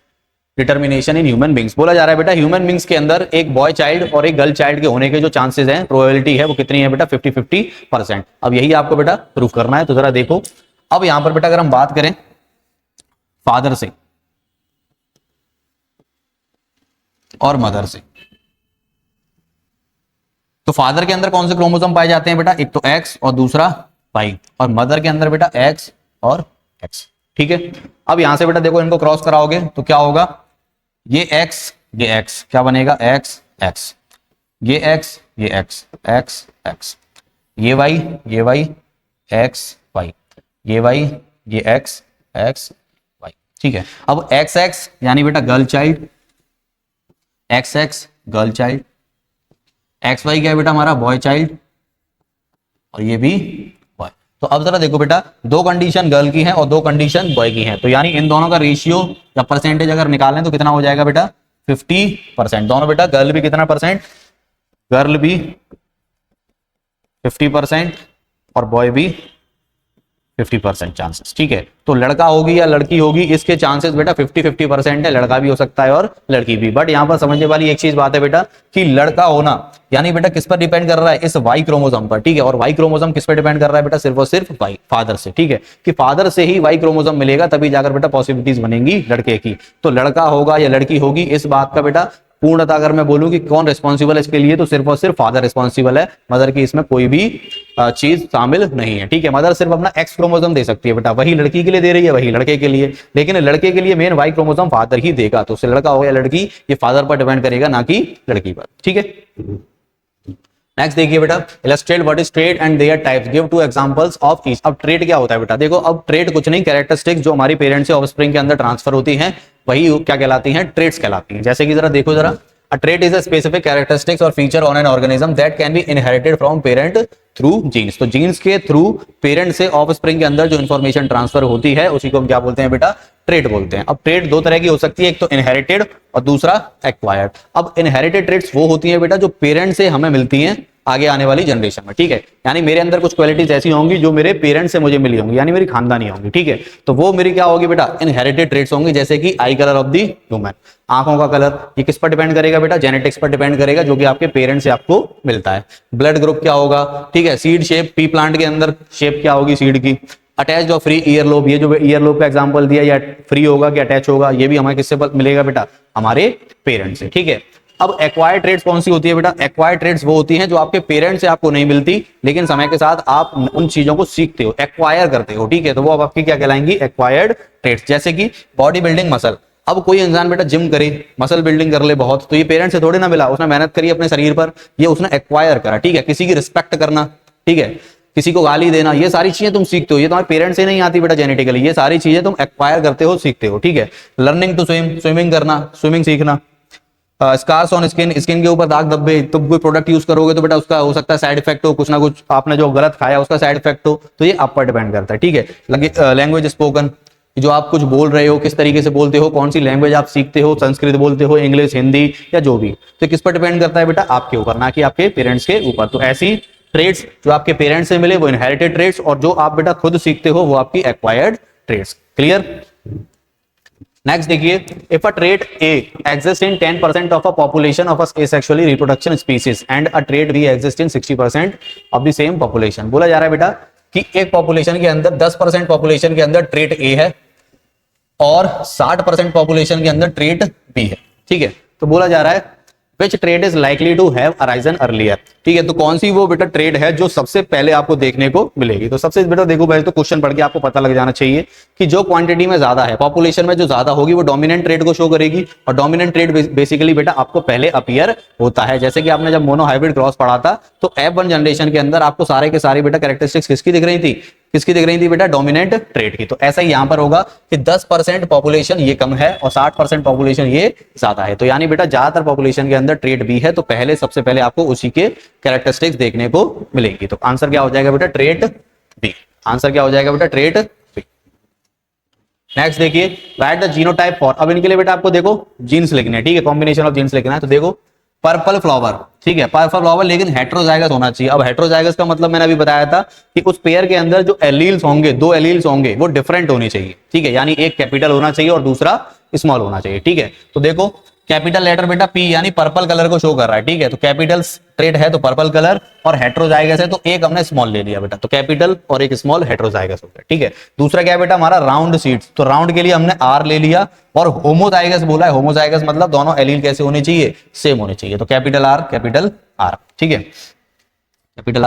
determination in human beings. बोला जा रहा है बेटा human beings के अंदर एक बॉय चाइल्ड और एक गर्ल चाइल्ड के होने के जो चांसेस हैं, प्रोबेबिलिटी है, वो कितनी है बेटा? 50-50%। अब यही आपको बेटा प्रूफ करना है। तो जरा देखो, अब यहां पर बेटा अगर हम बात करें फादर से, और मदर से। तो फादर के अंदर कौन से क्रोमोसोम पाए जाते हैं बेटा? एक तो एक्स और दूसरा वाई, और मदर के अंदर बेटा एक्स और एक्स। ठीक है, अब यहां से बेटा देखो इनको क्रॉस कराओगे तो क्या होगा? ये एक्स ये एक्स, क्या बनेगा? एक्स एक्स, ये एक्स ये एक्स, एक्स एक्स, ये वाई एक्स वाई, ये वाई ये एक्स एक्स वाई। ठीक है, अब एक्स एक्स यानी बेटा girl child, X X girl child, X Y क्या है बेटा हमारा? बॉय चाइल्ड, और ये भी बॉय। तो अब जरा देखो बेटा, दो कंडीशन गर्ल की है और दो कंडीशन बॉय की है, तो यानी इन दोनों का रेशियो या परसेंटेज अगर निकालें तो कितना हो जाएगा बेटा? 50%। दोनों बेटा, गर्ल भी कितना परसेंट? गर्ल भी 50% और बॉय भी 50% चांसेस। ठीक है, तो लड़का होगी या लड़की होगी इसके चांसेस बेटा 50-50% है, लड़का भी हो सकता है और लड़की भी। बट यहां पर समझने वाली एक चीज बात है बेटा कि लड़का होना यानी बेटा किस पर डिपेंड कर रहा है? इस वाई क्रोमोसोम पर। ठीक है, और वाई क्रोमोसोम किस पर डिपेंड कर रहा है बेटा? सिर्फ और सिर्फ वाई, फादर से। ठीक है, कि फादर से ही वाई क्रोमोसोम मिलेगा तभी जाकर बेटा पॉसिबिलिटीज बनेंगी लड़के की। तो लड़का होगा या लड़की होगी इस बात का बेटा पूर्णतः अगर मैं बोलूं कि कौन रिस्पॉन्सिबल है इसके लिए, तो सिर्फ और सिर्फ फादर रिस्पॉन्सिबल है, मदर की इसमें कोई भी चीज शामिल नहीं है। ठीक है, मदर सिर्फ अपना एक्स क्रोमोसोम दे सकती है बेटा, वही लड़की के लिए दे रही है वही लड़के के लिए, लेकिन लड़के के लिए मेन वाई क्रोमोसोम फादर ही देगा। तो उससे लड़का हो या लड़की ये फादर पर डिपेंड करेगा, ना कि लड़की पर। ठीक है, नेक्स्ट देखिए बेटा, illustrate what is trait and there types, give to examples of each. अब ट्रेट क्या होता है बेटा? देखो, अब ट्रेट कुछ नहीं, कैरेक्टरिस्टिक्स जो हमारी पेरेंट्स से ऑफस्प्रिंग के अंदर ट्रांसफर होती हैं वही क्या कहलाती हैं? ट्रेट्स कहलाती हैं। जैसे कि जरा देखो जरा, a trait is a specific characteristics or feature on an organism that can be inherited from parent through genes। तो जीन्स के थ्रू पेरेंट से ऑफस्प्रिंग के अंदर जो इन्फॉर्मेशन ट्रांसफर होती है उसी को हम क्या बोलते हैं बेटा? ट्रेट बोलते हैं। अब ट्रेट दो तरह की हो सकती है, एक तो इनहेरिटेड और दूसरा एक्वायर्ड। अब इनहेरिटेड ट्रेट्स वो होती है बेटा जो पेरेंट से हमें मिलती हैं आगे आने वाली जनरेशन में। ठीक है, यानी मेरे अंदर कुछ क्वालिटीज ऐसी होंगी जो मेरे पेरेंट्स से मुझे मिली होंगी, यानी मेरी खानदानी होंगी। ठीक है, तो वो मेरी क्या होगी बेटा? इनहेरिटेड ट्रेट्स होंगी। जैसे कि आई कलर ऑफ द ह्यूमन, आंखों का कलर, ये किस पर डिपेंड करेगा बेटा? जेनेटिक्स पर डिपेंड करेगा, जो कि आपके पेरेंट्स से आपको मिलता है। ब्लड ग्रुप क्या होगा? ठीक है, सीड शेप, पी प्लांट के अंदर शेप क्या होगी सीड की? अटैच और फ्री ईयर लोब, ये जो ईयर लोब का एग्जांपल दिया, या फ्री होगा कि अटैच होगा, ये भी हमें किससे मिलेगा बेटा? हमारे पेरेंट्स से। ठीक है, अब एक्वायर्ड ट्रेट्स कौन सी होती है बेटा? एक्वायर्ड ट्रेट्स वो होती हैं जो आपके पेरेंट्स से आपको नहीं मिलती, लेकिन समय के साथ आप उन चीजों को सीखते हो, एक्वायर करते हो। ठीक है, तो वो अब आपकी क्या कहलाएंगी? Acquired traits. जैसे कि बॉडी बिल्डिंग मसल, अब कोई इंसान बेटा जिम करे, मसल बिल्डिंग कर ले बहुत, तो ये पेरेंट्स से थोड़ी ना मिला, उसने मेहनत करी अपने शरीर पर, ये उसने एक्वायर करा। ठीक है, किसी की रिस्पेक्ट करना, ठीक है, किसी को गाली देना, ये सारी चीजें तुम सीखते हो, ये तुम्हारे पेरेंट्स से नहीं आती बेटा जेनेटिकली, ये सारी चीजें तुम एक्वायर करते हो, सीखते हो। ठीक है, लर्निंग टू स्विम, स्विमिंग करना, स्विमिंग सीखना, स्कार्स ऑन स्किन, स्किन के ऊपर दाग धब्बे, तुम कोई प्रोडक्ट यूज करोगे तो बेटा उसका हो सकता है साइड इफेक्ट हो, कुछ ना कुछ आपने जो गलत खाया उसका साइड इफेक्ट हो, तो ये आप पर डिपेंड करता है। ठीक है, लैंग्वेज स्पोकन, जो आप कुछ बोल रहे हो किस तरीके से बोलते हो, कौन सी लैंग्वेज आप सीखते हो, संस्कृत बोलते हो, इंग्लिश, हिंदी या जो भी, तो किस पर डिपेंड करता है बेटा? आपके ऊपर, ना कि आपके पेरेंट्स के ऊपर। तो ऐसी ट्रेड्स जो आपके पेरेंट्स से मिले वो इनहेरिटेड ट्रेड्स, और जो आप बेटा खुद सीखते हो वो आपकी एक्वायर्ड ट्रेड्स। क्लियर? नेक्स्ट देखिए, if a trait A exist in 10% of a population of a asexually reproduction species and a trait be exist in 60% of the same population. बोला जा रहा है बेटा कि एक पॉपुलेशन के अंदर 10% पॉपुलेशन के अंदर ट्रेट ए है और 60% पॉपुलेशन के अंदर ट्रेट बी है। ठीक है, तो बोला जा रहा है which trait is likely to have arisen earlier। ठीक है, तो कौन सी वो बेटा ट्रेड है जो सबसे पहले आपको देखने को मिलेगी? तो सबसे बेटा देखो भाई, तो क्वेश्चन पढ़ के आपको पता लग जाना चाहिए कि जो क्वांटिटी में ज्यादा है, पॉपुलेशन में जो ज्यादा होगी वो डोमिनेंट ट्रेड को शो करेगी, और डोमिनेंट ट्रेड बेसिकली बेटा आपको पहले अपीयर होता है। जैसे कि आपने जब मोनो हाइब्रिड क्रॉस पढ़ा था तो F1 जनरेशन के अंदर आपको सारे के सारे बेटा कैरेक्टरिस्टिक्स किसकी दिख रही थी? किसकी दिख रही थी बेटा? डोमिनेंट ट्रेड की। तो ऐसा ही यहां पर होगा कि 10% पॉपुलेशन ये कम है और 60% पॉपुलेशन ये ज्यादा है, तो यानी बेटा ज्यादातर पॉपुलेशन के अंदर ट्रेड बी है, तो पहले सबसे पहले आपको उसी के कैरेक्टरिस्टिक्स देखने को मिलेंगी। तो आंसर क्या हो जाएगा बेटा? Trait B. आंसर क्या हो जाएगा बेटा? Trait B. नेक्स्ट देखिए, राइट द जीनोटाइप फॉर, अब इनके लिए बेटा आपको देखो जीन्स लिखने हैं। ठीक है, कॉम्बिनेशन ऑफ जीन्स लिखना है। तो देखो पर्पल फ्लावर, ठीक है, पर्पल फ्लावर, लेकिन हेट्रोजाइगस होना चाहिए। अब हेट्रोजाइगस का मतलब मैंने अभी बताया था कि उस पेयर के अंदर जो एलील्स होंगे, दो एलील्स होंगे, वो डिफरेंट होनी चाहिए। ठीक है, यानी एक कैपिटल होना चाहिए और दूसरा स्मॉल होना चाहिए। ठीक है, तो देखो कैपिटल लेटर बेटा पी यानी पर्पल कलर को शो कर रहा है, ठीक है। तो कैपिटल ट्रेट है तो पर्पल कलर, और हेट्रोजाइगस है तो एक हमने स्मॉल ले लिया बेटा, तो कैपिटल और एक स्मॉल हेट्रोजाइगस हो गया, ठीक है। दूसरा क्या है बेटा हमारा राउंड सीड्स, तो राउंड के लिए हमने आर ले लिया, और होमोजाइगस बोला है, होमोजाइगस मतलब दोनों एलील कैसे होने चाहिए, सेम होने चाहिए, तो कैपिटल आर, ठीक है, capital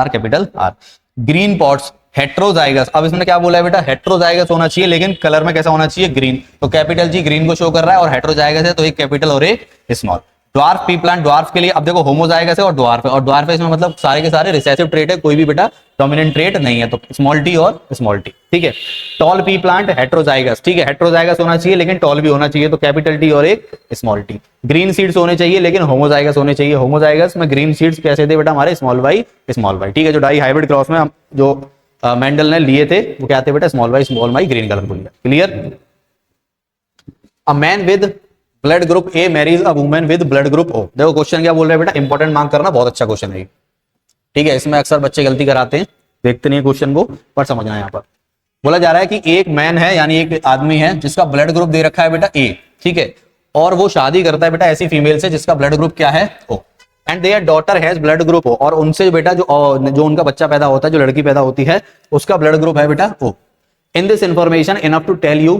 are. Green pots heterozygous, अब इसमें क्या बोला है बेटा, हेट्रोजाइगस होना चाहिए लेकिन कलर में कैसा होना चाहिए, ग्रीन, तो कैपिटल जी ग्रीन को शो कर रहा है, और हेट्रोजाइगस है तो एक कैपिटल और एक small. Dwarf pea plant, dwarf के लिए अब देखो होमोजाइगस है और ड्वार्फ है, और ड्वार्फ है इसमें मतलब सारे के सारे रिसेसिव ट्रेट है, कोई भी बेटा डोमिनेंट ट्रेट नहीं है, तो स्मॉल टी और स्मॉल टी, ठीक है। टॉल पी प्लांट हेट्रोजाइगस, ठीक है, हेट्रोजाइगस होना चाहिए लेकिन टॉल भी होना चाहिए, तो कैपिटल टी और एक स्मॉल टी। ग्रीन सीड्स होने चाहिए लेकिन होमोजाइगस होने चाहिए, होमोजाइगस में ग्रीन सीड्स कैसे थे बेटा हमारे स्मॉल वाई, ठीक है। जो डाई हाइब्रिड क्रॉस में जो मेंडल ने लिए थे वो क्या थे बेटा, स्मॉल वाई ग्रीन कलर को लिया, clear. A man with blood group A marries a woman with blood group O. देखो क्वेश्चन क्या बोल रहे हैं बेटा, इंपॉर्टेंट मार्क करना, बहुत अच्छा क्वेश्चन है, ठीक है। इसमें अक्सर बच्चे गलती कराते हैं, देखते नहीं क्वेश्चन को, पर समझना है। यहाँ पर बोला जा रहा है कि एक मैन है यानी एक आदमी है जिसका ब्लड ग्रुप दे रखा है बेटा ए, ठीक है, और वो शादी करता है बेटा ऐसी फीमेल से जिसका ब्लड ग्रुप क्या है, O, and their daughter has blood group O, और उनसे बेटा जो उनका बच्चा पैदा होता है, जो लड़की पैदा होती है उसका ब्लड ग्रुप है बेटा O. In this information enough to tell you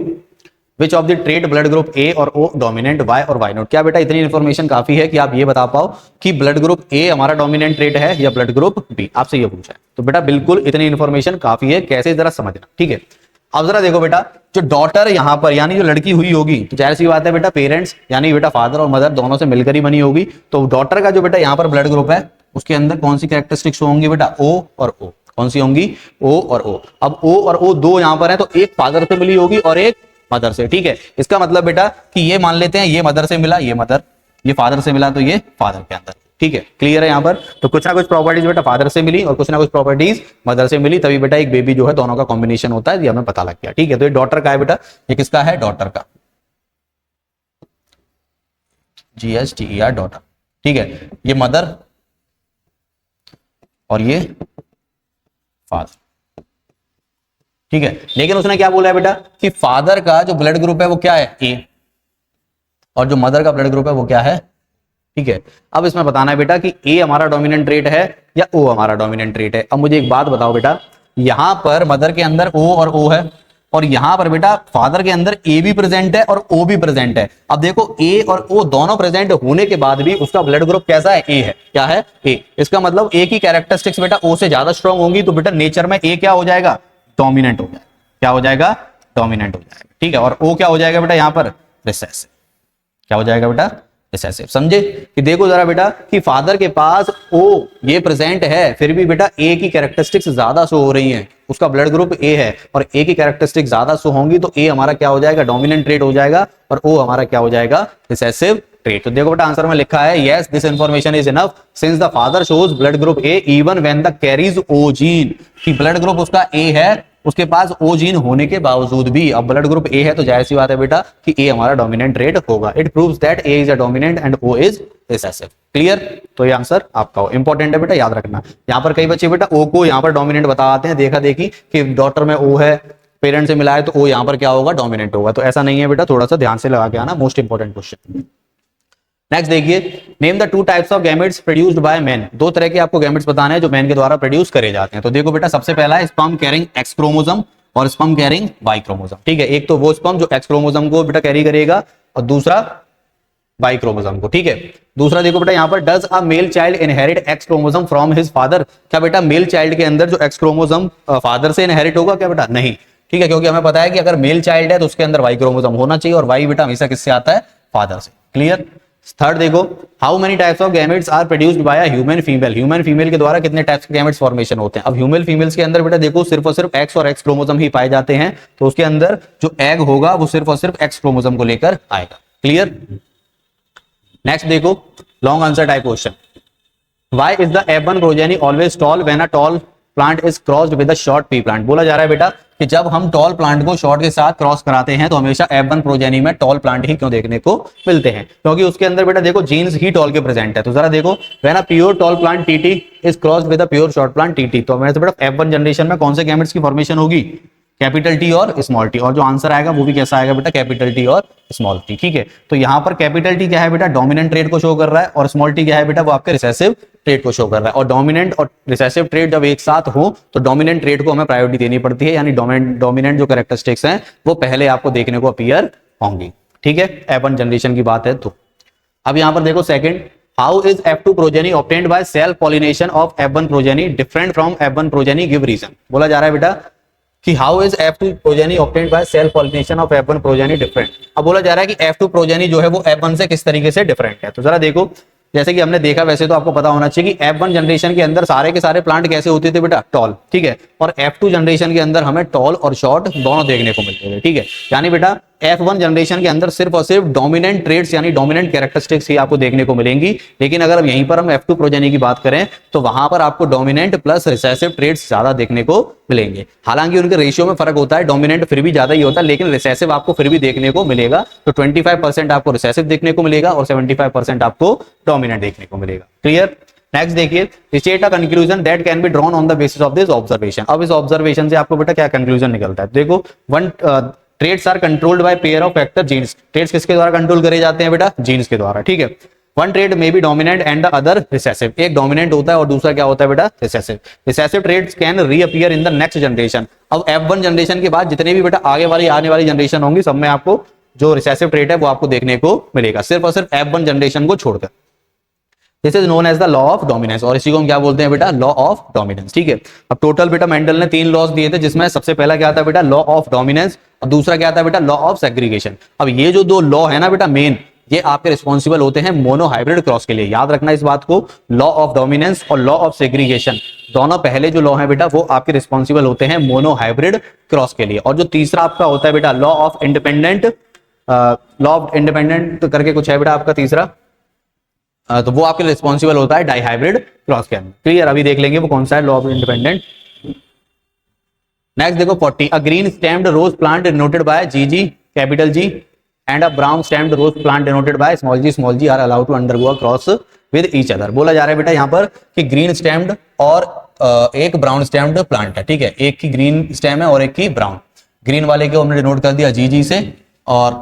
which of the trait blood group A or O dominant, why or why not. क्या बेटा इतनी इंफॉर्मेशन काफी है कि आप ये बता पाओ कि ब्लड ग्रुप ए हमारा डोमिनेंट ट्रेट है या ब्लड ग्रुप बी, आपसे ये पूछा है, तो बेटा बिल्कुल इतनी इंफॉर्मेशन काफी है, कैसे जरा समझना, ठीक है। अब जरा देखो बेटा, जो डॉटर यहाँ पर यानी जो लड़की हुई होगी, तो जाहिर सी बात है बेटा पेरेंट्स यानी बेटा फादर और मदर दोनों से मिलकर ही बनी होगी, तो डॉटर का जो बेटा यहाँ पर ब्लड ग्रुप है उसके अंदर कौन सी कैरेक्टरिस्टिक्स होंगी बेटा, ओ और ओ, कौन सी होंगी, ओ और ओ। अब ओ और ओ दो यहाँ पर है तो एक फादर से मिली होगी और एक मदर से, ठीक है। इसका मतलब बेटा कि ये मान लेते हैं ये मदर से मिला, ये मदर, ये फादर से मिला तो ये फादर के अंदर, ठीक है, क्लियर है यहाँ पर। तो कुछ ना कुछ प्रॉपर्टीज बेटा फादर से मिली और कुछ ना कुछ प्रॉपर्टीज मदर से मिली, तभी बेटा एक बेबी जो है दोनों का कॉम्बिनेशन होता है, ये हमें पता लग गया, ठीक है। तो ये डॉटर का है बेटा, ये किसका है, डॉटर का, GHTER डॉटर, ठीक है। ये मदर और ये फादर, ठीक है। लेकिन उसने क्या बोला है बेटा कि फादर का जो ब्लड ग्रुप है वो क्या है, ए, और जो मदर का ब्लड ग्रुप है वो क्या है, ठीक है। अब इसमें बताना है बेटा कि ए हमारा डोमिनेंट ट्रेट है या ओ हमारा डोमिनेंट ट्रेट है। अब मुझे एक बात बताओ बेटा, यहां पर मदर के अंदर ओ और ओ है, और यहां पर बेटा फादर के अंदर ए भी प्रेजेंट है और ओ भी प्रेजेंट है। अब देखो ए और ओ दोनों प्रेजेंट होने के बाद भी उसका ब्लड ग्रुप कैसा है, ए है, क्या है, ए। इसका मतलब ए की कैरेक्टरिस्टिक्स बेटा ओ से ज्यादा स्ट्रॉन्ग होंगी, तो बेटा नेचर में ए क्या हो जाएगा, डोमिनेंट हो जाएगा, क्या हो जाएगा, डोमिनेंट हो जाएगा, ठीक है। और ओ क्या हो जाएगा बेटा यहाँ पर, रिसेसिव, क्या हो जाएगा बेटा, रिसेसिव। समझे कि देखो जरा बेटा कि फादर के पास ओ ये प्रेजेंट है, फिर भी बेटा ए की कैरेक्टरिस्टिक्स ज्यादा शो हो रही हैं, उसका ब्लड ग्रुप ए है और ए की कैरेक्टरिस्टिक्स ज्यादा शो होंगी, तो ए हमारा क्या हो जाएगा, डोमिनेंट ट्रेट हो जाएगा, और ओ हमारा क्या हो जाएगा, रिसेसिव ट्रेट। तो देखो बेटा आंसर में लिखा है yes this information is enough since the father shows blood group A even when the carries O gene, कि ब्लड ग्रुप उसका ए है उसके पास ओ जीन होने के बावजूद भी। अब ब्लड ग्रुप ए है तो जाहिर सी बात है बेटा कि ए हमारा डोमिनेंट ट्रेट होगा। It proves that A is a dominant and O is recessive, clear. तो ये आंसर आपका हो, इंपॉर्टेंट है बेटा, याद रखना। यहाँ पर कई बच्चे बेटा ओ को यहाँ पर डोमिनेंट बताते हैं, देखा देखी कि डॉटर में ओ है, पेरेंट से मिला है तो ओ यहाँ पर क्या होगा, डोमिनेंट होगा, तो ऐसा नहीं है बेटा, थोड़ा सा ध्यान से लगा के आना, मोस्ट इंपॉर्टेंट क्वेश्चन। नेक्स्ट देखिए, name the two types of gametes produced by man. दो तरह के आपको गैमेट्स बताने हैं जो मैन के द्वारा प्रोड्यूस करे जाते हैं। तो देखो बेटा सबसे पहला है स्पर्म कैरिंग एक्स क्रोमोसोम और स्पर्म कैरिंग वाई क्रोमोसोम, ठीक है। एक तो वो स्पर्म जो एक्स क्रोमोसोम को बेटा कैरी करेगा और दूसरा वाई क्रोमोसोम को, ठीक है। दूसरा देखो बेटा यहाँ पर does a male child inherit x chromosome from his father. क्या बेटा मेल चाइल्ड के अंदर जो एक्स क्रोमोसोम फादर से इनहेरिट होगा क्या बेटा, नहीं, ठीक है, क्योंकि हमें पता है कि अगर मेल चाइल्ड है तो उसके अंदर वाई क्रोमोसोम होना चाहिए, और वाई बेटा हमेशा किससे आता है, फादर से, क्लियर। थर्ड देखो, how many types of gametes are produced by a human female. Human female के द्वारा कितने टाइप्स के गैमेट्स फॉर्मेशन होते हैं। अब ह्यूमन फीमेल्स के अंदर बेटा देखो सिर्फ और सिर्फ एक्स और एक्स क्रोमोसोम ही पाए जाते हैं, तो उसके अंदर जो एग होगा वो सिर्फ और सिर्फ एक्स क्रोमोसोम को लेकर आएगा, क्लियर। नेक्स्ट देखो, long answer type question, why is the F1 progeny always tall when a tall plant is crossed with a short pea plant. बोला जा रहा है बेटा कि जब हम टॉल प्लांट को शॉर्ट के साथ क्रॉस कराते हैं तो हमेशा F1 प्रोजेनी में टॉल प्लांट ही क्यों देखने को मिलते हैं, क्योंकि उसके अंदर बेटा देखो जीन्स ही टॉल के प्रेजेंट है। तो जरा देखो, when a pure tall plant TT is crossed with a pure short plant TT, तो हमें बेटा F1 जनरेशन में कौन से गैमेट्स की फॉर्मेशन होगी, कैपिटल टी और स्मॉल टी, और जो आंसर आएगा वो भी कैसा आएगा बेटा, कैपिटल टी और स्मॉल टी। ठीक है, तो यहाँ पर कैपिटल टी क्या है बेटा, डोमिनेंट ट्रेड को शो कर रहा है, और स्मॉल टी क्या है बेटा, वो आपके रिसेसिव ट्रेड को शो कर रहा है। और डोमिनेंट और रिसेसिव ट्रेड जब एक साथ हो तो डोमिनेंट ट्रेड को हमें प्रायोरिटी देनी पड़ती है, यानी डोमिनेंट जो कैरेक्टरिस्टिक्स हैं वो पहले आपको देखने को अपीयर होंगी। ठीक है, F1 जनरेशन की बात है तो। अब यहां पर देखो second, how is F2 progeny obtained by self pollination of F1 progeny different from F1 progeny, give reason. बोला जा रहा है बेटा कि how is F2 progeny obtained by self pollination of F1 progeny different. अब बोला जा रहा है कि F2 प्रोजेनी जो है वो F1 से किस तरीके से डिफरेंट है। तो जरा देखो, जैसे कि हमने देखा, वैसे तो आपको पता होना चाहिए कि F1 जनरेशन के अंदर सारे के सारे प्लांट कैसे होते थे बेटा, टॉल। ठीक है, और F2 जनरेशन के अंदर हमें टॉल और शॉर्ट दोनों देखने को मिलते थे। ठीक है, यानी बेटा F1 जनरेशन के अंदर सिर्फ और सिर्फ डोमिनेंट ट्रेड्स यानी डोमिनेंट कैरेक्टरिस्टिक्स ही आपको देखने को मिलेंगी। लेकिन अगर यहीं पर हम F2 प्रोजेनी की बात करें तो वहां पर आपको डोमिनेंट प्लस रिसेसिव ट्रेड्स ज्यादा देखने को मिलेंगे। हालांकि उनके रेशियो में फर्क होता है, डोमिनेंट फिर भी ज्यादा ही होता है, लेकिन रिसेसिव आपको फिर भी देखने को मिलेगा। तो 25% आपको रिसेसिव देखने को मिलेगा और 75% आपको डोमिनेंट देखने को मिलेगा। क्लियर। नेक्स्ट देखिए, state a conclusion that can be drawn on the basis of this observation. अब इस ऑब्जर्वेशन से आपको बेटा क्या कंक्लूजन निकलता है, देखो, one traits are controlled by pair of factor genes. Traits किसके द्वारा कंट्रोल करे जाते हैं बेटा, जीन्स के द्वारा। ठीक है, one trait may be dominant and the other recessive. एक डोमिनेंट होता है और दूसरा क्या होता है बेटा, recessive. Recessive traits can reappear in the next generation. अब F1 जनरेशन के बाद जितने भी बेटा आगे वाली आने वाली जनरेशन होंगी, सब में आपको जो रिसेसिव ट्रेड है वो आपको देखने को मिलेगा, सिर्फ और सिर्फ F1 जनरेशन को छोड़कर। This is known as the law of dominance, और इसी को हम क्या बोलते हैं बेटा, लॉ ऑफ डोमिनेंस। ठीक है, अब टोटल बेटा मेंडल ने 3 लॉज दिए थे, जिसमें सबसे पहला क्या था बेटा, लॉ ऑफ डोमिनेंस, और दूसरा क्या था बेटा, लॉ ऑफ सेग्रीगेशन। अब ये जो 2 लॉ है ना बेटा मेन, ये आपके रिस्पॉन्सिबल होते हैं मोनो हाइब्रिड क्रॉस के लिए। याद रखना इस बात को, लॉ ऑफ डोमिनेंस और लॉ ऑफ सेग्रीगेशन दोनों पहले जो लॉ है बेटा वो आपके रिस्पॉन्सिबल होते हैं मोनो हाइब्रिड क्रॉस के लिए। और जो तीसरा आपका होता है बेटा law of independent, law of independent करके कुछ है बेटा आपका तीसरा, तो वो आपके रिस्पॉन्सिबल होता है डाई हाइब्रिड क्रॉस के अंदर। क्लियर, अभी देख लेंगे वो कौन सा है लॉ ऑफ इंडिपेंडेंट। नेक्स्ट देखो 40, a green stemmed rose plant denoted by GG capital G and a brown stemmed rose plant denoted by small G are allowed to undergo a cross with each other. बोला जा रहा है बेटा यहाँ पर कि green stemmed और एक ब्राउन स्टेम्ड प्लांट है। ठीक है, एक की ग्रीन स्टेम है और एक की ब्राउन। ग्रीन वाले को हमने डिनोट कर दिया जीजी से और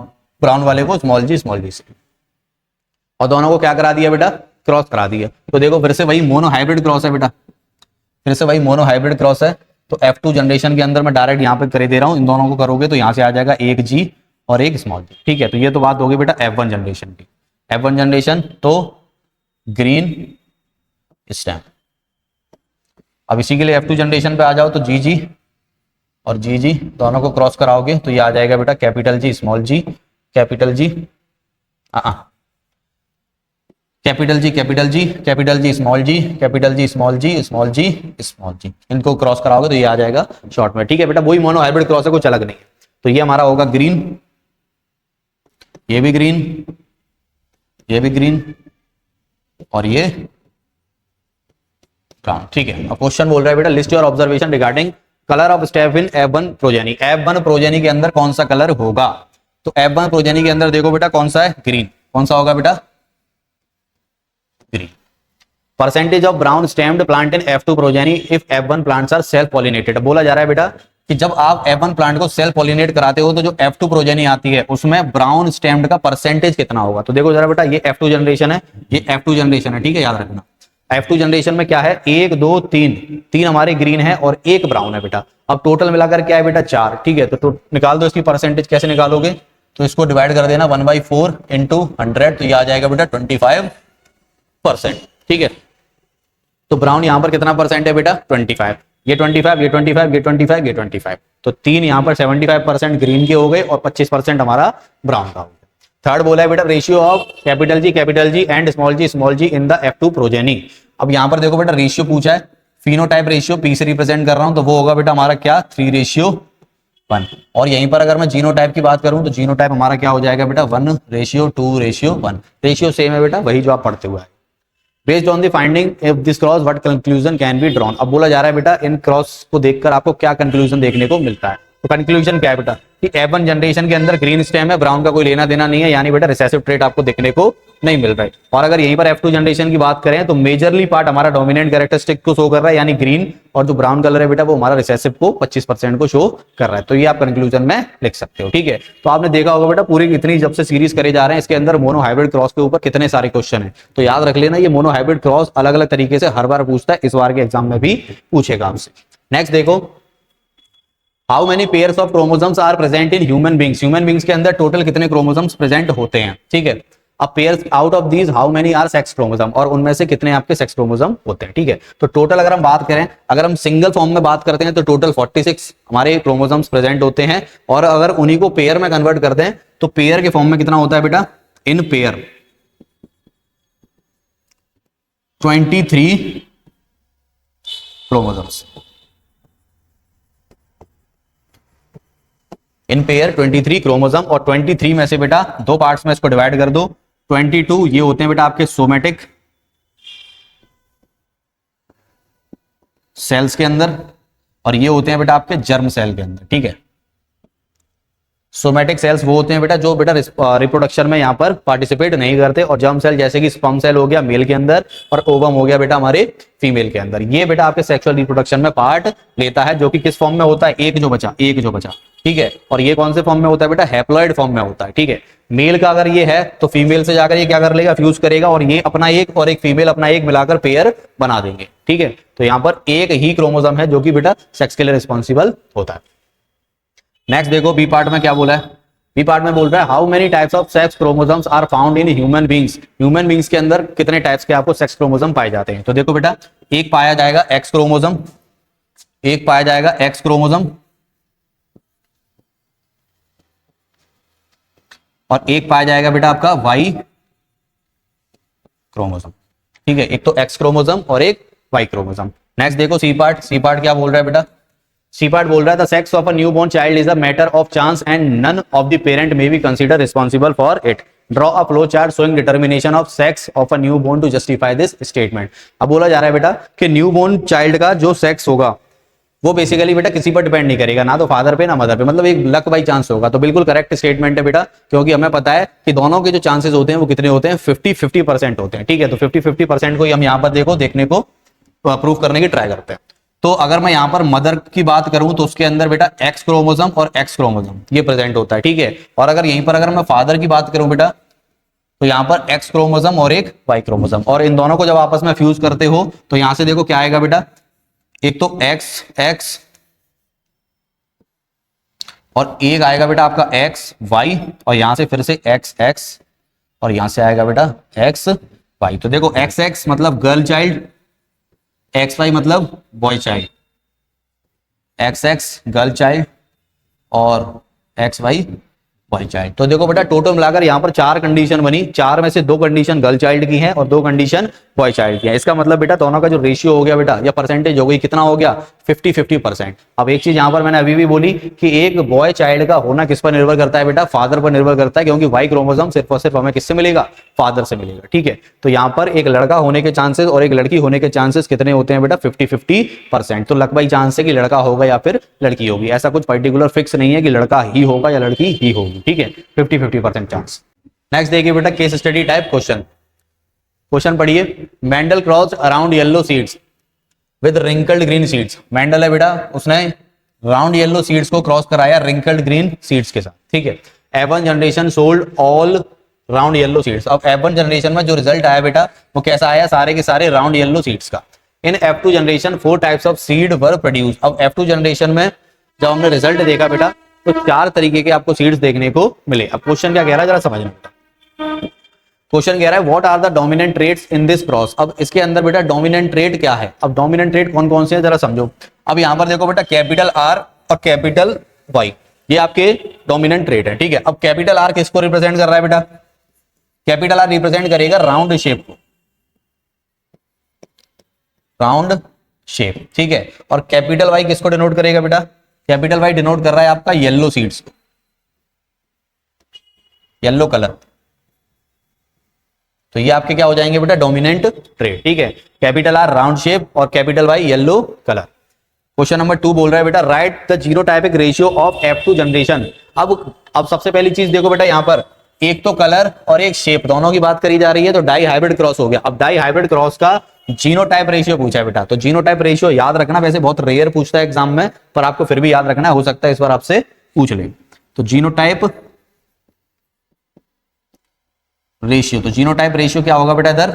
ब्राउन वाले को स्मॉल जी से, और दोनों को क्या करा दिया बेटा, क्रॉस करा दिया। तो देखो फिर से वही मोनो हाइब्रिड क्रॉस है बेटा, फिर से वही मोनो हाइब्रिड क्रॉस है। तो F2 जनरेशन के अंदर मैं डायरेक्ट यहाँ पे कर दे रहा हूँ, इन दोनों को करोगे तो यहाँ से आ जाएगा एक जी और एक स्मॉल जी। ठीक है, तो ये तो बात होगी बेटा F1 जनरेशन की। F1 जनरेशन तो ग्रीन स्टेम। अब इसी के लिए F2 जनरेशन पे आ जाओ, तो जी और जी दोनों को क्रॉस कराओगे तो ये आ जाएगा बेटा capital G small G, capital G capital G capital G capital G small G, capital G small G small G small G, इनको क्रॉस कराओगे तो ये आ जाएगा शॉर्ट में। ठीक है बेटा, वही मोनो हाइब्रिड क्रॉस है, कुछ अलग नहीं है। तो ये हमारा होगा ग्रीन, ये भी ग्रीन, ये भी ग्रीन और ये ब्राउन। ठीक है, अब क्वेश्चन बोल रहा है बेटा list your observation regarding colour of step in F1 progeny. F1 progeny के अंदर कौन सा कलर होगा, तो F1 प्रोजेनी के अंदर देखो बेटा कौन सा है, ग्रीन। कौन सा होगा बेटा, green. Percentage of brown stemmed plant in F2 progeny if F1 plants are self pollinated. बोला जा रहा है बेटा कि जब आप F1 प्लांट को सेल्फ पॉलिनेट कराते हो तो जो F2 प्रोजेनी आती है उसमें ब्राउन स्टेम्ड का परसेंटेज कितना होगा। तो देखो जरा बेटा, ये F2 जनरेशन है, ये F2 जनरेशन है। ठीक है, याद रखना F2 जनरेशन में क्या है, 1 2 3 हमारे ग्रीन है और 1 ब्राउन है बेटा। अब टोटल मिलाकर क्या है बेटा 4। ठीक है, तो निकाल दो इसकी परसेंटेज। कैसे निकालोगे, तो इसको डिवाइड कर देना 1/4 इंटू 100, तो ये आ जाएगा बेटा 25%। ठीक है, तो ब्राउन यहां पर कितना परसेंट है बेटा, 25। ये 25, ये 25, ये 25, ये 25, तो 3 यहां पर 75% ग्रीन के हो गए और 25% हमारा ब्राउन का हो गया। थर्ड बोला है बेटा ratio of capital G and small G in the F2 progeny. अब यहां पर देखो बेटा रेशियो पूछा है, फिनोटाइप रेशियो P से रिप्रेजेंट कर रहा हूं, तो वो होगा बेटा हमारा क्या, 3:1। और यहीं पर अगर मैं जीनोटाइप की बात करूं तो जीनोटाइप हमारा क्या हो जाएगा बेटा, 1:2:1। रेशियो सेम है बेटा, वही जो आप पढ़ते हुए। Based on the finding if this cross what conclusion can be drawn. अब बोला जा रहा है बेटा इन क्रॉस को देखकर आपको क्या कंक्लूजन देखने को मिलता है। तो कंक्लूजन क्या है बेटा, कि F1 जनरेशन के अंदर ग्रीन स्टेम है, ब्राउन का कोई लेना देना नहीं है, यानी बेटा रिसेसिव ट्रेट आपको देखने को नहीं मिल रहा है। और अगर यहीं पर F2 जनरेशन की बात करें तो मेजरली पार्ट हमारा डोमिनेंट कैरेक्टरिस्टिक को शो कर रहा है, यानी ग्रीन, और जो ब्राउन कलर है बेटा वो हमारा रिसेसिव को 25% को शो कर रहा है। तो ये आप कंक्लूजन में लिख सकते हो, ठीक है। तो आपने देखा होगा बेटा पूरी इतनी जब से सीरीज करे जा रहे हैं इसके अंदर मोनो हाइब्रिड क्रॉस के ऊपर कितने सारे क्वेश्चन है, तो याद रख लेना ये मोनो हाइब्रिड क्रॉस अलग अलग तरीके से हर बार पूछता है, इस बार के एग्जाम में भी पूछेगा आपसे। नेक्स्ट देखो, how many pairs of chromosomes are present in human beings. Human beings के अंदर टोटल कितने क्रोमोसोम्स प्रेजेंट होते हैं, ठीक है। अब pairs out of these how many are sex chromosome, और उनमें से कितने आपके सेक्स क्रोमोसोम होते हैं, ठीक है। तो टोटल अगर हम बात करें, अगर हम सिंगल फॉर्म में बात करते हैं तो टोटल 46 हमारे क्रोमोसोम्स प्रेजेंट होते हैं, और अगर उन्हीं को पेयर में कन्वर्ट करते हैं तो पेयर के फॉर्म में कितना होता है बेटा, in pair 23 chromosomes, in pair 23 chromosome, और 23 में से बेटा दो पार्ट्स में इसको डिवाइड कर दो। 22 ये होते हैं बेटा आपके सोमेटिक सेल्स के अंदर, और ये होते हैं बेटा आपके जर्म सेल के अंदर, ठीक है। सोमेटिक सेल्स वो होते हैं बेटा जो बेटा रिप्रोडक्शन में यहाँ पर पार्टिसिपेट नहीं करते, और जर्म सेल जैसे कि स्पर्म सेल हो गया मेल के अंदर, और ओवम हो गया बेटा हमारे फीमेल के अंदर, ये बेटा आपके सेक्सुअल रिप्रोडक्शन में पार्ट लेता है, जो कि किस फॉर्म में होता है, एक जो बचा, ठीक है। और ये कौन से फॉर्म में होता है बेटा, हैप्लॉइड फॉर्म में होता है, ठीक है। मेल का अगर ये है तो फीमेल से जाकर ये क्या कर लेगा, फ्यूज करेगा, और ये अपना एक और एक फीमेल अपना एक मिलाकर पेयर बना देंगे, ठीक है। तो यहाँ पर एक ही क्रोमोसोम है जो कि बेटा सेक्स के लिए रिस्पॉन्सिबल होता है। नेक्स्ट देखो, बी पार्ट में क्या बोला है, बी पार्ट में बोल रहा है how many types of sex chromosomes are found in human beings. Human beings के अंदर कितने टाइप्स के आपको सेक्स क्रोमोसोम पाए जाते हैं। तो देखो बेटा, एक पाया जाएगा एक्स क्रोमोसोम, एक पाया जाएगा एक्स क्रोमोसोम, और एक पाया जाएगा बेटा आपका वाई क्रोमोसोम, ठीक है। एक तो एक्स क्रोमोसोम और एक वाई क्रोमोसोम। नेक्स्ट देखो सी पार्ट, सी पार्ट क्या बोल रहा है बेटा, सी पार्ट बोल रहा है the sex of a newborn child is a matter of chance and none of the parent may be consider responsible for it. Draw a flow chart showing determination of sex of a newborn to justify this statement. अब बोला जा रहा है बेटा कि newborn child का जो sex होगा वो बेसिकली बेटा किसी पर डिपेंड नहीं करेगा, ना तो फादर पे ना मदर पे, मतलब एक लक बाई चांस होगा। तो बिल्कुल करेक्ट स्टेटमेंट है बेटा, क्योंकि हमें पता है कि दोनों के जो चांसेस होते हैं वो कितने होते हैं, 50-50% होते हैं, ठीक है। तो 50-50% को हम यहाँ पर देखो देखने को प्रूव करने की ट्राई करते हैं। तो अगर मैं यहाँ पर मदर की बात करूं तो उसके अंदर बेटा एक्स क्रोमोसोम और एक्स क्रोमोसोम ये प्रेजेंट होता है, ठीक है। और अगर यहीं पर अगर मैं फादर की बात करूं बेटा तो यहाँ पर एक्स क्रोमोसोम और एक वाई क्रोमोसोम, और इन दोनों को जब आपस में फ्यूज करते हो तो यहां से देखो क्या आएगा बेटा, एक तो एक्स एक्स और एक आएगा बेटा आपका एक्स वाई, और यहां से फिर से एक्स एक्स और यहां से आएगा बेटा एक्स वाई। तो देखो एक्स एक्स मतलब गर्ल चाइल्ड, एक्स वाई मतलब boy child, X X girl child और एक्स वाई बॉय चाइल्ड। तो देखो बेटा टोटल मिलाकर यहाँ पर 4 कंडीशन बनी, 4 में से 2 कंडीशन गर्ल चाइल्ड की हैं और 2 कंडीशन बॉय चाइल्ड की है। इसका मतलब बेटा दोनों का जो रेशियो हो गया बेटा या परसेंटेज हो गई, कितना हो गया, 50-50%। अब एक चीज यहाँ पर मैंने अभी भी बोली कि एक बॉय चाइल्ड का होना किस पर निर्भर करता है बेटा, फादर पर निर्भर करता है, क्योंकि वाई क्रोमोसोम सिर्फ और सिर्फ हमें किससे मिलेगा, फादर से मिलेगा, ठीक है। तो यहाँ पर एक लड़का होने के चांसेस और एक लड़की होने के चांसेस कितने होते हैं बेटा, 50-50%। तो लक बाई चांस है कि लड़का होगा या फिर लड़की होगी, ऐसा कुछ पर्टिकुलर फिक्स नहीं है कि लड़का ही होगा या लड़की ही होगी, ठीक है, 50-50% चांस। नेक्स्ट देखिए बेटा case study type question, question पढ़िए, Mendel cross around yellow seeds with wrinkled green seeds. Mendel है बेटा, उसने राउंड येलो सीड्स को क्रॉस कराया रिंकल्ड ग्रीन सीड्स के साथ, ठीक है। F1 generation sold all round yellow seeds. अब F1 जनरेशन में जो रिजल्ट आया बेटा वो कैसा आया, सारे के सारे राउंड येलो सीड्स का। इन F2 generation 4 types of seed were produce. अब F2 जनरेशन में जब हमने रिजल्ट देखा बेटा तो 4 तरीके के आपको सीड्स देखने को मिले। अब क्वेश्चन क्या कह रहा है जरा समझना बेटा, क्वेश्चन कह रहा है what are the dominant traits in this cross. अब इसके अंदर बेटा डोमिनेंट ट्रेट क्या है, अब डोमिनेंट ट्रेट कौन कौन से हैं जरा समझो। अब यहां पर देखो बेटा कैपिटल आर और कैपिटल वाई ये आपके डोमिनेंट ट्रेट है, ठीक है। अब कैपिटल आर किसको रिप्रेजेंट कर रहा है बेटा, कैपिटल आर रिप्रेजेंट करेगा राउंड शेप को, राउंड शेप, ठीक है। और कैपिटल वाई किसको डिनोट करेगा बेटा, कैपिटल वाई डिनोट कर रहा है आपका येलो सीड्स को, येलो कलर। तो ये आपके क्या हो जाएंगे बेटा डोमिनेंट ट्रेट, ठीक है। कैपिटल आर राउंड शेप और capital Y yellow colour. Question number 2 बोल रहा है बेटा write the genotypic ratio of F2 generation. अब सबसे पहली चीज देखो बेटा, यहाँ पर एक तो कलर और एक शेप दोनों की बात करी जा रही है, तो डाई हाइब्रिड क्रॉस हो गया। अब डाई हाइब्रिड क्रॉस का जीनोटाइप रेशियो पूछा है बेटा, तो जीनोटाइप रेशियो याद रखना, वैसे बहुत रेयर पूछता है एग्जाम में, पर आपको फिर भी याद रखना, हो सकता है इस बार आपसे पूछ ले। तो जीनोटाइप रेशियो, तो जीनोटाइप रेशियो क्या होगा बेटा इधर,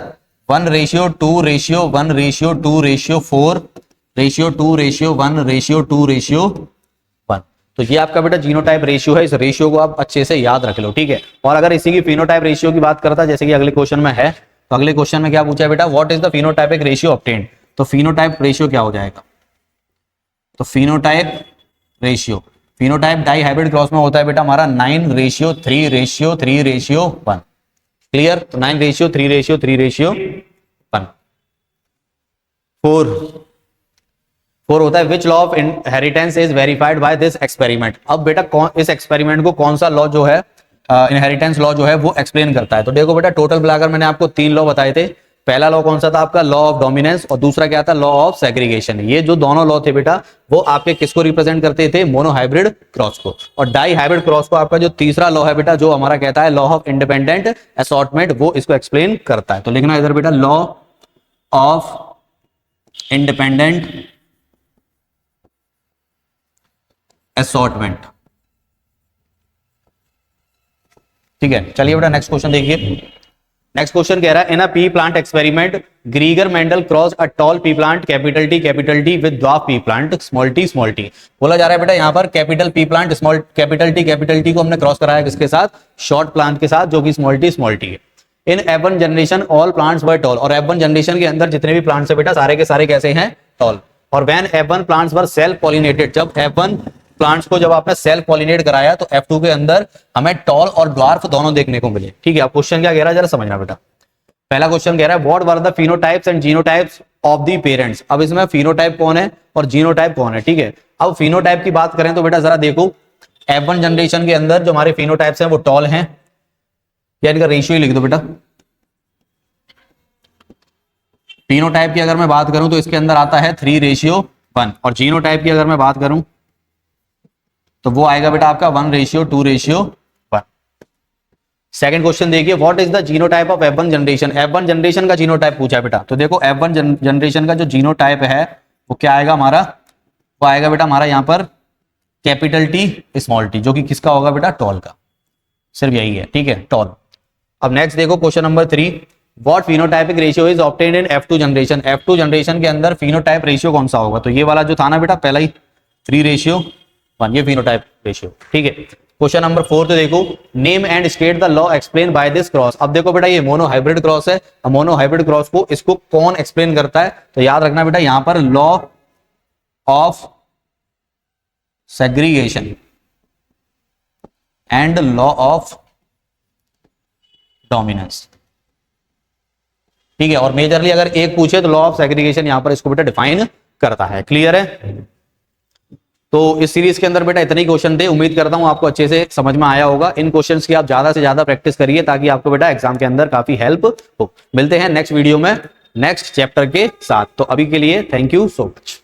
1:2:1:2:4 1:2:1 तो ये आपका बेटा जीनोटाइप रेशियो है। इस रेशियो को आप अच्छे से याद रख लो, ठीक है। और अगर इसी की फिनोटाइप रेशियो की बात करता है, जैसे कि अगले क्वेश्चन में है, तो अगले क्वेश्चन में क्या पूछा है बेटा, what is the phenotypic ratio obtained. तो फिनोटाइप रेशियो क्या हो जाएगा, तो फिनोटाइप डाई हाइब्रिड क्रॉस में होता है बेटा हमारा 9:3:3:1। क्लियर, तो 9:3:3:1। 4 होता है which law of inheritance is verified by this experiment. अब बेटा इस एक्सपेरिमेंट को कौन सा लॉ जो है, इनहेरिटेंस लॉ जो है वो एक्सप्लेन करता है। तो देखो बेटा टोटल मिलाकर मैंने आपको 3 लॉ बताए थे। पहला लॉ कौन सा था आपका, लॉ ऑफ डोमिनेंस, और दूसरा क्या था, लॉ ऑफ सेग्रीगेशन। ये जो दोनों लॉ थे बेटा वो आपके किसको रिप्रेजेंट करते थे, मोनोहाइब्रिड क्रॉस को। और डाई हाइब्रिड क्रॉस को आपका जो तीसरा लॉ है बेटा, जो हमारा कहता है लॉ ऑफ इंडिपेंडेंट असॉर्टमेंट, वो इसको एक्सप्लेन करता है। तो लिखना इधर बेटा लॉ ऑफ इंडिपेंडेंट असॉर्टमेंट, ठीक है। चलिए बेटा नेक्स्ट क्वेश्चन देखिए। नेक्स्ट क्वेश्चन कह रहा है, in a pea plant experiment Gregor Mendel cross a tall pea plant capital T with dwarf pea plant small T. बोला जा रहा है बेटा यहाँ पर capital P plant small capital T को हमने क्रॉस कराया किसके साथ, शॉर्ट प्लांट के साथ, जो कि स्मॉल टी है। इन F1 जनरेशन ऑल प्लांट्स वर टॉल, और F1 जनरेशन के अंदर जितने भी प्लांट्स है बेटा सारे के सारे कैसे हैं, टॉल। और when F1 plants were self pollinated, जब F1 प्लांट्स को जब आपने सेल्फ पॉलिनेट कराया तो F2 के अंदर हमें टॉल और ड्वार्फ दोनों देखने को मिले, ठीक है। अब क्वेश्चन क्या कह रहा है जरा समझना बेटा। पहला क्वेश्चन कह रहा है what were the phenotypes and genotypes of the parents. अब इसमें फिनोटाइप कौन है और जीनोटाइप कौन है, ठीक है। अब फिनोटाइप की बात करें तो बेटा जरा देखो, F1 जनरेशन के अंदर जो हमारे फिनोटाइप्स हैं वो टॉल हैं, या इनका रेशियो ही लिख दो बेटा। फिनोटाइप की अगर मैं बात करूं तो इसके अंदर आता है 3:1, और जीनोटाइप की अगर मैं बात करूं तो वो आएगा बेटा आपका 1:2:1। सेकंड क्वेश्चन देखिए, what is the genotype of F1 generation. F1 generation का जीनोटाइप पूछा है बेटा। तो देखो F1 जनरेशन का जो जीनोटाइप है वो क्या आएगा हमारा, वो आएगा बेटा हमारा यहाँ पर कैपिटल टी स्मॉल टी, जो कि किसका होगा बेटा, टॉल का। सिर्फ यही है, ठीक है, टॉल। अब नेक्स्ट देखो question number 3, what phenotypic ratio is obtained in F2 generation. F2 generation के अंदर फिनोटाइप रेशियो कौन सा होगा, तो ये वाला जो था ना बेटा पहला ही 3:1, ये फिनोटाइप रेशियो, ठीक है। क्वेश्चन नंबर 4 तो देखो, name and state the law explain by this cross. अब देखो बेटा ये मोनो हाइब्रिड क्रॉस है, मोनो हाइब्रिड क्रॉस को इसको कौन एक्सप्लेन करता है, तो याद रखना बेटा यहां पर law of segregation and law of dominance, ठीक है। और मेजरली अगर एक पूछे तो लॉ ऑफ सेग्रीगेशन यहां पर इसको बेटा डिफाइन करता है। क्लियर है। तो इस सीरीज के अंदर बेटा इतने ही क्वेश्चन थे, उम्मीद करता हूं आपको अच्छे से समझ में आया होगा। इन क्वेश्चंस की आप ज्यादा से ज्यादा प्रैक्टिस करिए ताकि आपको बेटा एग्जाम के अंदर काफी हेल्प हो। मिलते हैं नेक्स्ट वीडियो में नेक्स्ट चैप्टर के साथ। तो अभी के लिए थैंक यू सो मच।